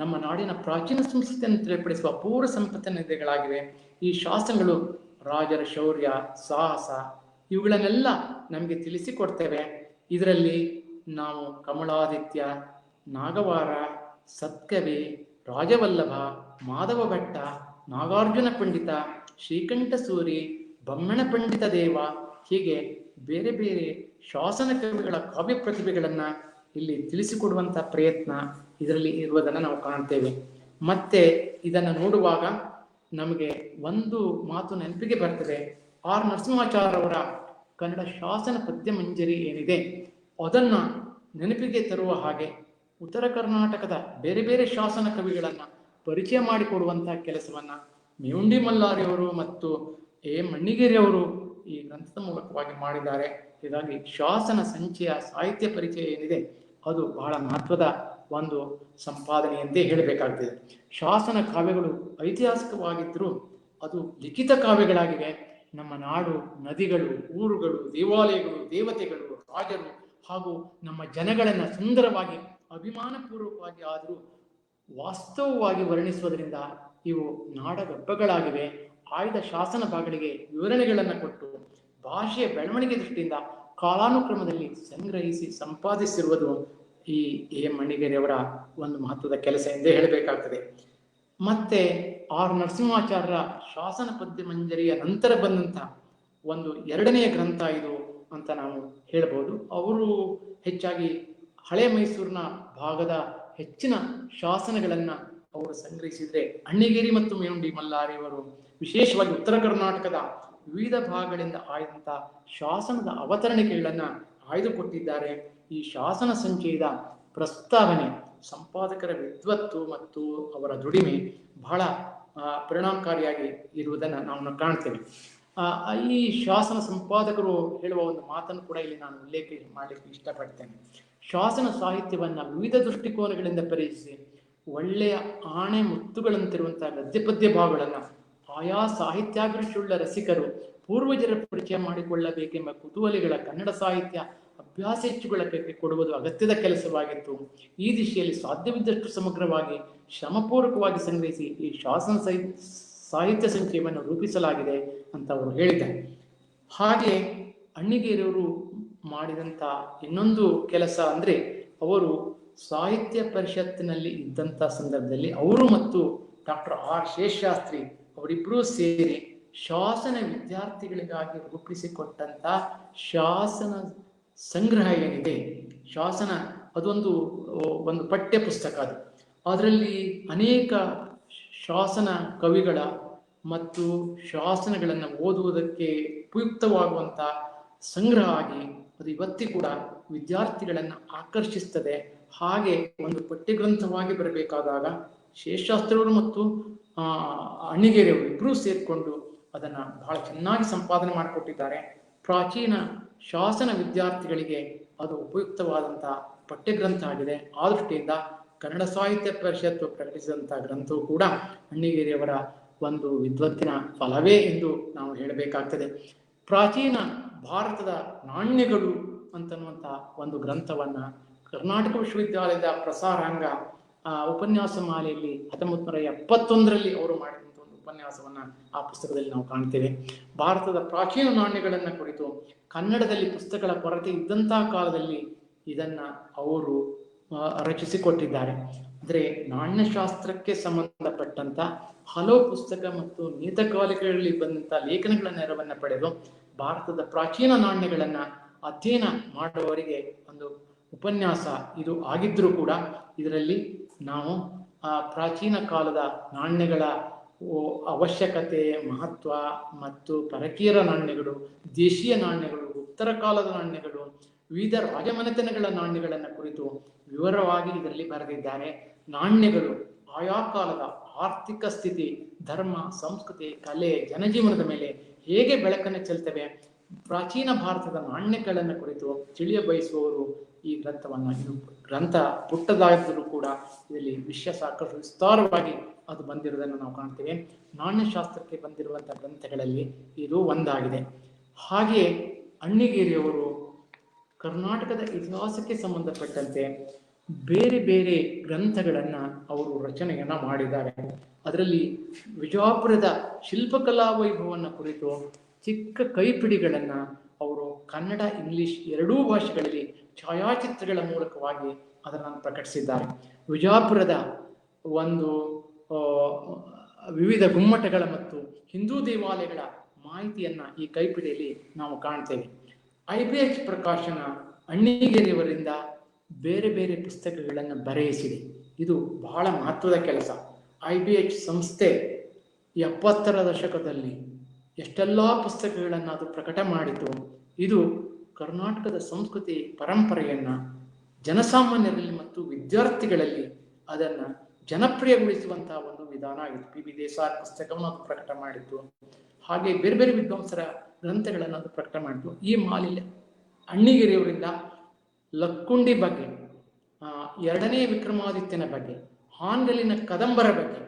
ನಮ್ಮ ನಾಡಿನ ಪ್ರಾಚೀನ ಸಂಸ್ಕೃತಿಯನ್ನು ತಿಳಿಪಡಿಸುವ ಅಪೂರ್ವ ಸಂಪತ್ತಿನಗಳಾಗಿವೆ. ಈ ಶಾಸನಗಳು ರಾಜರ ಶೌರ್ಯ, ಸಾಹಸ ಇವುಗಳನ್ನೆಲ್ಲ ನಮಗೆ ತಿಳಿಸಿಕೊಡ್ತೇವೆ. ಇದರಲ್ಲಿ ನಾವು ಕಮಲಾದಿತ್ಯ, ನಾಗವಾರ, ಸತ್ಕವಿ, ರಾಜವಲ್ಲಭ, ಮಾಧವ ಭಟ್ಟ, ನಾಗಾರ್ಜುನ ಪಂಡಿತ, ಶ್ರೀಕಂಠ ಸೂರಿ, ಬಮ್ಮಣ ಪಂಡಿತ ದೇವ ಹೀಗೆ ಬೇರೆ ಬೇರೆ ಶಾಸನ ಕವಿಗಳ ಕಾವ್ಯ ಪ್ರತಿಭೆಗಳನ್ನ ಇಲ್ಲಿ ತಿಳಿಸಿಕೊಡುವಂತ ಪ್ರಯತ್ನ ಇದರಲ್ಲಿ ಇರುವುದನ್ನು ನಾವು ಕಾಣ್ತೇವೆ. ಮತ್ತೆ ಇದನ್ನು ನೋಡುವಾಗ ನಮಗೆ ಒಂದು ಮಾತು ನೆನಪಿಗೆ ಬರ್ತದೆ. R ನರಸಿಂಹಾಚಾರ್ಯ ಅವರ ಕನ್ನಡ ಶಾಸನ ಪದ್ಯ ಮಂಜರಿ ಏನಿದೆ ಅದನ್ನ ನೆನಪಿಗೆ ತರುವ ಹಾಗೆ ಉತ್ತರ ಕರ್ನಾಟಕದ ಬೇರೆ ಬೇರೆ ಶಾಸನ ಕವಿಗಳನ್ನ ಪರಿಚಯ ಮಾಡಿಕೊಡುವಂತಹ ಕೆಲಸವನ್ನ ಮೇಯುಂಡಿ ಮಲ್ಲಾರಿಯವರು ಮತ್ತು ಅಣ್ಣಿಗೇರಿ ಅವರು ಈ ಗ್ರಂಥದ ಮೂಲಕವಾಗಿ ಮಾಡಿದ್ದಾರೆ. ಹೀಗಾಗಿ ಶಾಸನ ಸಂಚಯ ಸಾಹಿತ್ಯ ಪರಿಚಯ ಏನಿದೆ ಅದು ಬಹಳ ಮಹತ್ವದ ಒಂದು ಸಂಪಾದನೆಯಂತೆ ಹೇಳಬೇಕಾಗ್ತದೆ. ಶಾಸನ ಕಾವ್ಯಗಳು ಐತಿಹಾಸಿಕವಾಗಿದ್ದರೂ ಅದು ಲಿಖಿತ ಕಾವ್ಯಗಳಾಗಿವೆ. ನಮ್ಮ ನಾಡು, ನದಿಗಳು, ಊರುಗಳು, ದೇವಾಲಯಗಳು, ದೇವತೆಗಳು, ರಾಜರು ಹಾಗೂ ನಮ್ಮ ಜನಗಳನ್ನ ಸುಂದರವಾಗಿ ಅಭಿಮಾನಪೂರ್ವಕವಾಗಿ ಆದರೂ ವಾಸ್ತವವಾಗಿ ವರ್ಣಿಸುವುದರಿಂದ ಇವು ನಾಡಗಬ್ಬಗಳಾಗಿವೆ. ಆಯ್ದ ಶಾಸನ ಭಾಗಗಳಿಗೆ ವಿವರಣೆಗಳನ್ನು ಕೊಟ್ಟು ಭಾಷೆಯ ಬೆಳವಣಿಗೆ ದೃಷ್ಟಿಯಿಂದ ಕಾಲಾನುಕ್ರಮದಲ್ಲಿ ಸಂಗ್ರಹಿಸಿ ಸಂಪಾದಿಸಿರುವುದು ಈ ಅಣ್ಣಿಗೇರಿಯವರ ಒಂದು ಮಹತ್ವದ ಕೆಲಸ ಎಂದೇ ಹೇಳಬೇಕಾಗ್ತದೆ. ಮತ್ತೆ R ನರಸಿಂಹಾಚಾರ್ಯರ ಶಾಸನ ಪದ್ಯ ಮಂಜರಿಯ ನಂತರ ಬಂದಂತ ಒಂದು ಎರಡನೆಯ ಗ್ರಂಥ ಇದು ಅಂತ ನಾವು ಹೇಳ್ಬೋದು. ಅವರು ಹೆಚ್ಚಾಗಿ ಹಳೆ ಮೈಸೂರಿನ ಭಾಗದ ಹೆಚ್ಚಿನ ಶಾಸನಗಳನ್ನ ಅವರು ಸಂಗ್ರಹಿಸಿದ್ರೆ, ಅಣ್ಣಿಗೇರಿ ಮತ್ತು ಮೇಯುಂಡಿ ಮಲ್ಲಾರಿಯವರು ವಿಶೇಷವಾಗಿ ಉತ್ತರ ಕರ್ನಾಟಕದ ವಿವಿಧ ಭಾಗಗಳಿಂದ ಆಯ್ದಂತ ಶಾಸನದ ಅವತರಣಿಕೆಗಳನ್ನ ಆಯ್ದುಕೊಟ್ಟಿದ್ದಾರೆ. ಈ ಶಾಸನ ಸಂಚಯದ ಪ್ರಸ್ತಾವನೆ, ಸಂಪಾದಕರ ವಿದ್ವತ್ತು ಮತ್ತು ಅವರ ದುಡಿಮೆ ಬಹಳ ಪರಿಣಾಮಕಾರಿಯಾಗಿ ಇರುವುದನ್ನು ನಾವು ಕಾಣ್ತೇವೆ. ಈ ಶಾಸನ ಸಂಪಾದಕರು ಹೇಳುವ ಒಂದು ಮಾತನ್ನು ಕೂಡ ಇಲ್ಲಿ ನಾನು ಉಲ್ಲೇಖ ಮಾಡಲಿಕ್ಕೆ ಇಷ್ಟಪಡ್ತೇನೆ. ಶಾಸನ ಸಾಹಿತ್ಯವನ್ನು ವಿವಿಧ ದೃಷ್ಟಿಕೋನಗಳಿಂದ ಪರೀಕ್ಷಿಸಿ ಒಳ್ಳೆಯ ಆಣೆ ಮುತ್ತುಗಳಂತಿರುವಂತಹ ಗದ್ಯ ಪದ್ಯ ಭಾವಗಳನ್ನು ಆಯಾ ಸಾಹಿತ್ಯಾಭಿರುಚಿಯುಳ್ಳ ರಸಿಕರು ಪೂರ್ವಜರ ಪರಿಚಯ ಮಾಡಿಕೊಳ್ಳಬೇಕೆಂಬ ಕುತೂಹಲಿಗಳ ಕನ್ನಡ ಸಾಹಿತ್ಯ ಅಭ್ಯಾಸ ಹೆಚ್ಚುಗೊಳ್ಳಕ್ಕೆ ಕೊಡುವುದು ಅಗತ್ಯದ ಕೆಲಸವಾಗಿತ್ತು. ಈ ದಿಶೆಯಲ್ಲಿ ಸಾಧ್ಯವಿದ್ದಷ್ಟು ಸಮಗ್ರವಾಗಿ ಶ್ರಮಪೂರ್ವಕವಾಗಿ ಸಂಗ್ರಹಿಸಿ ಈ ಶಾಸನ ಸಾಹಿತ್ಯ ಸಂಚಯವನ್ನು ರೂಪಿಸಲಾಗಿದೆ ಅಂತ ಅವರು ಹೇಳಿದ್ದಾರೆ. ಹಾಗೆ ಅಣ್ಣಿಗೇರಿಯವರು ಮಾಡಿದಂಥ ಇನ್ನೊಂದು ಕೆಲಸ ಅಂದರೆ, ಅವರು ಸಾಹಿತ್ಯ ಪರಿಷತ್ತಿನಲ್ಲಿ ಇದ್ದಂಥ ಸಂದರ್ಭದಲ್ಲಿ ಅವರು ಮತ್ತು ಡಾಕ್ಟರ್ ಆರ್ ಶೇಷಾಸ್ತ್ರಿ ಅವರಿಬ್ಬರೂ ಸೇರಿ ಶಾಸನ ವಿದ್ಯಾರ್ಥಿಗಳಿಗಾಗಿ ರೂಪಿಸಿಕೊಟ್ಟಂತ ಶಾಸನ ಸಂಗ್ರಹ ಏನಿದೆ, ಶಾಸನ ಅದೊಂದು ಪಠ್ಯ ಪುಸ್ತಕ. ಅದರಲ್ಲಿ ಅನೇಕ ಶಾಸನ ಕವಿಗಳ ಮತ್ತು ಶಾಸನಗಳನ್ನು ಓದುವುದಕ್ಕೆ ಉಪಯುಕ್ತವಾಗುವಂಥ ಸಂಗ್ರಹ ಆಗಿ ಅದು ಇವತ್ತಿ ಕೂಡ ವಿದ್ಯಾರ್ಥಿಗಳನ್ನು ಆಕರ್ಷಿಸ್ತದೆ. ಹಾಗೆ ಒಂದು ಪಠ್ಯಗ್ರಂಥವಾಗಿ ಬರಬೇಕಾದಾಗ ಶೇಷಾಸ್ತ್ರಿಯವರು ಮತ್ತು ಅಣ್ಣಿಗೇರಿಯವರು ಇಬ್ಬರೂ ಸೇರಿಕೊಂಡು ಅದನ್ನು ಬಹಳ ಚೆನ್ನಾಗಿ ಸಂಪಾದನೆ ಮಾಡಿಕೊಟ್ಟಿದ್ದಾರೆ. ಪ್ರಾಚೀನ ಶಾಸನ ವಿದ್ಯಾರ್ಥಿಗಳಿಗೆ ಅದು ಉಪಯುಕ್ತವಾದಂಥ ಪಠ್ಯಗ್ರಂಥ ಆಗಿದೆ. ಆ ದೃಷ್ಟಿಯಿಂದ ಕನ್ನಡ ಸಾಹಿತ್ಯ ಪರಿಷತ್ತು ಪ್ರಕಟಿಸಿದಂಥ ಗ್ರಂಥವು ಕೂಡ ಅಣ್ಣಿಗೇರಿಯವರ ಒಂದು ವಿದ್ವತ್ತಿನ ಫಲವೇ ಎಂದು ನಾವು ಹೇಳಬೇಕಾಗ್ತದೆ. ಪ್ರಾಚೀನ ಭಾರತದ ನಾಣ್ಯಗಳು ಅಂತನ್ನುವಂಥ ಒಂದು ಗ್ರಂಥವನ್ನು ಕರ್ನಾಟಕ ವಿಶ್ವವಿದ್ಯಾಲಯದ ಪ್ರಸಾರಾಂಗ ಉಪನ್ಯಾಸ ಮಾಲೆಯಲ್ಲಿ 1971ರಲ್ಲಿ ಅವರು ಮಾಡಿದಂಥ ಒಂದು ಉಪನ್ಯಾಸವನ್ನು ಆ ಪುಸ್ತಕದಲ್ಲಿ ನಾವು ಕಾಣ್ತೇವೆ. ಭಾರತದ ಪ್ರಾಚೀನ ನಾಣ್ಯಗಳನ್ನು ಕುರಿತು ಕನ್ನಡದಲ್ಲಿ ಪುಸ್ತಕಗಳ ಕೊರತೆ ಇದ್ದಂತಹ ಕಾಲದಲ್ಲಿ ಇದನ್ನು ಅವರು ರಚಿಸಿಕೊಟ್ಟಿದ್ದಾರೆ. ಅಂದರೆ ನಾಣ್ಯಶಾಸ್ತ್ರಕ್ಕೆ ಸಂಬಂಧಪಟ್ಟಂತ ಹಲವು ಪುಸ್ತಕ ಮತ್ತು ನಿಯತಕಾಲಿಕೆಗಳಲ್ಲಿ ಬಂದಂಥ ಲೇಖನಗಳ ನೆರವನ್ನು ಪಡೆದು ಭಾರತದ ಪ್ರಾಚೀನ ನಾಣ್ಯಗಳನ್ನು ಅಧ್ಯಯನ ಮಾಡುವವರಿಗೆ ಒಂದು ಉಪನ್ಯಾಸ ಇದು ಆಗಿದ್ರೂ ಕೂಡ ಇದರಲ್ಲಿ ನಾವು ಪ್ರಾಚೀನ ಕಾಲದ ನಾಣ್ಯಗಳ ಅವಶ್ಯಕತೆ, ಮಹತ್ವ ಮತ್ತು ಪರಕೀಯರ ನಾಣ್ಯಗಳು, ದೇಶೀಯ ನಾಣ್ಯಗಳು, ಉತ್ತರ ಕಾಲದ ನಾಣ್ಯಗಳು, ವಿವಿಧ ರಾಜಮನೆತನಗಳ ನಾಣ್ಯಗಳನ್ನು ಕುರಿತು ವಿವರವಾಗಿ ಇದರಲ್ಲಿ ಬರೆದಿದ್ದಾರೆ. ನಾಣ್ಯಗಳು ಆಯಾ ಕಾಲದ ಆರ್ಥಿಕ ಸ್ಥಿತಿ, ಧರ್ಮ, ಸಂಸ್ಕೃತಿ, ಕಲೆ, ಜನಜೀವನದ ಮೇಲೆ ಹೇಗೆ ಬೆಳಕನ್ನು ಚೆಲ್ತವೆ, ಪ್ರಾಚೀನ ಭಾರತದ ನಾಣ್ಯಗಳನ್ನು ಕುರಿತು ತಿಳಿಯ ಬಯಸುವವರು ಈ ಗ್ರಂಥವನ್ನು, ಇದು ಗ್ರಂಥ ಪುಟ್ಟದಾದರೂ ಕೂಡ ಇದರಲ್ಲಿ ವಿಷಯ ಸಾಕಷ್ಟು ವಿಸ್ತಾರವಾಗಿ ಅದು ಬಂದಿರುವುದನ್ನು ನಾವು ಕಾಣ್ತೇವೆ. ನಾಣ್ಯಶಾಸ್ತ್ರಕ್ಕೆ ಬಂದಿರುವಂತಹ ಗ್ರಂಥಗಳಲ್ಲಿ ಇದು ಒಂದಾಗಿದೆ. ಹಾಗೆಯೇ ಅಣ್ಣಿಗೇರಿಯವರು ಕರ್ನಾಟಕದ ಇತಿಹಾಸಕ್ಕೆ ಸಂಬಂಧಪಟ್ಟಂತೆ ಬೇರೆ ಬೇರೆ ಗ್ರಂಥಗಳನ್ನು ಅವರು ರಚನೆಯನ್ನ ಮಾಡಿದ್ದಾರೆ. ಅದರಲ್ಲಿ ವಿಜಾಪುರದ ಶಿಲ್ಪಕಲಾ ವೈಭವವನ್ನು ಕುರಿತು ಚಿಕ್ಕ ಕೈಪಿಡಿಗಳನ್ನು ಅವರು ಕನ್ನಡ, ಇಂಗ್ಲಿಷ್ ಎರಡೂ ಭಾಷೆಗಳಲ್ಲಿ ಛಾಯಾಚಿತ್ರಗಳ ಮೂಲಕವಾಗಿ ಅದನ್ನು ಪ್ರಕಟಿಸಿದ್ದಾರೆ. ವಿಜಾಪುರದ ಒಂದು ವಿವಿಧ ಗುಮ್ಮಟಗಳ ಮತ್ತು ಹಿಂದೂ ದೇವಾಲಯಗಳ ಮಾಹಿತಿಯನ್ನ ಈ ಕೈಪಿಡಿಯಲ್ಲಿ ನಾವು ಕಾಣ್ತೇವೆ. IBH ಪ್ರಕಾಶನ ಅಣ್ಣಿಗೇರಿಯವರಿಂದ ಬೇರೆ ಬೇರೆ ಪುಸ್ತಕಗಳನ್ನು ಬರೆಯಿಸಿದೆ. ಇದು ಬಹಳ ಮಹತ್ವದ ಕೆಲಸ. IBH ಸಂಸ್ಥೆ 70ರ ದಶಕದಲ್ಲಿ ಎಷ್ಟೆಲ್ಲ ಪುಸ್ತಕಗಳನ್ನು ಅದು ಪ್ರಕಟ ಮಾಡಿತು. ಇದು ಕರ್ನಾಟಕದ ಸಂಸ್ಕೃತಿ ಪರಂಪರೆಯನ್ನ ಜನಸಾಮಾನ್ಯರಲ್ಲಿ ಮತ್ತು ವಿದ್ಯಾರ್ಥಿಗಳಲ್ಲಿ ಅದನ್ನು ಜನಪ್ರಿಯಗೊಳಿಸುವಂತಹ ಒಂದು ವಿಧಾನ ಆಗಿತ್ತು. PB ದೇಸಾಯಿ ಪುಸ್ತಕವನ್ನು ಅದು ಪ್ರಕಟ ಮಾಡಿತ್ತು. ಹಾಗೆ ಬೇರೆ ಬೇರೆ ವಿದ್ವಾಂಸರ ಗ್ರಂಥಗಳನ್ನು ಅದು ಪ್ರಕಟ ಮಾಡಿತು. ಈ ಮಾಲಿನ್ಯ ಅಣ್ಣಿಗೇರಿಯವರಿಂದ ಲಕ್ಕುಂಡಿ ಬಗ್ಗೆ, ಎರಡನೇ ವಿಕ್ರಮಾದಿತ್ಯನ ಬಗ್ಗೆ, ಹಾನಗಲ್ಲಿನ ಕದಂಬರ ಬಗ್ಗೆ,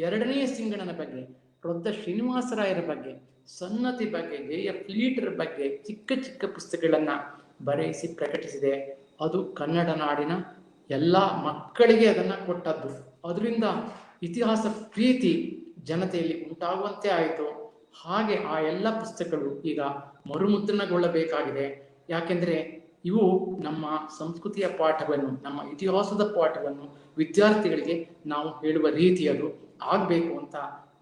ಎರಡನೇ ಸಿಂಗಣ್ಣನ ಬಗ್ಗೆ, ರೊದ್ದ ಶ್ರೀನಿವಾಸರಾಯರ ಬಗ್ಗೆ, ಸನ್ನತಿ ಬಗ್ಗೆ, JF ಲೀಟರ್ ಬಗ್ಗೆ ಚಿಕ್ಕ ಚಿಕ್ಕ ಪುಸ್ತಕಗಳನ್ನ ಬರೆಯಿಸಿ ಪ್ರಕಟಿಸಿದೆ. ಅದು ಕನ್ನಡ ನಾಡಿನ ಎಲ್ಲ ಮಕ್ಕಳಿಗೆ ಅದನ್ನ ಕೊಟ್ಟದ್ದು. ಅದರಿಂದ ಇತಿಹಾಸ ಪ್ರೀತಿ ಜನತೆಯಲ್ಲಿ ಉಂಟಾಗುವಂತೆ ಆಯಿತು. ಹಾಗೆ ಆ ಎಲ್ಲ ಪುಸ್ತಕಗಳು ಈಗ ಮರುಮುದ್ರಣಗೊಳ್ಳಬೇಕಾಗಿದೆ. ಯಾಕೆಂದ್ರೆ ಇವು ನಮ್ಮ ಸಂಸ್ಕೃತಿಯ ಪಾಠವನ್ನು, ನಮ್ಮ ಇತಿಹಾಸದ ಪಾಠವನ್ನು ವಿದ್ಯಾರ್ಥಿಗಳಿಗೆ ನಾವು ಹೇಳುವ ರೀತಿ ಅದು ಆಗಬೇಕು ಅಂತ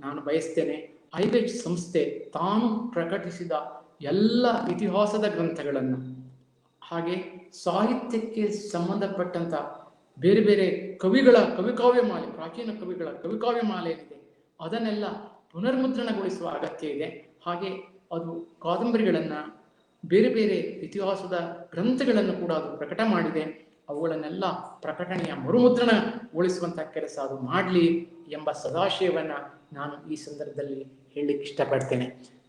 ನಾನು ಬಯಸ್ತೇನೆ. IBH ಸಂಸ್ಥೆ ತಾನು ಪ್ರಕಟಿಸಿದ ಎಲ್ಲ ಇತಿಹಾಸದ ಗ್ರಂಥಗಳನ್ನು, ಹಾಗೆ ಸಾಹಿತ್ಯಕ್ಕೆ ಸಂಬಂಧಪಟ್ಟಂತ ಬೇರೆ ಬೇರೆ ಕವಿಗಳ ಕವಿಕಾವ್ಯ ಮಾಲೆ, ಪ್ರಾಚೀನ ಕವಿಗಳ ಕವಿಕಾವ್ಯ ಮಾಲೆ ಏನಿದೆ ಅದನ್ನೆಲ್ಲ ಪುನರ್ಮುದ್ರಣಗೊಳಿಸುವ ಅಗತ್ಯ ಇದೆ. ಹಾಗೆ ಅದು ಕಾದಂಬರಿಗಳನ್ನು, ಬೇರೆ ಬೇರೆ ಇತಿಹಾಸದ ಗ್ರಂಥಗಳನ್ನು ಕೂಡ ಅದು ಪ್ರಕಟ ಮಾಡಿದೆ. ಅವುಗಳನ್ನೆಲ್ಲ ಪ್ರಕಟಣೆಯ ಮರುಮುದ್ರಣಗೊಳಿಸುವಂತಹ ಕೆಲಸ ಅದು ಮಾಡಲಿ ಎಂಬ ಸದಾಶಯವನ್ನ ನಾನು ಈ ಸಂದರ್ಭದಲ್ಲಿ ಹೇಳಲಿಕ್ಕೆ ಇಷ್ಟಪಡ್ತೇನೆ.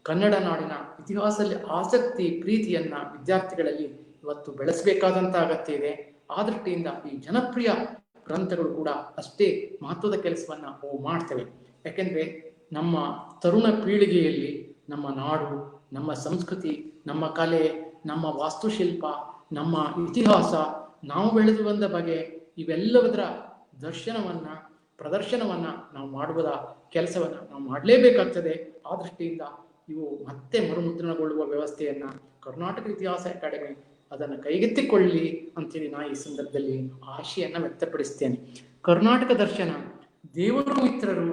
ಕನ್ನಡ ನಾಡಿನ ಇತಿಹಾಸದಲ್ಲಿ ಆಸಕ್ತಿ ಪ್ರೀತಿಯನ್ನ ವಿದ್ಯಾರ್ಥಿಗಳಲ್ಲಿ ಇವತ್ತು ಬೆಳೆಸಬೇಕಾದಂತ ಅಗತ್ಯ ಇದೆ. ಆ ದೃಷ್ಟಿಯಿಂದ ಈ ಜನಪ್ರಿಯ ಗ್ರಂಥಗಳು ಕೂಡ ಅಷ್ಟೇ ಮಹತ್ವದ ಕೆಲಸವನ್ನ ಅವು ಮಾಡ್ತವೆ. ಯಾಕೆಂದ್ರೆ ನಮ್ಮ ತರುಣ ಪೀಳಿಗೆಯಲ್ಲಿ ನಮ್ಮ ನಾಡು, ನಮ್ಮ ಸಂಸ್ಕೃತಿ, ನಮ್ಮ ಕಲೆ, ನಮ್ಮ ವಾಸ್ತುಶಿಲ್ಪ, ನಮ್ಮ ಇತಿಹಾಸ, ನಾವು ಬೆಳೆದು ಬಂದ ಬಗೆ ಇವೆಲ್ಲದರ ಪ್ರದರ್ಶನವನ್ನ ನಾವು ಮಾಡುವುದ ಕೆಲಸವನ್ನ ನಾವು ಮಾಡಲೇಬೇಕಾಗ್ತದೆ. ಆ ದೃಷ್ಟಿಯಿಂದ ಇವು ಮತ್ತೆ ಮರುಮುದ್ರಣಗೊಳ್ಳುವ ವ್ಯವಸ್ಥೆಯನ್ನ ಕರ್ನಾಟಕ ಇತಿಹಾಸ ಅಕಾಡೆಮಿ ಅದನ್ನು ಕೈಗೆತ್ತಿಕೊಳ್ಳಿ ಅಂತೇಳಿ ನಾ ಈ ಸಂದರ್ಭದಲ್ಲಿ ಆಶೆಯನ್ನ ವ್ಯಕ್ತಪಡಿಸ್ತೇನೆ. ಕರ್ನಾಟಕ ದರ್ಶನ, ದೇವರು ಮಿತ್ರರು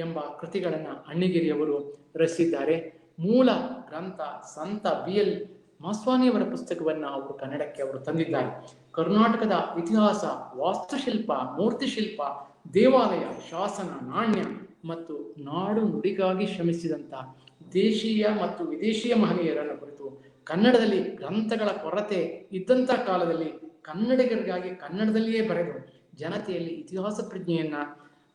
ಎಂಬ ಕೃತಿಗಳನ್ನ ಅಣ್ಣಿಗೇರಿಯವರು ರಚಿಸಿದ್ದಾರೆ. ಮೂಲ ಗ್ರಂಥ ಸಂತ BL ಮಾಸ್ವಾನಿಯವರ ಪುಸ್ತಕವನ್ನ ಅವರು ಕನ್ನಡಕ್ಕೆ ಅವರು ತಂದಿದ್ದಾರೆ. ಕರ್ನಾಟಕದ ಇತಿಹಾಸ, ವಾಸ್ತುಶಿಲ್ಪ, ಮೂರ್ತಿಶಿಲ್ಪ, ದೇವಾಲಯ, ಶಾಸನ, ನಾಣ್ಯ ಮತ್ತು ನಾಡು ನುಡಿಗಾಗಿ ಶ್ರಮಿಸಿದಂತ ದೇಶೀಯ ಮತ್ತು ವಿದೇಶಿಯ ಮಹನೀಯರನ್ನು ಕುರಿತು ಕನ್ನಡದಲ್ಲಿ ಗ್ರಂಥಗಳ ಕೊರತೆ ಇದ್ದಂಥ ಕಾಲದಲ್ಲಿ ಕನ್ನಡಿಗರಿಗಾಗಿ ಕನ್ನಡದಲ್ಲಿಯೇ ಬರೆದು ಜನತೆಯಲ್ಲಿ ಇತಿಹಾಸ ಪ್ರಜ್ಞೆಯನ್ನ,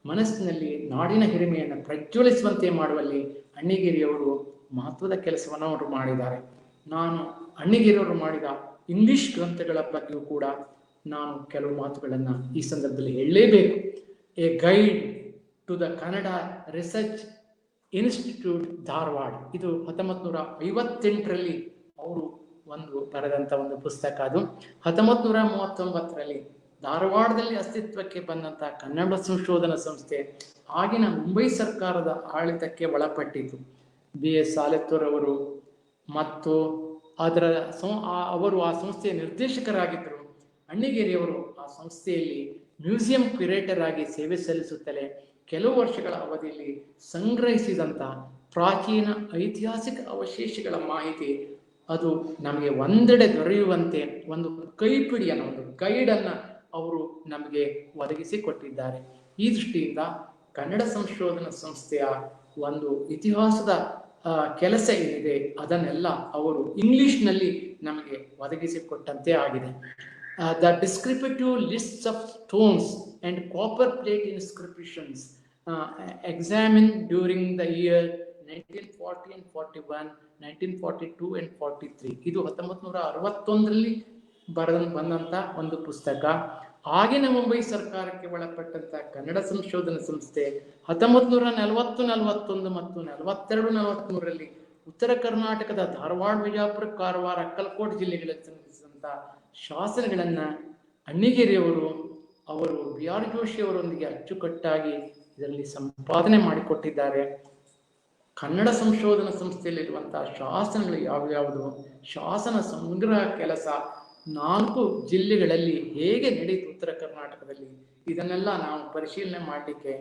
ಮನಸ್ಸಿನಲ್ಲಿ ನಾಡಿನ ಹಿರಿಮೆಯನ್ನು ಪ್ರಜ್ವಲಿಸುವಂತೆ ಮಾಡುವಲ್ಲಿ ಅಣ್ಣಿಗೇರಿಯವರು ಮಹತ್ವದ ಕೆಲಸವನ್ನು ಅವರು ಮಾಡಿದ್ದಾರೆ. ನಾನು ಅಣ್ಣಿಗೇರಿಯವರು ಮಾಡಿದ ಇಂಗ್ಲಿಷ್ ಗ್ರಂಥಗಳ ಬಗ್ಗೆಯೂ ಕೂಡ ನಾನು ಕೆಲವು ಮಾತುಗಳನ್ನು ಈ ಸಂದರ್ಭದಲ್ಲಿ ಹೇಳಲೇಬೇಕು. A guide to the Kannada research institute Dharwad, ಇದು 1958ರಲ್ಲಿ ಅವರು ಬರೆದಂತ ಒಂದು ಪುಸ್ತಕ. ಅದು 1939ರಲ್ಲಿ ಧಾರವಾಡದಲ್ಲಿ ಅಸ್ತಿತ್ವಕ್ಕೆ ಬಂದಂತ ಕನ್ನಡ ಸಂಶೋಧನಾ ಸಂಸ್ಥೆ ಆಗಿನ ಮುಂಬೈ ಸರ್ಕಾರದ ಆಡಳಿತಕ್ಕೆ ಒಳಪಟ್ಟಿತು. BS ಸಾಲೆತ್ತೂರ್ ಅವರು ಮತ್ತು ಅವರು ಆ ಸಂಸ್ಥೆಯ ನಿರ್ದೇಶಕರಾಗಿದ್ದರು. ಅಣ್ಣಿಗೇರಿಯವರು ಆ ಸಂಸ್ಥೆಯಲ್ಲಿ ಮ್ಯೂಸಿಯಂ ಕ್ಯೂರೇಟರ್ ಆಗಿ ಸೇವೆ ಸಲ್ಲಿಸುತ್ತಲೇ ಕೆಲವು ವರ್ಷಗಳ ಅವಧಿಯಲ್ಲಿ ಸಂಗ್ರಹಿಸಿದಂತ ಪ್ರಾಚೀನ ಐತಿಹಾಸಿಕ ಅವಶೇಷಗಳ ಮಾಹಿತಿ ಅದು ನಮಗೆ ಒಂದೆಡೆ ದೊರೆಯುವಂತೆ ಒಂದು ಕೈಪಿಡಿಯನ್ನು, ಒಂದು ಗೈಡನ್ನು ಅವರು ನಮಗೆ ಒದಗಿಸಿಕೊಟ್ಟಿದ್ದಾರೆ. ಈ ದೃಷ್ಟಿಯಿಂದ ಕನ್ನಡ ಸಂಶೋಧನಾ ಸಂಸ್ಥೆಯ ಒಂದು ಇತಿಹಾಸದ ಕೆಲಸ ಏನಿದೆ ಅದನ್ನೆಲ್ಲ ಅವರು ಇಂಗ್ಲಿಷ್ನಲ್ಲಿ ನಮಗೆ ಒದಗಿಸಿಕೊಟ್ಟಂತೆ ಆಗಿದೆ. The descriptive lists of stones and copper plate inscriptions examine during the year 1940 and 41, 1942 and 43. ಇದು 1961ರಲ್ಲಿ ಬಂದಂತ ಒಂದು ಪುಸ್ತಕ. ಆಗಿನ ಮುಂಬೈ ಸರ್ಕಾರಕ್ಕೆ ಒಳಪಟ್ಟಂತ ಕನ್ನಡ ಸಂಶೋಧನಾ ಸಂಸ್ಥೆ 1940, 41 ಮತ್ತು 42, 43ರಲ್ಲಿ ಉತ್ತರ ಕರ್ನಾಟಕದ ಧಾರವಾಡ, ವಿಜಯಪುರ, ಕಾರವಾರ, ಅಕ್ಕಲಕೋಟ ಜಿಲ್ಲೆಗಳಲ್ಲಿ ಸಂಬಂಧಿಸಿದಂತ ಶಾಸನಗಳನ್ನ ಅಣ್ಣಿಗೇರಿಯವರು ಅವರು BR ಜೋಶಿ ಅವರೊಂದಿಗೆ ಅಚ್ಚುಕಟ್ಟಾಗಿ ಇದರಲ್ಲಿ ಸಂಪಾದನೆ ಮಾಡಿಕೊಟ್ಟಿದ್ದಾರೆ. ಕನ್ನಡ ಸಂಶೋಧನಾ ಸಂಸ್ಥೆಯಲ್ಲಿರುವಂತಹ ಶಾಸನಗಳು ಯಾವ್ಯಾವುದು, ಶಾಸನ ಸಂಗ್ರಹ ಕೆಲಸ 4 ಜಿಲ್ಲೆಗಳಲ್ಲಿ ಹೇಗೆ ನಡೆಯಿತು ಉತ್ತರ ಕರ್ನಾಟಕದಲ್ಲಿ, ಇದನ್ನೆಲ್ಲ ನಾವು ಪರಿಶೀಲನೆ ಮಾಡಲಿಕ್ಕೆ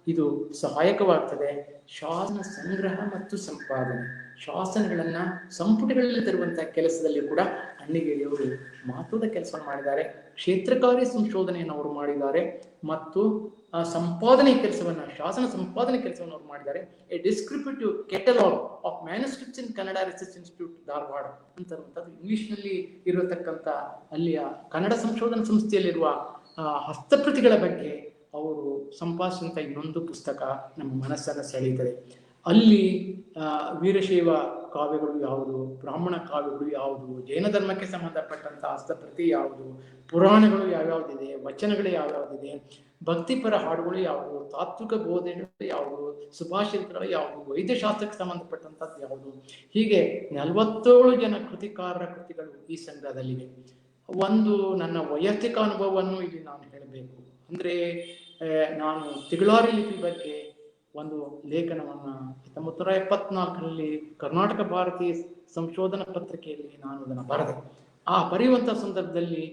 ಇದು ಸಹಾಯಕವಾಗ್ತದೆ. ಶಾಸನ ಸಂಗ್ರಹ ಮತ್ತು ಸಂಪಾದನೆ, ಶಾಸನಗಳನ್ನ ಸಂಪುಟಗಳಲ್ಲಿ ತರುವಂತಹ ಕೆಲಸದಲ್ಲಿ ಕೂಡ ಅಣ್ಣಿಗೇರಿಯವರು ಮಹತ್ವದ ಕೆಲಸ ಮಾಡಿದ್ದಾರೆ. ಕ್ಷೇತ್ರ ಕಾರ್ಯ ಸಂಶೋಧನೆಯನ್ನು ಅವರು ಮಾಡಿದ್ದಾರೆ ಮತ್ತು ಸಂಪಾದನೆ ಕೆಲಸವನ್ನ, ಶಾಸನ ಸಂಪಾದನೆ ಕೆಲಸವನ್ನು ಅವರು ಮಾಡಿದ್ದಾರೆ. A descriptive catalogue of manuscripts in Kannada research institute Dharwad ಅಂತಕ್ಕಂಥದ್ದು ಇಂಗ್ಲಿಷ್ನಲ್ಲಿ ಇರತಕ್ಕಂಥ ಅಲ್ಲಿಯ ಕನ್ನಡ ಸಂಶೋಧನಾ ಸಂಸ್ಥೆಯಲ್ಲಿರುವ ಹಸ್ತಪ್ರತಿಗಳ ಬಗ್ಗೆ ಅವರು ಸಂಪಾದಿಸಿದಂಥ ಇನ್ನೊಂದು ಪುಸ್ತಕ ನಮ್ಮ ಮನಸ್ಸನ್ನು ಸೆಳೆಯುತ್ತದೆ. ಅಲ್ಲಿ ವೀರಶೈವ ಕಾವ್ಯಗಳು ಯಾವುದು, ಬ್ರಾಹ್ಮಣ ಕಾವ್ಯಗಳು ಯಾವುದು, ಜೈನ ಧರ್ಮಕ್ಕೆ ಸಂಬಂಧಪಟ್ಟಂತ ಹಸ್ತಪ್ರತಿ ಯಾವುದು, ಪುರಾಣಗಳು ಯಾವ್ಯಾವುದಿದೆ, ವಚನಗಳು ಯಾವ್ಯಾವುದಿದೆ, ಭಕ್ತಿಪರ ಹಾಡುಗಳು ಯಾವುದು, ತಾತ್ವಿಕ ಬೋಧನೆಗಳು ಯಾವುದು, ಸುಭಾಷಿತಗಳು ಯಾವುದು, ವೈದ್ಯಶಾಸ್ತ್ರಕ್ಕೆ ಸಂಬಂಧಪಟ್ಟಂತದ್ದು ಯಾವುದು, ಹೀಗೆ 47 ಜನ ಕೃತಿಕಾರರ ಕೃತಿಗಳು ಈ ಸಂಗ್ರಹದಲ್ಲಿವೆ. ಒಂದು ನನ್ನ ವೈಯಕ್ತಿಕ ಅನುಭವವನ್ನು ಇಲ್ಲಿ ನಾನು ಹೇಳಬೇಕು. ಅಂದ್ರೆ ನಾನು ತಿಗಳಾರಿ ಲಿಪಿ ಬಗ್ಗೆ ಒಂದು ಲೇಖನವನ್ನ 1974ರಲ್ಲಿ ಕರ್ನಾಟಕ ಭಾರತೀಯ ಸಂಶೋಧನಾ ಪತ್ರಿಕೆಯಲ್ಲಿ ನಾನು ಅದನ್ನು ಬರೆದೆ. ಆ ಬರೆಯುವಂತಹ ಸಂದರ್ಭದಲ್ಲಿ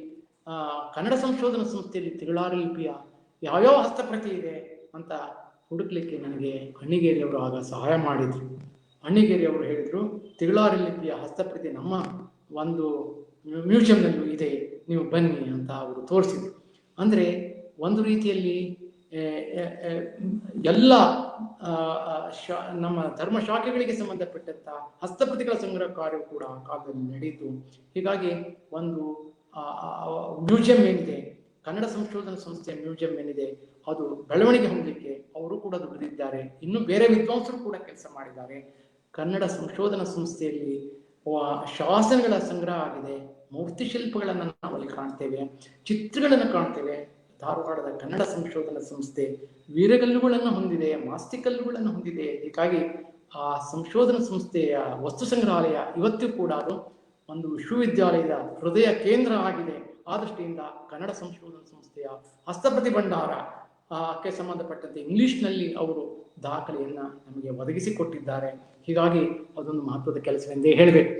ಕನ್ನಡ ಸಂಶೋಧನಾ ಸಂಸ್ಥೆಯಲ್ಲಿ ತಿಗಳಾರಿ ಲಿಪಿಯ ಯಾವ್ಯಾವ ಹಸ್ತಪ್ರತಿ ಇದೆ ಅಂತ ಹುಡುಕ್ಲಿಕ್ಕೆ ನನಗೆ ಅಣ್ಣಿಗೇರಿಯವರು ಆಗ ಸಹಾಯ ಮಾಡಿದ್ರು. ಅಣ್ಣಿಗೇರಿಯವರು ಹೇಳಿದ್ರು, ತಿಗಳಾರಿ ಲಿಪಿಯ ಹಸ್ತಪ್ರತಿ ನಮ್ಮ ಒಂದು ಮ್ಯೂಸಿಯಂನಲ್ಲೂ ಇದೆ, ನೀವು ಬನ್ನಿ ಅಂತ ಅವರು ತೋರಿಸಿದ್ರು. ಅಂದ್ರೆ ಒಂದು ರೀತಿಯಲ್ಲಿ ಎಲ್ಲ ನಮ್ಮ ಧರ್ಮ ಶಾಖೆಗಳಿಗೆ ಸಂಬಂಧಪಟ್ಟಂತ ಹಸ್ತಪ್ರತಿಗಳ ಸಂಗ್ರಹ ಕಾರ್ಯ ಕೂಡ ಆ ಕಾಲದಲ್ಲಿ ನಡೆಯಿತು. ಹೀಗಾಗಿ ಒಂದು ಮ್ಯೂಸಿಯಂ ಏನಿದೆ, ಕನ್ನಡ ಸಂಶೋಧನಾ ಸಂಸ್ಥೆಯ ಮ್ಯೂಸಿಯಂ ಏನಿದೆ ಅದು ಬೆಳವಣಿಗೆ ಹೊಂದಲಿಕ್ಕೆ ಅವರು ಕೂಡ ದುಡಿದಿದ್ದಾರೆ. ಇನ್ನು ಬೇರೆ ವಿದ್ವಾಂಸರು ಕೂಡ ಕೆಲಸ ಮಾಡಿದ್ದಾರೆ. ಕನ್ನಡ ಸಂಶೋಧನಾ ಸಂಸ್ಥೆಯಲ್ಲಿ ಶಾಸನಗಳ ಸಂಗ್ರಹ ಆಗಿದೆ, ಮೂರ್ತಿ ಶಿಲ್ಪಗಳನ್ನು ನಾವು ಅಲ್ಲಿ ಕಾಣ್ತೇವೆ, ಚಿತ್ರಗಳನ್ನು ಕಾಣ್ತೇವೆ. ಧಾರವಾಡದ ಕನ್ನಡ ಸಂಶೋಧನಾ ಸಂಸ್ಥೆ ವೀರಗಲ್ಲುಗಳನ್ನು ಹೊಂದಿದೆ, ಮಾಸ್ತಿಕಲ್ಲುಗಳನ್ನು ಹೊಂದಿದೆ. ಹೀಗಾಗಿ ಆ ಸಂಶೋಧನಾ ಸಂಸ್ಥೆಯ ವಸ್ತು ಸಂಗ್ರಹಾಲಯ ಇವತ್ತು ಕೂಡ ಅದು ಒಂದು ವಿಶ್ವವಿದ್ಯಾಲಯದ ಹೃದಯ ಕೇಂದ್ರ ಆಗಿದೆ. ಆ ದೃಷ್ಟಿಯಿಂದ ಕನ್ನಡ ಸಂಶೋಧನಾ ಸಂಸ್ಥೆಯ ಹಸ್ತಪ್ರತಿ ಭಂಡಾರಕ್ಕೆ ಸಂಬಂಧಪಟ್ಟಂತೆ ಇಂಗ್ಲಿಷ್ನಲ್ಲಿ ಅವರು ದಾಖಲೆಯನ್ನ ನಮಗೆ ಒದಗಿಸಿಕೊಟ್ಟಿದ್ದಾರೆ. ಹೀಗಾಗಿ ಅದೊಂದು ಮಹತ್ವದ ಕೆಲಸವೆಂದೇ ಹೇಳಬೇಕು.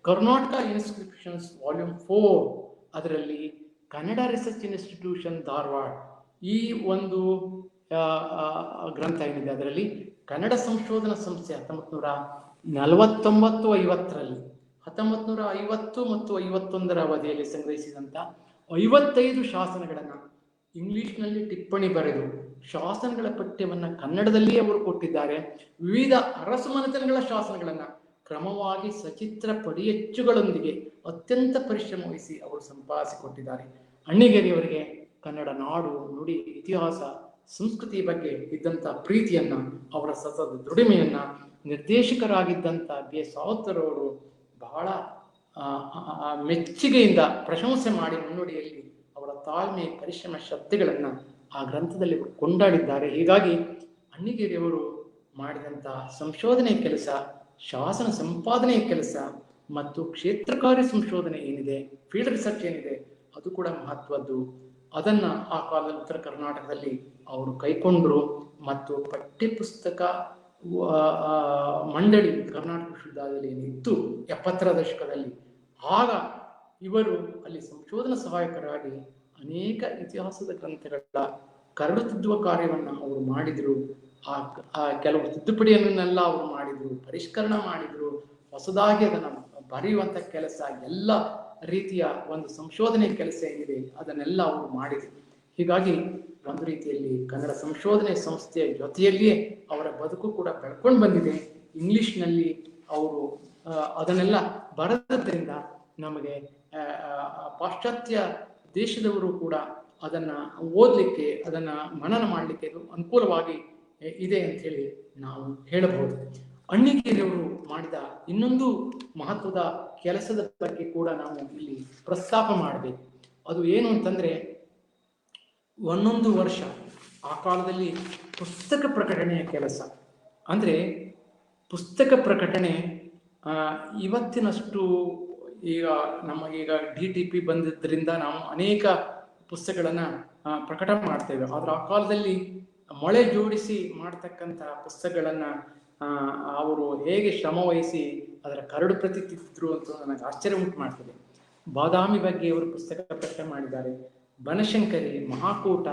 ಕರ್ನಾಟಕ ಇನ್ಸ್ಕ್ರಿಪ್ಷನ್ಸ್ ವಾಲ್ಯೂಮ್ 4 ಅದರಲ್ಲಿ ಕನ್ನಡ ರಿಸರ್ಚ್ ಇನ್ಸ್ಟಿಟ್ಯೂಷನ್ ಧಾರವಾಡ ಈ ಒಂದು ಗ್ರಂಥ ಏನಿದೆ ಅದರಲ್ಲಿ ಕನ್ನಡ ಸಂಶೋಧನಾ ಸಂಸ್ಥೆ 1949-50ರಲ್ಲಿ 1950 ಮತ್ತು 51ರ ಅವಧಿಯಲ್ಲಿ ಸಂಗ್ರಹಿಸಿದಂಥ 55 ಶಾಸನಗಳನ್ನು ಇಂಗ್ಲಿಷ್ನಲ್ಲಿ ಟಿಪ್ಪಣಿ ಬರೆದು ಶಾಸನಗಳ ಪಠ್ಯವನ್ನು ಕನ್ನಡದಲ್ಲಿ ಅವರು ಕೊಟ್ಟಿದ್ದಾರೆ. ವಿವಿಧ ಅರಸುಮನೆತನಗಳ ಶಾಸನಗಳನ್ನು ಕ್ರಮವಾಗಿ ಸಚಿತ್ರ ಪಡಿಯಚ್ಚುಗಳೊಂದಿಗೆ ಅತ್ಯಂತ ಪರಿಶ್ರಮ ವಹಿಸಿ ಅವರು ಸಂಪಾದಿಸಿಕೊಟ್ಟಿದ್ದಾರೆ. ಅಣ್ಣಿಗೇರಿಯವರಿಗೆ ಕನ್ನಡ ನಾಡು, ನುಡಿ, ಇತಿಹಾಸ, ಸಂಸ್ಕೃತಿ ಬಗ್ಗೆ ಇದ್ದಂಥ ಪ್ರೀತಿಯನ್ನ, ಅವರ ಸತತ ದುಡಿಮೆಯನ್ನ ನಿರ್ದೇಶಕರಾಗಿದ್ದಂಥ BS ಸಾವತ್ತರವರು ಬಹಳ ಮೆಚ್ಚುಗೆಯಿಂದ ಪ್ರಶಂಸೆ ಮಾಡಿ ಮುನ್ನುಡಿಯಲ್ಲಿ ಅವರ ತಾಳ್ಮೆ, ಪರಿಶ್ರಮ, ಶ್ರದ್ಧೆಗಳನ್ನ ಆ ಗ್ರಂಥದಲ್ಲಿ ಕೊಂಡಾಡಿದ್ದಾರೆ. ಹೀಗಾಗಿ ಅಣ್ಣಿಗೇರಿಯವರು ಮಾಡಿದಂಥ ಸಂಶೋಧನೆ ಕೆಲಸ, ಶಾಸನ ಸಂಪಾದನೆಯ ಕೆಲಸ ಮತ್ತು ಕ್ಷೇತ್ರ ಕಾರ್ಯ ಸಂಶೋಧನೆ ಏನಿದೆ, ಫೀಲ್ಡ್ ರಿಸರ್ಚ್ ಏನಿದೆ, ಅದು ಕೂಡ ಮಹತ್ವದ್ದು. ಅದನ್ನ ಆ ಕಾಲದಲ್ಲಿ ಉತ್ತರ ಕರ್ನಾಟಕದಲ್ಲಿ ಅವರು ಕೈಕೊಂಡ್ರು. ಮತ್ತು ಪಠ್ಯಪುಸ್ತಕ ಮಂಡಳಿ ಕರ್ನಾಟಕ ವಿಶ್ವವಿದ್ಯಾಲಯದಲ್ಲಿ ಏನಿತ್ತು 70ರ ದಶಕದಲ್ಲಿ, ಆಗ ಇವರು ಅಲ್ಲಿ ಸಂಶೋಧನಾ ಸಹಾಯಕರಾಗಿ ಅನೇಕ ಇತಿಹಾಸದ ಗ್ರಂಥಗಳ ಕರಡು ತಿದ್ದುವ ಕಾರ್ಯವನ್ನು ಅವರು ಮಾಡಿದ್ರು. ಆ ಕೆಲವು ತಿದ್ದುಪಡಿಯನ್ನೆಲ್ಲ ಅವರು ಮಾಡಿದ್ರು, ಪರಿಷ್ಕರಣ ಮಾಡಿದ್ರು, ಹೊಸದಾಗಿ ಅದನ್ನು ಬರೆಯುವಂತ ಕೆಲಸ, ಎಲ್ಲ ರೀತಿಯ ಒಂದು ಸಂಶೋಧನೆ ಕೆಲಸ ಏನಿದೆ ಅದನ್ನೆಲ್ಲ ಅವರು ಮಾಡಿದ್ರು. ಹೀಗಾಗಿ ಒಂದು ರೀತಿಯಲ್ಲಿ ಕನ್ನಡ ಸಂಶೋಧನೆ ಸಂಸ್ಥೆಯ ಜೊತೆಯಲ್ಲಿಯೇ ಅವರ ಬದುಕು ಕೂಡ ಬೆಳ್ಕೊಂಡು ಬಂದಿದೆ. ಇಂಗ್ಲಿಷ್ನಲ್ಲಿ ಅವರು ಅದನ್ನೆಲ್ಲ ಬರೆದದ್ರಿಂದ ನಮಗೆ ಪಾಶ್ಚಾತ್ಯ ದೇಶದವರು ಕೂಡ ಅದನ್ನ ಓದಲಿಕ್ಕೆ, ಅದನ್ನ ಮನನ ಮಾಡಲಿಕ್ಕೆ ಇದು ಅನುಕೂಲವಾಗಿ ಇದೆ ಅಂತ ಹೇಳಿ ನಾವು ಹೇಳಬಹುದು. ಅಣ್ಣಿಗೇರಿಯವರು ಮಾಡಿದ ಇನ್ನೊಂದು ಮಹತ್ವದ ಕೆಲಸದ ಬಗ್ಗೆ ಕೂಡ ನಾವು ಇಲ್ಲಿ ಪ್ರಸ್ತಾಪ ಮಾಡಬೇಕು. ಅದು ಏನು ಅಂತಂದ್ರೆ, 1 ವರ್ಷ ಆ ಕಾಲದಲ್ಲಿ ಪುಸ್ತಕ ಪ್ರಕಟಣೆಯ ಕೆಲಸ. ಅಂದ್ರೆ ಪುಸ್ತಕ ಪ್ರಕಟಣೆ ಇವತ್ತಿನಷ್ಟು ಈಗ ನಮಗೀಗ DTP ಬಂದಿದ್ದರಿಂದ ನಾವು ಅನೇಕ ಪುಸ್ತಕಗಳನ್ನ ಪ್ರಕಟ ಮಾಡ್ತೇವೆ. ಆದ್ರೆ ಆ ಕಾಲದಲ್ಲಿ ಮೊಳೆ ಜೋಡಿಸಿ ಮಾಡ್ತಕ್ಕಂಥ ಪುಸ್ತಕಗಳನ್ನ ಅವರು ಹೇಗೆ ಶ್ರಮ ವಹಿಸಿ ಅದರ ಕರಡು ಪ್ರತಿ ತಿದ್ದಿದ್ರು ಅಂತ ನನಗೆ ಆಶ್ಚರ್ಯ ಉಂಟು ಮಾಡ್ತದೆ. ಬಾದಾಮಿ ಬಗ್ಗೆ ಅವರು ಪುಸ್ತಕ ಪ್ರಕಟ ಮಾಡಿದ್ದಾರೆ. ಬನಶಂಕರಿ, ಮಹಾಕೂಟ,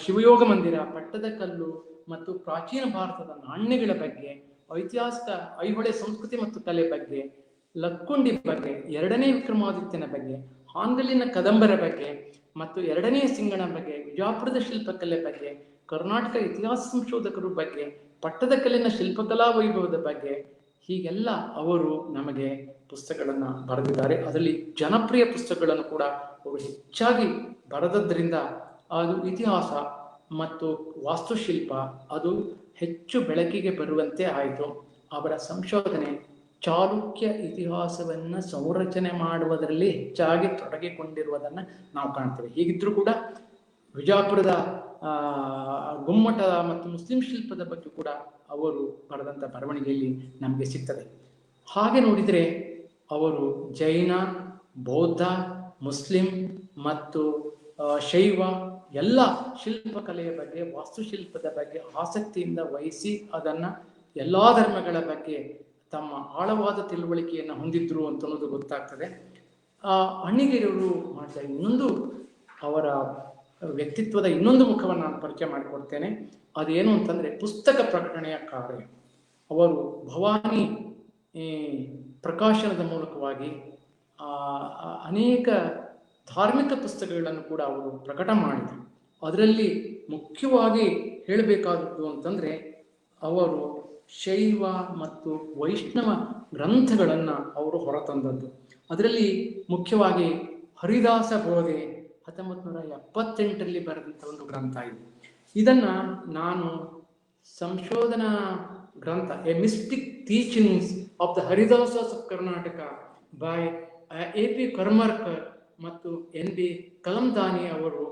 ಶಿವಯೋಗ ಮಂದಿರ, ಪಟ್ಟದಕಲ್ಲು ಮತ್ತು ಪ್ರಾಚೀನ ಭಾರತದ ನಾಣ್ಯಗಳ ಬಗ್ಗೆ, ಐತಿಹಾಸಿಕ ಐಹೊಳೆ ಸಂಸ್ಕೃತಿ ಮತ್ತು ಕಲೆ ಬಗ್ಗೆ, ಲಕ್ಕುಂಡಿ ಬಗ್ಗೆ, 2ನೇ ವಿಕ್ರಮಾದಿತ್ಯನ ಬಗ್ಗೆ, ಹಾನಗಲ್ಲಿನ ಕದಂಬರ ಬಗ್ಗೆ ಮತ್ತು 2ನೇ ಸಿಂಗಣ ಬಗ್ಗೆ, ವಿಜಾಪುರದ ಶಿಲ್ಪಕಲೆ ಬಗ್ಗೆ, ಕರ್ನಾಟಕ ಇತಿಹಾಸ ಸಂಶೋಧಕರ ಬಗ್ಗೆ, ಪಟ್ಟದಕಲ್ಲಿನ ಶಿಲ್ಪಕಲಾ ವೈಭವದ ಬಗ್ಗೆ, ಹೀಗೆಲ್ಲ ಅವರು ನಮಗೆ ಪುಸ್ತಕಗಳನ್ನ ಬರೆದಿದ್ದಾರೆ. ಅದರಲ್ಲಿ ಜನಪ್ರಿಯ ಪುಸ್ತಕಗಳನ್ನು ಕೂಡ ಅವರು ಹೆಚ್ಚಾಗಿ ಬರೆದದ್ರಿಂದ ಅದು ಇತಿಹಾಸ ಮತ್ತು ವಾಸ್ತುಶಿಲ್ಪ ಅದು ಹೆಚ್ಚು ಬೆಳಕಿಗೆ ಬರುವಂತೆ ಆಯಿತು. ಅವರ ಸಂಶೋಧನೆ ಚಾಲುಕ್ಯ ಇತಿಹಾಸವನ್ನ ಸಂರಚನೆ ಮಾಡುವುದರಲ್ಲಿ ಹೆಚ್ಚಾಗಿ ತೊಡಗಿಕೊಂಡಿರುವುದನ್ನು ನಾವು ಕಾಣ್ತೇವೆ. ಹೀಗಿದ್ರೂ ಕೂಡ ವಿಜಾಪುರದ ಗುಮ್ಮಟ ಮತ್ತು ಮುಸ್ಲಿಂ ಶಿಲ್ಪದ ಬಗ್ಗೆ ಕೂಡ ಅವರು ಬರೆದಂಥ ಬರವಣಿಗೆಯಲ್ಲಿ ನಮಗೆ ಸಿಗ್ತದೆ. ಹಾಗೆ ನೋಡಿದರೆ ಅವರು ಜೈನ, ಬೌದ್ಧ, ಮುಸ್ಲಿಂ ಮತ್ತು ಶೈವ ಎಲ್ಲ ಶಿಲ್ಪಕಲೆಯ ಬಗ್ಗೆ, ವಾಸ್ತುಶಿಲ್ಪದ ಬಗ್ಗೆ ಆಸಕ್ತಿಯಿಂದ ವಹಿಸಿ ಅದನ್ನ ಎಲ್ಲಾ ಧರ್ಮಗಳ ಬಗ್ಗೆ ತಮ್ಮ ಆಳವಾದ ತಿಳುವಳಿಕೆಯನ್ನು ಹೊಂದಿದ್ರು ಅಂತ ಅನ್ನೋದು ಗೊತ್ತಾಗ್ತದೆ. ಅಣ್ಣಿಗೇರಿಯವರು ಮಾಡಿದ ಇನ್ನೊಂದು ಅವರ ವ್ಯಕ್ತಿತ್ವದ ಇನ್ನೊಂದು ಮುಖವನ್ನು ನಾನು ಪರಿಚಯ ಮಾಡಿಕೊಡ್ತೇನೆ. ಅದೇನು ಅಂತಂದ್ರೆ ಪುಸ್ತಕ ಪ್ರಕಟಣೆಯ ಕಾರ್ಯ. ಅವರು ಭವಾನಿ ಪ್ರಕಾಶನದ ಮೂಲಕವಾಗಿ ಅನೇಕ ಧಾರ್ಮಿಕ ಪುಸ್ತಕಗಳನ್ನು ಕೂಡ ಅವರು ಪ್ರಕಟ ಮಾಡಿದರು. ಅದರಲ್ಲಿ ಮುಖ್ಯವಾಗಿ ಹೇಳಬೇಕಾದದ್ದು ಅಂತಂದ್ರೆ ಅವರು ಶೈವ ಮತ್ತು ವೈಷ್ಣವ ಗ್ರಂಥಗಳನ್ನು ಅವರು ಹೊರತಂದದ್ದು. ಅದರಲ್ಲಿ ಮುಖ್ಯವಾಗಿ ಹರಿದಾಸ ಬೋಧೆ, 1978ರಲ್ಲಿ ಬರೆದಂಥ ಒಂದು ಗ್ರಂಥ ಇದು. ಇದನ್ನ ನಾನು ಸಂಶೋಧನಾ ಗ್ರಂಥ a mystic teachings of the Haridasas of Karnataka by A.P. Karmarkar ಮತ್ತು N.B. ಕಲಂದಾನಿ ಅವರು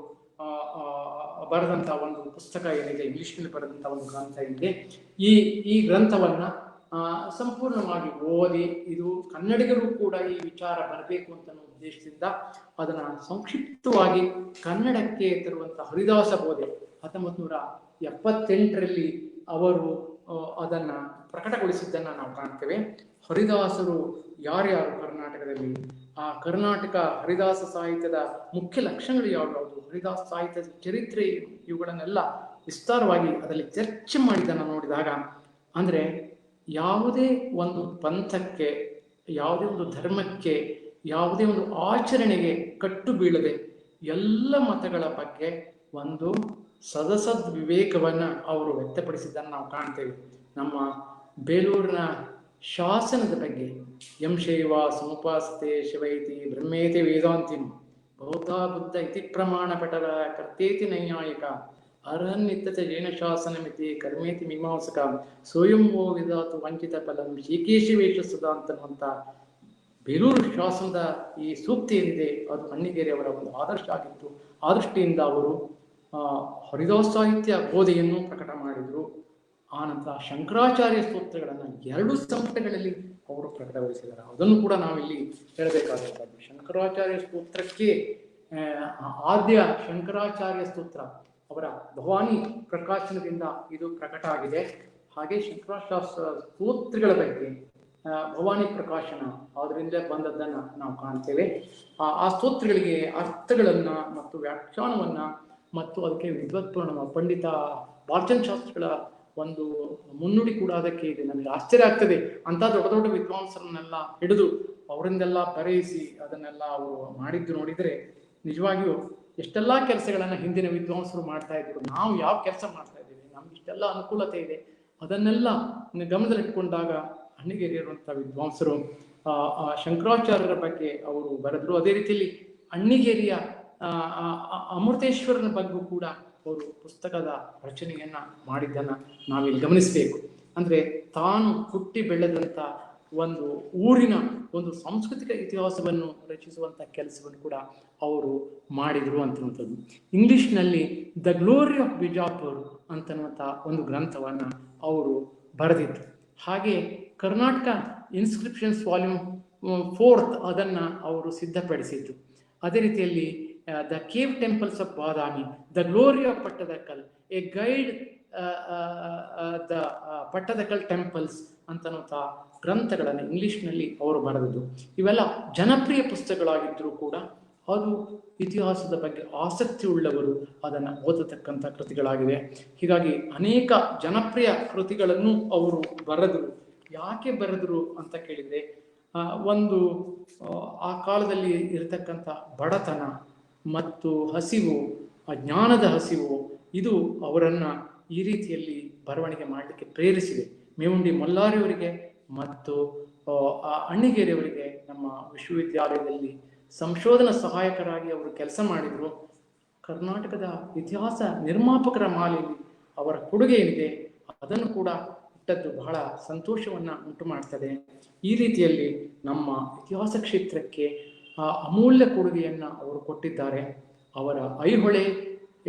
ಬರೆದಂಥ ಒಂದು ಪುಸ್ತಕ ಏನಿದೆ, ಇಂಗ್ಲಿಷ್ನಲ್ಲಿ ಬರೆದಂಥ ಒಂದು ಗ್ರಂಥ ಇದೆ. ಈ ಗ್ರಂಥವನ್ನ ಸಂಪೂರ್ಣವಾಗಿ ಓದಿ, ಇದು ಕನ್ನಡಿಗರು ಕೂಡ ಈ ವಿಚಾರ ಬರಬೇಕು ಅಂತ ಉದ್ದೇಶದಿಂದ ಅದನ್ನ ಸಂಕ್ಷಿಪ್ತವಾಗಿ ಕನ್ನಡಕ್ಕೆ ತರುವಂಥ ಹರಿದಾಸ ಬೋಧೆ 1978ರಲ್ಲಿ ಅವರು ಅದನ್ನ ಪ್ರಕಟಗೊಳಿಸಿದ್ದನ್ನ ನಾವು ಕಾಣ್ತೇವೆ. ಹರಿದಾಸರು ಯಾರ್ಯಾರು ಕರ್ನಾಟಕದಲ್ಲಿ, ಆ ಕರ್ನಾಟಕ ಹರಿದಾಸ ಸಾಹಿತ್ಯದ ಮುಖ್ಯ ಲಕ್ಷಣಗಳು ಯಾವ್ಯಾವುದು, ಹರಿದಾಸ ಸಾಹಿತ್ಯದ ಚರಿತ್ರೆ, ಇವುಗಳನ್ನೆಲ್ಲ ವಿಸ್ತಾರವಾಗಿ ಅದರಲ್ಲಿ ಚರ್ಚೆ ಮಾಡಿದ್ದನ್ನು ನೋಡಿದಾಗ, ಅಂದ್ರೆ ಯಾವುದೇ ಒಂದು ಪಂಥಕ್ಕೆ, ಯಾವುದೇ ಒಂದು ಧರ್ಮಕ್ಕೆ, ಯಾವುದೇ ಒಂದು ಆಚರಣೆಗೆ ಕಟ್ಟು ಬೀಳದೆ ಎಲ್ಲ ಮತಗಳ ಬಗ್ಗೆ ಒಂದು ಸದಸದ್ ವಿವೇಕವನ್ನ ಅವರು ವ್ಯಕ್ತಪಡಿಸಿದ್ದನ್ನು ನಾವು ಕಾಣ್ತೇವೆ. ನಮ್ಮ ಬೇಲೂರಿನ ಶಾಸನದ ಬಗ್ಗೆ ಯಂ ಶೈವ ಸಮುಪಾಸತೆ ಶಿವೈತಿ ಬ್ರಹ್ಮೇತಿ ವೇದಾಂತಿಂ ಬೌದ್ಧ ಬುದ್ಧ ಇತಿ ಪ್ರಮಾಣ ಪಟರ ಕರ್ತೇತಿ ನೈಯಾಯಿಕ ಅರ್ಹನ್ನಿತ್ತತೆ ಜೈನ ಶಾಸನಮಿತಿ ಕರ್ಮೇತಿ ಮೀಮಾಂಸಕ ಸ್ವಯಂವೋ ವಿಧಾತು ವಂಚಿತ ಫಲಂ ಶ್ರೀಕೇಶಿ ವೇಷ ಸುಧಾ ಅಂತನ್ನುವಂಥ ಬೇಲೂರು ಶಾಸನದ ಈ ಸೂಕ್ತಿ ಏನಿದೆ ಅದು ಅಣ್ಣಿಗೇರಿ ಅವರ ಒಂದು ಆದರ್ಶ ಆಗಿತ್ತು. ಆ ದೃಷ್ಟಿಯಿಂದ ಅವರು ಹರಿದಾಸ ಸಾಹಿತ್ಯ ಬೋಧೆಯನ್ನು ಪ್ರಕಟ ಮಾಡಿದರು. ಆನಂತರ ಶಂಕರಾಚಾರ್ಯ ಸ್ತೋತ್ರಗಳನ್ನು 2 ಸಂಪುಟಗಳಲ್ಲಿ ಅವರು ಪ್ರಕಟಗೊಳಿಸಿದ್ದಾರೆ. ಅದನ್ನು ಕೂಡ ನಾವಿಲ್ಲಿ ಹೇಳಬೇಕಾದಂಥದ್ದು. ಶಂಕರಾಚಾರ್ಯ ಸ್ತೋತ್ರಕ್ಕೆ ಆದ್ಯ ಶಂಕರಾಚಾರ್ಯ ಸ್ತೋತ್ರ ಅವರ ಭವಾನಿ ಪ್ರಕಾಶನದಿಂದ ಇದು ಪ್ರಕಟ ಆಗಿದೆ. ಹಾಗೆ ಶಂಕರಾಚಾರ್ಯ ಸ್ತೋತ್ರಗಳ ಬಗ್ಗೆ ಭವಾನಿ ಪ್ರಕಾಶನ ಅದರಿಂದ ಬಂದದ್ದನ್ನು ನಾವು ಕಾಣ್ತೇವೆ. ಆ ಸ್ತೋತ್ರಗಳಿಗೆ ಅರ್ಥಗಳನ್ನ ಮತ್ತು ವ್ಯಾಖ್ಯಾನವನ್ನ ಮತ್ತು ಅದಕ್ಕೆ ವಿದ್ವತ್ಪೂರ್ಣ ಪಂಡಿತ ಬಾಲಚಂದ್ರ ಶಾಸ್ತ್ರಿಗಳ ಒಂದು ಮುನ್ನುಡಿ ಕೂಡ ಅದಕ್ಕೆ ಇದೆ. ನಮಗೆ ಆಶ್ಚರ್ಯ ಆಗ್ತದೆ, ಅಂತ ದೊಡ್ಡ ದೊಡ್ಡ ವಿದ್ವಾಂಸರನ್ನೆಲ್ಲ ಹಿಡಿದು ಅವರಿಂದೆಲ್ಲ ಬರೆಯಿಸಿ ಅದನ್ನೆಲ್ಲ ಅವರು ಮಾಡಿದ್ದು ನೋಡಿದರೆ ನಿಜವಾಗಿಯೂ ಎಷ್ಟೆಲ್ಲಾ ಕೆಲಸಗಳನ್ನ ಹಿಂದಿನ ವಿದ್ವಾಂಸರು ಮಾಡ್ತಾ ಇದ್ರು. ನಾವು ಯಾವ ಕೆಲಸ ಮಾಡ್ತಾ ಇದ್ದೀವಿ, ನಮ್ಗೆ ಇಷ್ಟೆಲ್ಲ ಅನುಕೂಲತೆ ಇದೆ, ಅದನ್ನೆಲ್ಲ ಗಮನದಲ್ಲಿಟ್ಕೊಂಡಾಗ ಅಣ್ಣಿಗೇರಿ ಇರುವಂಥ ವಿದ್ವಾಂಸರು ಶಂಕರಾಚಾರ್ಯರ ಬಗ್ಗೆ ಅವರು ಬರೆದ್ರು. ಅದೇ ರೀತಿಯಲ್ಲಿ ಅಣ್ಣಿಗೇರಿಯ ಅಮೃತೇಶ್ವರನ ಬಗ್ಗೂ ಕೂಡ ಅವರು ಪುಸ್ತಕದ ರಚನೆಯನ್ನ ಮಾಡಿದ್ದನ್ನ ನಾವಿಲ್ಲಿ ಗಮನಿಸಬೇಕು. ಅಂದ್ರೆ ತಾನು ಹುಟ್ಟಿ ಬೆಳೆದಂತ ಒಂದು ಊರಿನ ಒಂದು ಸಾಂಸ್ಕೃತಿಕ ಇತಿಹಾಸವನ್ನು ರಚಿಸುವಂತ ಕೆಲಸವನ್ನು ಕೂಡ ಅವರು ಮಾಡಿದ್ರು ಅಂತನ್ನುವಂಥದ್ದು. ಇಂಗ್ಲಿಷ್ನಲ್ಲಿ ದ ಗ್ಲೋರಿ ಆಫ್ ಬಿಜಾಪುರ್ ಅಂತನ್ನುವಂಥ ಒಂದು ಗ್ರಂಥವನ್ನ ಅವರು ಬರೆದಿದ್ರು. ಹಾಗೆ ಕರ್ನಾಟಕ ಇನ್ಸ್ಕ್ರಿಪ್ಷನ್ಸ್ ವಾಲ್ಯೂಮ್ 4 ಅದನ್ನ ಅವರು ಸಿದ್ಧಪಡಿಸಿದ್ದು. ಅದೇ ರೀತಿಯಲ್ಲಿ the cave temples of Badami, the glory of Pattadakal, a guide the Pattadakal temples ಅಂತನ್ನುವಂಥ ಗ್ರಂಥಗಳನ್ನು ಇಂಗ್ಲಿಷ್ನಲ್ಲಿ ಅವರು ಬರೆದದ್ದು. ಇವೆಲ್ಲ ಜನಪ್ರಿಯ ಪುಸ್ತಕಗಳಾಗಿದ್ದರೂ ಕೂಡ ಅದು ಇತಿಹಾಸದ ಬಗ್ಗೆ ಆಸಕ್ತಿ ಉಳ್ಳವರು ಅದನ್ನು ಓದತಕ್ಕಂಥ ಕೃತಿಗಳಾಗಿವೆ. ಹೀಗಾಗಿ ಅನೇಕ ಜನಪ್ರಿಯ ಕೃತಿಗಳನ್ನು ಅವರು ಬರೆದರು. ಯಾಕೆ ಬರೆದರು ಅಂತ ಕೇಳಿದರೆ, ಒಂದು ಆ ಕಾಲದಲ್ಲಿ ಇರತಕ್ಕಂಥ ಬಡತನ ಮತ್ತು ಹಸಿವು, ಜ್ಞಾನದ ಹಸಿವು, ಇದು ಅವರನ್ನು ಈ ರೀತಿಯಲ್ಲಿ ಬರವಣಿಗೆ ಮಾಡಲಿಕ್ಕೆ ಪ್ರೇರಿಸಿದೆ. ಮೇವುಂಡಿ ಮಲ್ಲಾರಿಯವರಿಗೆ ಮತ್ತು ಅಣ್ಣಿಗೇರಿಯವರಿಗೆ ನಮ್ಮ ವಿಶ್ವವಿದ್ಯಾಲಯದಲ್ಲಿ ಸಂಶೋಧನಾ ಸಹಾಯಕರಾಗಿ ಅವರು ಕೆಲಸ ಮಾಡಿದರು. ಕರ್ನಾಟಕದ ಇತಿಹಾಸ ನಿರ್ಮಾಪಕರ ಮಾಲೆಯಲ್ಲಿ ಅವರ ಕೊಡುಗೆ ಏನಿದೆ ಅದನ್ನು ಕೂಡ ಇಟ್ಟದ್ದು ಬಹಳ ಸಂತೋಷವನ್ನ ಉಂಟು ಮಾಡ್ತದೆ. ಈ ರೀತಿಯಲ್ಲಿ ನಮ್ಮ ಇತಿಹಾಸ ಕ್ಷೇತ್ರಕ್ಕೆ ಅಮೂಲ್ಯ ಕೊಡುಗೆಯನ್ನ ಅವರು ಕೊಟ್ಟಿದ್ದಾರೆ. ಅವರ ಐಹೊಳೆ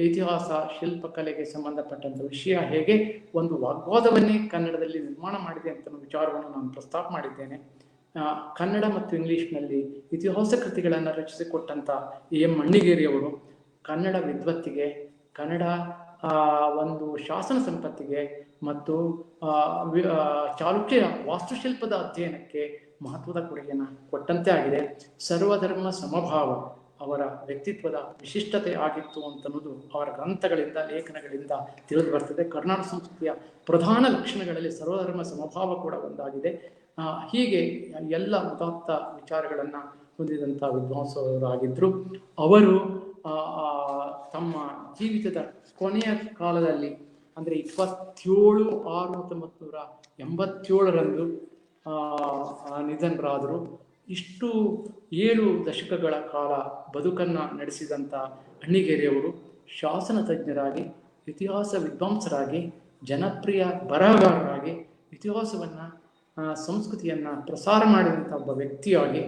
ಇತಿಹಾಸ ಶಿಲ್ಪಕಲೆಗೆ ಸಂಬಂಧಪಟ್ಟಂತ ವಿಷಯ ಹೇಗೆ ಒಂದು ವಾಗ್ವಾದವನ್ನೇ ಕನ್ನಡದಲ್ಲಿ ನಿರ್ಮಾಣ ಮಾಡಿದೆ ಅಂತ ವಿಚಾರವನ್ನು ನಾನು ಪ್ರಸ್ತಾಪ ಮಾಡಿದ್ದೇನೆ. ಕನ್ನಡ ಮತ್ತು ಇಂಗ್ಲಿಷ್ನಲ್ಲಿ ಇತಿಹಾಸ ಕೃತಿಗಳನ್ನು ರಚಿಸಿಕೊಟ್ಟಂತ ಎಂ ಅಣ್ಣಿಗೇರಿಯವರು ಕನ್ನಡ ವಿದ್ವತ್ತಿಗೆ, ಕನ್ನಡ ಒಂದು ಶಾಸನ ಸಂಪತ್ತಿಗೆ ಮತ್ತು ಚಾಲುಕ್ಯ ವಾಸ್ತುಶಿಲ್ಪದ ಅಧ್ಯಯನಕ್ಕೆ ಮಹತ್ವದ ಕೊಡುಗೆಯನ್ನು ಕೊಟ್ಟಂತೆ ಆಗಿದೆ. ಸರ್ವಧರ್ಮ ಸಮಭಾವ ಅವರ ವ್ಯಕ್ತಿತ್ವದ ವಿಶಿಷ್ಟತೆ ಆಗಿತ್ತು ಅಂತನ್ನೋದು ಅವರ ಗ್ರಂಥಗಳಿಂದ, ಲೇಖನಗಳಿಂದ ತಿಳಿದು ಬರ್ತದೆ. ಕರ್ನಾಟಕ ಸಂಸ್ಕೃತಿಯ ಪ್ರಧಾನ ಲಕ್ಷಣಗಳಲ್ಲಿ ಸರ್ವಧರ್ಮ ಸಮಭಾವ ಕೂಡ ಒಂದಾಗಿದೆ. ಹೀಗೆ ಎಲ್ಲ ಉದಾತ್ತ ವಿಚಾರಗಳನ್ನು ಹೊಂದಿದಂಥ ವಿದ್ವಾಂಸರಾಗಿದ್ದರು. ಅವರು ತಮ್ಮ ಜೀವಿತದ ಕೊನೆಯ ಕಾಲದಲ್ಲಿ ಅಂದರೆ 27/6/1987 ನಿಧನರಾದರು. ಇಷ್ಟು 7 ದಶಕಗಳ ಕಾಲ ಬದುಕನ್ನು ನಡೆಸಿದಂಥ ಅಣ್ಣಿಗೇರಿಯವರು ಶಾಸನ ತಜ್ಞರಾಗಿ, ಇತಿಹಾಸ ವಿದ್ವಾಂಸರಾಗಿ, ಜನಪ್ರಿಯ ಬರಹಗಾರರಾಗಿ, ಇತಿಹಾಸವನ್ನು ಸಂಸ್ಕೃತಿಯನ್ನು ಪ್ರಸಾರ ಮಾಡಿದಂಥ ಒಬ್ಬ ವ್ಯಕ್ತಿಯಾಗಿ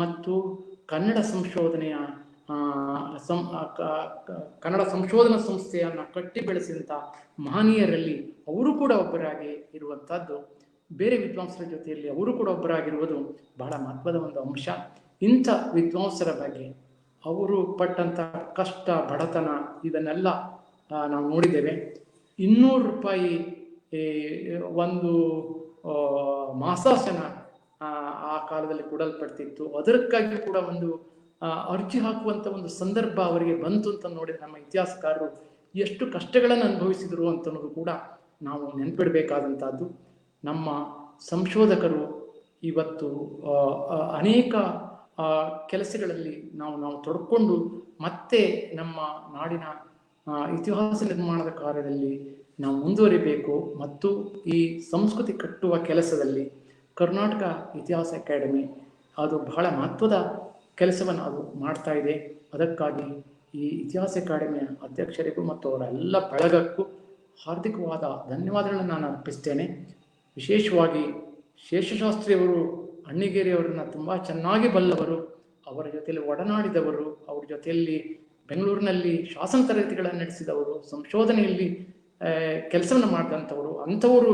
ಮತ್ತು ಕನ್ನಡ ಸಂಶೋಧನೆಯ ಕನ್ನಡ ಸಂಶೋಧನಾ ಸಂಸ್ಥೆಯನ್ನು ಕಟ್ಟಿ ಬೆಳೆಸಿದಂಥ ಮಹನೀಯರಲ್ಲಿ ಅವರು ಕೂಡ ಒಬ್ಬರಾಗಿ ಇರುವಂಥದ್ದು, ಬೇರೆ ವಿದ್ವಾಂಸರ ಜೊತೆಯಲ್ಲಿ ಅವರು ಕೂಡ ಒಬ್ಬರಾಗಿರುವುದು ಬಹಳ ಮಹತ್ವದ ಒಂದು ಅಂಶ. ಇಂಥ ವಿದ್ವಾಂಸರ ಬಗ್ಗೆ ಅವರು ಪಟ್ಟಂಥ ಕಷ್ಟ, ಬಡತನ ಇದನ್ನೆಲ್ಲ ನಾವು ನೋಡಿದ್ದೇವೆ. 200 ರೂಪಾಯಿ ಒಂದು ಮಾಸಾಸನ ಆ ಕಾಲದಲ್ಲಿ ಕೊಡಲ್ಪಡ್ತಿತ್ತು. ಅದಕ್ಕಾಗಿ ಕೂಡ ಒಂದು ಅರ್ಜಿ ಹಾಕುವಂಥ ಒಂದು ಸಂದರ್ಭ ಅವರಿಗೆ ಬಂತು ಅಂತ ನೋಡಿದ್ರೆ ನಮ್ಮ ಇತಿಹಾಸಕಾರರು ಎಷ್ಟು ಕಷ್ಟಗಳನ್ನು ಅನುಭವಿಸಿದರು ಅಂತ ಅನ್ನೋದು ಕೂಡ ನಾವು ನೆನಪಿಡಬೇಕಾದಂಥದ್ದು. ನಮ್ಮ ಸಂಶೋಧಕರು ಇವತ್ತು ಅನೇಕ ಕೆಲಸಗಳಲ್ಲಿ ನಾವು ತೊಡ್ಕೊಂಡು ಮತ್ತೆ ನಮ್ಮ ನಾಡಿನ ಇತಿಹಾಸ ನಿರ್ಮಾಣದ ಕಾರ್ಯದಲ್ಲಿ ನಾವು ಮುಂದುವರಿಬೇಕು. ಮತ್ತು ಈ ಸಂಸ್ಕೃತಿ ಕಟ್ಟುವ ಕೆಲಸದಲ್ಲಿ ಕರ್ನಾಟಕ ಇತಿಹಾಸ ಅಕಾಡೆಮಿ ಅದು ಬಹಳ ಮಹತ್ವದ ಕೆಲಸವನ್ನು ಅದು ಮಾಡ್ತಾ ಇದೆ. ಅದಕ್ಕಾಗಿ ಈ ಇತಿಹಾಸ ಅಕಾಡೆಮಿಯ ಅಧ್ಯಕ್ಷರಿಗೂ ಮತ್ತು ಅವರ ಎಲ್ಲ ಬಳಗಕ್ಕೂ ಹಾರ್ದಿಕವಾದ ಧನ್ಯವಾದಗಳನ್ನು ನಾನು ಅರ್ಪಿಸ್ತೇನೆ. ವಿಶೇಷವಾಗಿ ಶೇಷಶಾಸ್ತ್ರಿಯವರು ಅಣ್ಣಿಗೇರಿಯವರನ್ನು ತುಂಬ ಚೆನ್ನಾಗಿ ಬಲ್ಲವರು, ಅವರ ಜೊತೆಯಲ್ಲಿ ಒಡನಾಡಿದವರು, ಅವ್ರ ಜೊತೆಯಲ್ಲಿ ಬೆಂಗಳೂರಿನಲ್ಲಿ ಶಾಸನ ತರಗತಿಗಳನ್ನು ನಡೆಸಿದವರು, ಸಂಶೋಧನೆಯಲ್ಲಿ ಕೆಲಸವನ್ನು ಮಾಡಿದಂಥವರು. ಅಂಥವರು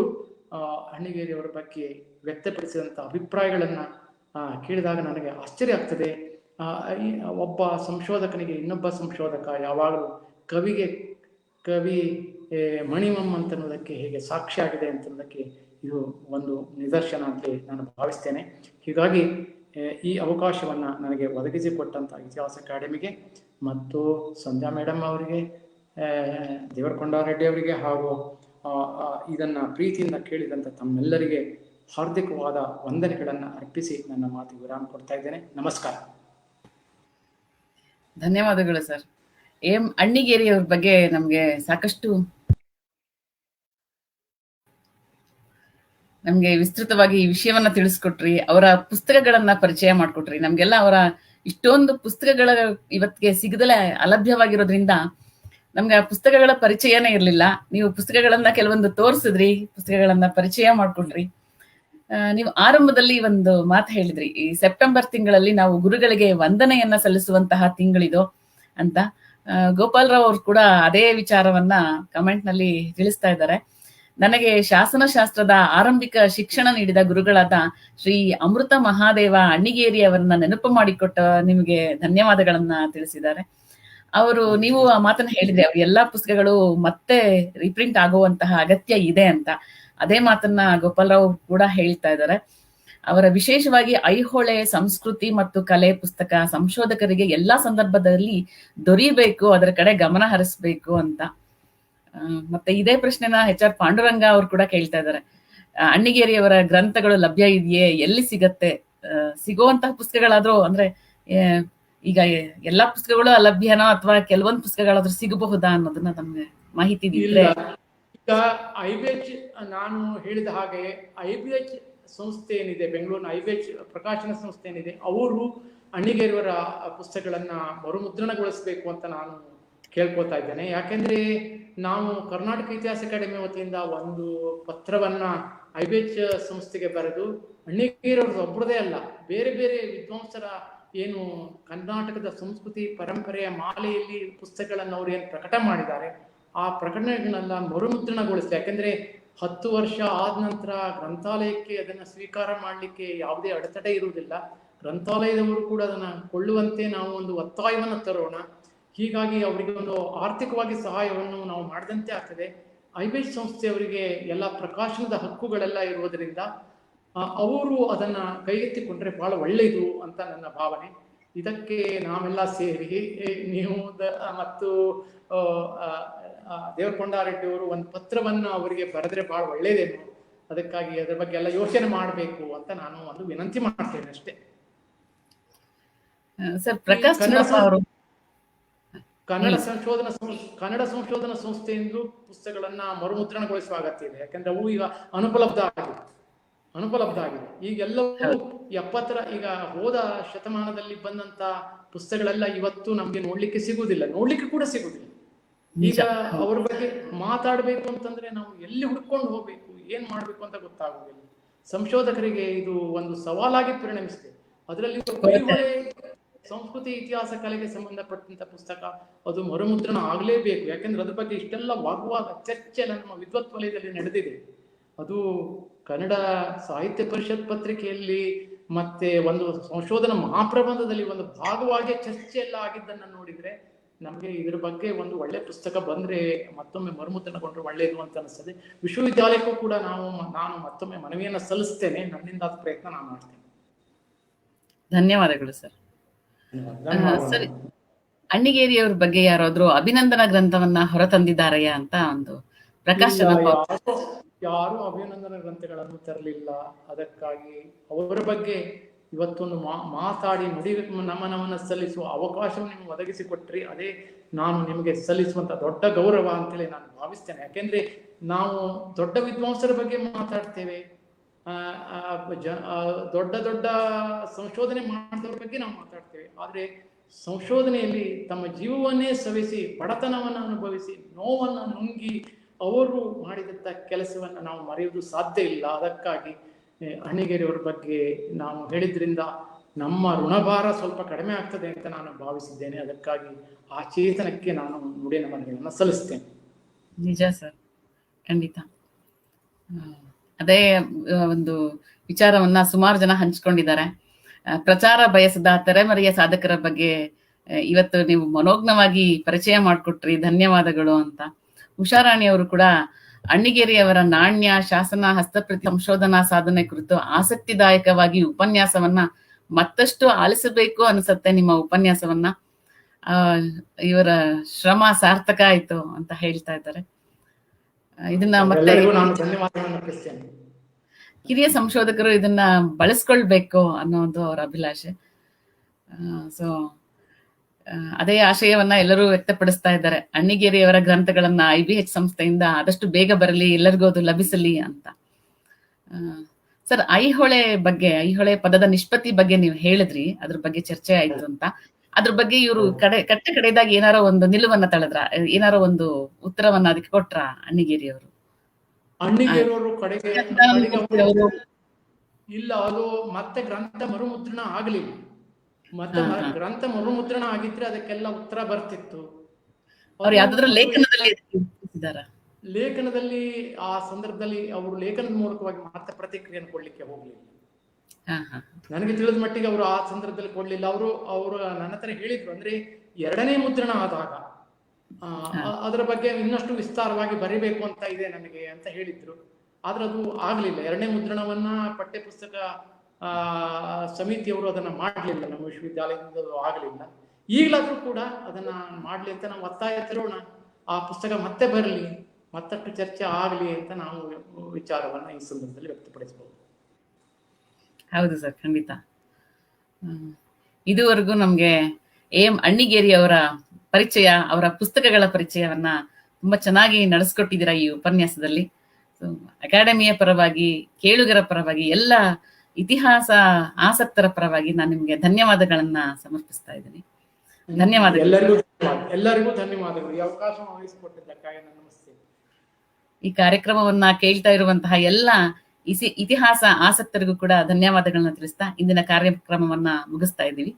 ಅಣ್ಣಿಗೇರಿಯವರ ಬಗ್ಗೆ ವ್ಯಕ್ತಪಡಿಸಿದಂಥ ಅಭಿಪ್ರಾಯಗಳನ್ನು ಕೇಳಿದಾಗ ನನಗೆ ಆಶ್ಚರ್ಯ ಆಗ್ತದೆ. ಒಬ್ಬ ಸಂಶೋಧಕನಿಗೆ ಇನ್ನೊಬ್ಬ ಸಂಶೋಧಕ ಯಾವಾಗಲೂ ಕವಿ ಮಣಿಮಮ್ ಅಂತನ್ನೋದಕ್ಕೆ ಹೇಗೆ ಸಾಕ್ಷಿಯಾಗಿದೆ ಅಂತನ್ನೋದಕ್ಕೆ ಇದು ಒಂದು ನಿದರ್ಶನ ಅಂತ ನಾನು ಭಾವಿಸ್ತೇನೆ. ಹೀಗಾಗಿ ಈ ಅವಕಾಶವನ್ನು ನನಗೆ ಒದಗಿಸಿಕೊಟ್ಟಂಥ ಇತಿಹಾಸ ಅಕಾಡೆಮಿಗೆ ಮತ್ತು ಸಂಧ್ಯಾ ಮೇಡಮ್ ಅವರಿಗೆ, ದೇವರಕೊಂಡಾರೆಡ್ಡಿ ಅವರಿಗೆ ಹಾಗೂ ಇದನ್ನು ಪ್ರೀತಿಯಿಂದ ಕೇಳಿದಂಥ ತಮ್ಮೆಲ್ಲರಿಗೆ ಹಾರ್ದಿಕವಾದ ವಂದನೆಗಳನ್ನು ಅರ್ಪಿಸಿ ನನ್ನ ಮಾತಿಗೆ ವಿರಾಮ ಕೊಡ್ತಾ ಇದ್ದೇನೆ. ನಮಸ್ಕಾರ. ಧನ್ಯವಾದಗಳು ಸರ್. ಅಣ್ಣಿಗೇರಿಯವ್ರ ಬಗ್ಗೆ ನಮ್ಗೆ ಸಾಕಷ್ಟು ವಿಸ್ತೃತವಾಗಿ ಈ ವಿಷಯವನ್ನ ತಿಳಿಸ್ಕೊಟ್ರಿ. ಅವರ ಪುಸ್ತಕಗಳನ್ನ ಪರಿಚಯ ಮಾಡ್ಕೊಟ್ರಿ. ನಮ್ಗೆಲ್ಲ ಅವರ ಇಷ್ಟೊಂದು ಪುಸ್ತಕಗಳ ಇವತ್ತಿಗೆ ಸಿಗದಲೇ ಅಲಭ್ಯವಾಗಿರೋದ್ರಿಂದ ನಮ್ಗೆ ಆ ಪುಸ್ತಕಗಳ ಪರಿಚಯನೇ ಇರ್ಲಿಲ್ಲ. ನೀವು ಪುಸ್ತಕಗಳನ್ನ ಕೆಲವೊಂದು ತೋರಿಸಿದ್ರಿ, ಪುಸ್ತಕಗಳನ್ನ ಪರಿಚಯ ಮಾಡ್ಕೊಟ್ರಿ. ನೀವು ಆರಂಭದಲ್ಲಿ ಒಂದು ಮಾತು ಹೇಳಿದ್ರಿ, ಈ ಸೆಪ್ಟೆಂಬರ್ ತಿಂಗಳಲ್ಲಿ ನಾವು ಗುರುಗಳಿಗೆ ವಂದನೆಯನ್ನ ಸಲ್ಲಿಸುವಂತಹ ತಿಂಗಳಿದು ಅಂತ. ಗೋಪಾಲರಾವ್ ಅವರು ಕೂಡ ಅದೇ ವಿಚಾರವನ್ನ ಕಮೆಂಟ್ ನಲ್ಲಿ ತಿಳಿಸ್ತಾ ಇದ್ದಾರೆ. ನನಗೆ ಶಾಸನಶಾಸ್ತ್ರದ ಆರಂಭಿಕ ಶಿಕ್ಷಣ ನೀಡಿದ ಗುರುಗಳಾದ ಶ್ರೀ ಅಮೃತ ಮಹಾದೇವ ಅಣ್ಣಿಗೇರಿ ಅವರನ್ನ ನೆನಪು ಮಾಡಿಕೊಟ್ಟ ನಿಮಗೆ ಧನ್ಯವಾದಗಳನ್ನ ತಿಳಿಸಿದ್ದಾರೆ. ನೀವು ಆ ಮಾತನ್ನ ಹೇಳಿದ್ರೆ ಅವ್ರ ಎಲ್ಲಾ ಪುಸ್ತಕಗಳು ಮತ್ತೆ ರೀಪ್ರಿಂಟ್ ಆಗುವಂತಹ ಅಗತ್ಯ ಇದೆ ಅಂತ. ಅದೇ ಮಾತನ್ನ ಗೋಪಾಲರಾವ್ ಕೂಡ ಹೇಳ್ತಾ ಇದ್ದಾರೆ. ಅವರ ವಿಶೇಷವಾಗಿ ಐಹೊಳೆ ಸಂಸ್ಕೃತಿ ಮತ್ತು ಕಲೆ ಪುಸ್ತಕ ಸಂಶೋಧಕರಿಗೆ ಎಲ್ಲಾ ಸಂದರ್ಭದಲ್ಲಿ ದೊರೀಬೇಕು, ಅದರ ಕಡೆ ಗಮನ ಹರಿಸ್ಬೇಕು ಅಂತ. ಮತ್ತೆ ಇದೇ ಪ್ರಶ್ನೆನ HR ಪಾಂಡುರಂಗ ಅವ್ರು ಕೂಡ ಕೇಳ್ತಾ ಇದ್ದಾರೆ. ಅಣ್ಣಿಗೇರಿಯವರ ಗ್ರಂಥಗಳು ಲಭ್ಯ ಇದೆಯೇ, ಎಲ್ಲಿ ಸಿಗತ್ತೆ, ಸಿಗುವಂತಹ ಪುಸ್ತಕಗಳಾದ್ರೂ ಅಂದ್ರೆ ಈಗ ಎಲ್ಲಾ ಪುಸ್ತಕಗಳು ಅಲಭ್ಯನೋ ಅಥವಾ ಕೆಲವೊಂದು ಪುಸ್ತಕಗಳಾದ್ರೂ ಸಿಗಬಹುದಾ ಅನ್ನೋದನ್ನ ನಮ್ಗೆ ಮಾಹಿತಿ ಇದ್ರೆ. ಈಗ IBH ನಾನು ಹೇಳಿದ ಹಾಗೆ IBH ಸಂಸ್ಥೆ ಏನಿದೆ, ಬೆಂಗಳೂರಿನ IBH ಪ್ರಕಾಶನ ಸಂಸ್ಥೆ ಏನಿದೆ, ಅವರು ಅಣ್ಣಿಗೇರಿಯವರ ಪುಸ್ತಕಗಳನ್ನ ಮರುಮುದ್ರಣಗೊಳಿಸಬೇಕು ಅಂತ ನಾನು ಕೇಳ್ಕೊತಾ ಇದ್ದೇನೆ. ಯಾಕೆಂದ್ರೆ ನಾವು ಕರ್ನಾಟಕ ಇತಿಹಾಸ ಅಕಾಡೆಮಿ ವತಿಯಿಂದ ಒಂದು ಪತ್ರವನ್ನ IBH ಸಂಸ್ಥೆಗೆ ಬರೆದು, ಅಣ್ಣಿಗೇರಿಯವ್ರದ್ದು ಒಬ್ಬರದೇ ಅಲ್ಲ, ಬೇರೆ ಬೇರೆ ವಿದ್ವಾಂಸರ ಏನು ಕರ್ನಾಟಕದ ಸಂಸ್ಕೃತಿ ಪರಂಪರೆಯ ಮಾಲೆಯಲ್ಲಿ ಪುಸ್ತಕಗಳನ್ನು ಅವರು ಏನು ಪ್ರಕಟ ಮಾಡಿದ್ದಾರೆ ಆ ಪ್ರಕಟಣೆಗಳನ್ನೆಲ್ಲ ಮರುಮುದ್ರಣಗೊಳಿಸಿ. ಯಾಕೆಂದ್ರೆ 10 ವರ್ಷ ಆದ ನಂತರ ಗ್ರಂಥಾಲಯಕ್ಕೆ ಅದನ್ನ ಸ್ವೀಕಾರ ಮಾಡಲಿಕ್ಕೆ ಯಾವುದೇ ಅಡೆತಡೆ ಇರುವುದಿಲ್ಲ. ಗ್ರಂಥಾಲಯದವರು ಕೂಡ ಅದನ್ನ ಕೊಳ್ಳುವಂತೆ ನಾವು ಒಂದು ಒತ್ತಾಯವನ್ನು ತರೋಣ. ಹೀಗಾಗಿ ಅವರಿಗೆ ಒಂದು ಆರ್ಥಿಕವಾಗಿ ಸಹಾಯವನ್ನು ನಾವು ಮಾಡಿದಂತೆ ಆಗ್ತದೆ. IBH ಸಂಸ್ಥೆಯವರಿಗೆ ಎಲ್ಲ ಪ್ರಕಾಶನದ ಹಕ್ಕುಗಳೆಲ್ಲ ಇರುವುದರಿಂದ ಅವರು ಅದನ್ನ ಕೈಗೆತ್ತಿಕೊಂಡ್ರೆ ಬಹಳ ಒಳ್ಳೆಯದು ಅಂತ ನನ್ನ ಭಾವನೆ. ಇದಕ್ಕೆ ನಾವೆಲ್ಲ ಸೇರಿ ನೀವು ಮತ್ತು ದೇವರಕೊಂಡಾರೆಡ್ಡಿ ಅವರು ಒಂದು ಪತ್ರವನ್ನ ಅವರಿಗೆ ಬರೆದ್ರೆ ಬಹಳ ಒಳ್ಳೇದೇನು, ಅದಕ್ಕಾಗಿ ಅದರ ಬಗ್ಗೆ ಎಲ್ಲ ಯೋಚನೆ ಮಾಡಬೇಕು ಅಂತ ನಾನು ಒಂದು ವಿನಂತಿ ಮಾಡ್ತೇನೆ ಅಷ್ಟೇ. ಸರ್, ಪ್ರಕಾಶ್ ಅವರು ಕನ್ನಡ ಸಂಶೋಧನಾ ಸಂಸ್ಥೆಯಿಂದ ಪುಸ್ತಕಗಳನ್ನ ಮರುಮುದ್ರಣಗೊಳಿಸುವ ಅಗತ್ಯ ಇದೆ. ಯಾಕಂದ್ರೆ ಅವು ಈಗ ಅನುಪಲಬ್ಧ ಆಗಿದೆ. ಈಗೆಲ್ಲವೂ ಹೌದು. 70 ಈಗ ಹೋದ ಶತಮಾನದಲ್ಲಿ ಬಂದಂತ ಪುಸ್ತಕಗಳೆಲ್ಲ ಇವತ್ತು ನಮ್ಗೆ ನೋಡ್ಲಿಕ್ಕೆ ಸಿಗುವುದಿಲ್ಲ, ನೋಡ್ಲಿಕ್ಕೆ ಕೂಡ ಸಿಗುವುದಿಲ್ಲ. ನಿಜ. ಈಗ ಹೌದು. ಅವ್ರ ಬಗ್ಗೆ ಮಾತಾಡ್ಬೇಕು ಅಂತಂದ್ರೆ ನಾವು ಎಲ್ಲಿ ಹುಡ್ಕೊಂಡು ಹೋಗ್ಬೇಕು, ಏನ್ ಮಾಡ್ಬೇಕು ಅಂತ ಗೊತ್ತಾಗುವುದಿಲ್ಲ. ಸಂಶೋಧಕರಿಗೆ ಇದು ಒಂದು ಸವಾಲಾಗಿ ಪರಿಣಮಿಸಿದೆ. ಅದರಲ್ಲಿ ಕೊರತೆ. ಐಹೊಳೆ ಸಂಸ್ಕೃತಿ ಇತಿಹಾಸ ಕಲೆಗೆ ಸಂಬಂಧಪಟ್ಟಂತ ಪುಸ್ತಕ ಅದು ಮರುಮುದ್ರಣ ಆಗಲೇಬೇಕು. ಯಾಕೆಂದ್ರೆ ಅದ್ರ ಬಗ್ಗೆ ಇಷ್ಟೆಲ್ಲ ವಾಗ್ವಾದ ಚರ್ಚೆ ಎಲ್ಲ ನಮ್ಮ ವಿದ್ವತ್ ವಲಯದಲ್ಲಿ ನಡೆದಿದೆ. ಅದು ಕನ್ನಡ ಸಾಹಿತ್ಯ ಪರಿಷತ್ ಪತ್ರಿಕೆಯಲ್ಲಿ ಮತ್ತೆ ಒಂದು ಸಂಶೋಧನಾ ಮಹಾಪ್ರಬಂಧದಲ್ಲಿ ಒಂದು ಭಾಗವಾಗಿ ಚರ್ಚೆ ಎಲ್ಲ ಆಗಿದ್ದನ್ನ ನೋಡಿದ್ರೆ ನಮಗೆ ಇದ್ರ ಬಗ್ಗೆ ಒಂದು ಒಳ್ಳೆ ಪುಸ್ತಕ ಬಂದ್ರೆ ಮತ್ತೊಮ್ಮೆ ಮರುಮುದ್ರಣಗೊಂಡ್ರೆ ಒಳ್ಳೆಯದು ಅಂತ ಅನಿಸ್ತದೆ. ವಿಶ್ವವಿದ್ಯಾಲಯಕ್ಕೂ ಕೂಡ ನಾನು ಮತ್ತೊಮ್ಮೆ ಮನವಿಯನ್ನ ಸಲ್ಲಿಸ್ತೇನೆ. ನನ್ನಿಂದ ಪ್ರಯತ್ನ ನಾನು ಮಾಡ್ತೇನೆ. ಧನ್ಯವಾದಗಳು ಸರ್. ಸರಿ, ಧನ್ಯವಾದ. ಅಣ್ಣಿಗೇರಿಯವ್ರ ಬಗ್ಗೆ ಯಾರಾದ್ರೂ ಅಭಿನಂದನಾ ಗ್ರಂಥವನ್ನ ಹೊರತಂದಿದ್ದಾರೆಯಾ ಅಂತ ಒಂದು ಪ್ರಕಾಶನ ಯಾರು ಅಭಿನಂದನಾ ಗ್ರಂಥಗಳನ್ನು ತರಲಿಲ್ಲ. ಅದಕ್ಕಾಗಿ ಅವರ ಬಗ್ಗೆ ಇವತ್ತೊಂದು ಮಾತಾಡಿ ನುಡಿ ನಮನವನ್ನು ಸಲ್ಲಿಸುವ ಅವಕಾಶವನ್ನು ನಿಮಗೆ ಒದಗಿಸಿಕೊಟ್ರಿ. ಅದೇ ನಾನು ನಿಮಗೆ ಸಲ್ಲಿಸುವಂತ ದೊಡ್ಡ ಗೌರವ ಅಂತೇಳಿ ನಾನು ಭಾವಿಸ್ತೇನೆ. ಯಾಕೆಂದ್ರೆ ನಾವು ದೊಡ್ಡ ವಿದ್ವಾಂಸರ ಬಗ್ಗೆ ಮಾತಾಡ್ತೇವೆ, ದೊಡ್ಡ ದೊಡ್ಡ ಸಂಶೋಧನೆ ಮಾಡಿದವ್ರ ಬಗ್ಗೆ ನಾವು ಮಾತಾಡ್ತೇವೆ. ಆದ್ರೆ ಸಂಶೋಧನೆಯಲ್ಲಿ ತಮ್ಮ ಜೀವವನ್ನೇ ಸವಿಸಿ, ಬಡತನವನ್ನು ಅನುಭವಿಸಿ, ನೋವನ್ನು ನುಂಗಿ ಅವರು ಮಾಡಿದಂತ ಕೆಲಸವನ್ನ ನಾವು ಮರೆಯುವುದು ಸಾಧ್ಯ ಇಲ್ಲ. ಅದಕ್ಕಾಗಿ ಅಣ್ಣಿಗೇರಿಯವರ ಬಗ್ಗೆ ನಾವು ಹೇಳಿದ್ರಿಂದ ನಮ್ಮ ಋಣಭಾರ ಸ್ವಲ್ಪ ಕಡಿಮೆ ಆಗ್ತದೆ ಅಂತ ನಾನು ಭಾವಿಸಿದ್ದೇನೆ. ಅದಕ್ಕಾಗಿ ಆ ಚೇತನಕ್ಕೆ ನಾನು ನುಡಿ ನಮನಗಳನ್ನು ಸಲ್ಲಿಸ್ತೇನೆ. ನಿಜ ಸರ್, ಖಂಡಿತ. ಅದೇ ಒಂದು ವಿಚಾರವನ್ನ ಸುಮಾರು ಜನ ಹಂಚ್ಕೊಂಡಿದ್ದಾರೆ. ಪ್ರಚಾರ ಬಯಸದ ತೆರೆಮರೆಯ ಸಾಧಕರ ಬಗ್ಗೆ ಇವತ್ತು ನೀವು ಮನೋಜ್ಞವಾಗಿ ಪರಿಚಯ ಮಾಡಿಕೊಟ್ರಿ, ಧನ್ಯವಾದಗಳು ಅಂತ. ಉಷಾರಾಣಿ ಅವರು ಕೂಡ ಅಣ್ಣಿಗೇರಿಯವರ ನಾಣ್ಯ, ಶಾಸನ, ಹಸ್ತಪ್ರತಿ ಸಂಶೋಧನಾ ಸಾಧನೆ ಕುರಿತು ಆಸಕ್ತಿದಾಯಕವಾಗಿ ಉಪನ್ಯಾಸವನ್ನ ಮತ್ತಷ್ಟು ಆಲಿಸಬೇಕು ಅನ್ಸತ್ತೆ. ನಿಮ್ಮ ಉಪನ್ಯಾಸವನ್ನ ಇವರ ಶ್ರಮ ಸಾರ್ಥಕ ಆಯ್ತು ಅಂತ ಹೇಳ್ತಾ ಇದ್ದಾರೆ. ಇದನ್ನ ಮತ್ತೆ ಹಿರಿಯ ಸಂಶೋಧಕರು ಇದನ್ನ ಬಳಸ್ಕೊಳ್ಬೇಕು ಅನ್ನೋದು ಅವರ ಅಭಿಲಾಷೆ. ಸೊ ಅದೇ ಆಶಯವನ್ನ ಎಲ್ಲರೂ ವ್ಯಕ್ತಪಡಿಸ್ತಾ ಇದ್ದಾರೆ. ಅಣ್ಣಿಗೇರಿಯವರ ಗ್ರಂಥಗಳನ್ನ IBH ಸಂಸ್ಥೆಯಿಂದ ಆದಷ್ಟು ಬೇಗ ಬರಲಿ, ಎಲ್ಲರಿಗೂ ಅದು ಲಭಿಸಲಿ ಅಂತ. ಸರ್, ಐಹೊಳೆ ಐಹೊಳೆ ಪದದ ನಿಷ್ಪತ್ತಿ ಬಗ್ಗೆ ನೀವು ಹೇಳಿದ್ರಿ, ಅದ್ರ ಬಗ್ಗೆ ಚರ್ಚೆ ಆಯ್ತು ಅಂತ. ಅದ್ರ ಬಗ್ಗೆ ಇವರು ಕಡೆದಾಗ ಏನಾರೋ ಒಂದು ನಿಲುವನ್ನ ತಳೆದ್ರ, ಏನಾರೋ ಒಂದು ಉತ್ತರವನ್ನ ಅದಕ್ಕೆ ಕೊಟ್ರ ಅಣ್ಣಿಗೇರಿಯವರು? ಅಣ್ಣಿಗೇರಿಯವರು ಕಡೆಗೆ ಇಲ್ಲ, ಅದು ಮತ್ತೆ ಗ್ರಂಥ ಮರುಮುದ್ರಣ ಆಗಲಿಲ್ಲ. ಮತ್ತೆ ಗ್ರಂಥ ಮರುಮುದ್ರಣ ಆಗಿದ್ರೆ ಅದಕ್ಕೆಲ್ಲ ಉತ್ತರ ಬರ್ತಿತ್ತು. ಅವ್ರು ಯಾವ್ದಾದ್ರು ಲೇಖನದಲ್ಲಿ ಆ ಸಂದರ್ಭದಲ್ಲಿ ಅವರು ಲೇಖನದ ಮೂಲಕವಾಗಿ ಮತ್ತೆ ಪ್ರತಿಕ್ರಿಯೆಯನ್ನು ಕೊಡ್ಲಿಕ್ಕೆ ಹೋಗ್ಲಿಲ್ಲ. ನನಗೆ ತಿಳಿದ ಮಟ್ಟಿಗೆ ಅವರು ಆ ಸಂದರ್ಭದಲ್ಲಿ ಕೊಡ್ಲಿಲ್ಲ. ಅವರು ನನ್ನ ಹತ್ರ ಹೇಳಿದ್ರು, ಅಂದ್ರೆ 2ನೇ ಮುದ್ರಣ ಆದಾಗ ಅದರ ಬಗ್ಗೆ ಇನ್ನಷ್ಟು ವಿಸ್ತಾರವಾಗಿ ಬರಿಬೇಕು ಅಂತ ಇದೆ ನನಗೆ ಅಂತ ಹೇಳಿದ್ರು. ಆದ್ರೆ ಅದು ಆಗ್ಲಿಲ್ಲ. 2ನೇ ಮುದ್ರಣವನ್ನ ಪಠ್ಯಪುಸ್ತಕ ಸಮಿತಿಯವರು ಅದನ್ನ ಮಾಡ್ಲಿಲ್ಲ. ನಮ್ಮ ವಿಶ್ವವಿದ್ಯಾಲಯದಿಂದ ಅದು ಆಗ್ಲಿಲ್ಲ. ಈಗಲಾದ್ರೂ ಕೂಡ ಅದನ್ನ ಮಾಡ್ಲಿ ಅಂತ ನಾವು ಒತ್ತಾಯ ತರೋಣ. ಆ ಪುಸ್ತಕ ಮತ್ತೆ ಬರಲಿ, ಮತ್ತಷ್ಟು ಚರ್ಚೆ ಆಗ್ಲಿ ಅಂತ ನಾವು ವಿಚಾರವನ್ನ ಈ ಸಂದರ್ಭದಲ್ಲಿ ವ್ಯಕ್ತಪಡಿಸಬಹುದು. ಹೌದು ಸರ್, ಖಂಡಿತ. ಇದುವರೆಗೂ ನಮ್ಗೆ ಅಣ್ಣಿಗೇರಿ ಅವರ ಪರಿಚಯ, ಅವರ ಪುಸ್ತಕಗಳ ಪರಿಚಯವನ್ನ ತುಂಬಾ ಚೆನ್ನಾಗಿ ನಡೆಸ್ಕೊಟ್ಟಿದ್ದೀರಾ ಈ ಉಪನ್ಯಾಸದಲ್ಲಿ. ಅಕಾಡೆಮಿಯ ಪರವಾಗಿ, ಕೇಳುಗರ ಪರವಾಗಿ, ಎಲ್ಲ ಇತಿಹಾಸ ಆಸಕ್ತರ ಪರವಾಗಿ ನಾನು ನಿಮ್ಗೆ ಧನ್ಯವಾದಗಳನ್ನ ಸಮರ್ಪಿಸ್ತಾ ಇದ್ದೀನಿ. ಧನ್ಯವಾದಗಳು. ಎಲ್ಲರಿಗೂ ಧನ್ಯವಾದಗಳು ಈ ಅವಕಾಶ ವಹಿಸಿಕೊಟ್ಟಿದ್ದಕ್ಕಾಗಿ. ನಮಸ್ತೆ. ಈ ಕಾರ್ಯಕ್ರಮವನ್ನ ಕೇಳ್ತಾ ಇರುವಂತಹ ಎಲ್ಲ ಇತಿಹಾಸ ಆಸಕ್ತರಿಗೂ ಕೂಡ ಧನ್ಯವಾದಗಳನ್ನ ತಿಳಿಸ್ತಾ ಇಂದಿನ ಕಾರ್ಯಕ್ರಮವನ್ನ ಮುಗಿಸ್ತಾ ಇದ್ದೀವಿ.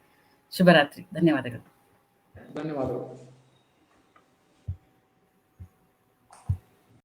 ಶುಭರಾತ್ರಿ. ಧನ್ಯವಾದಗಳು.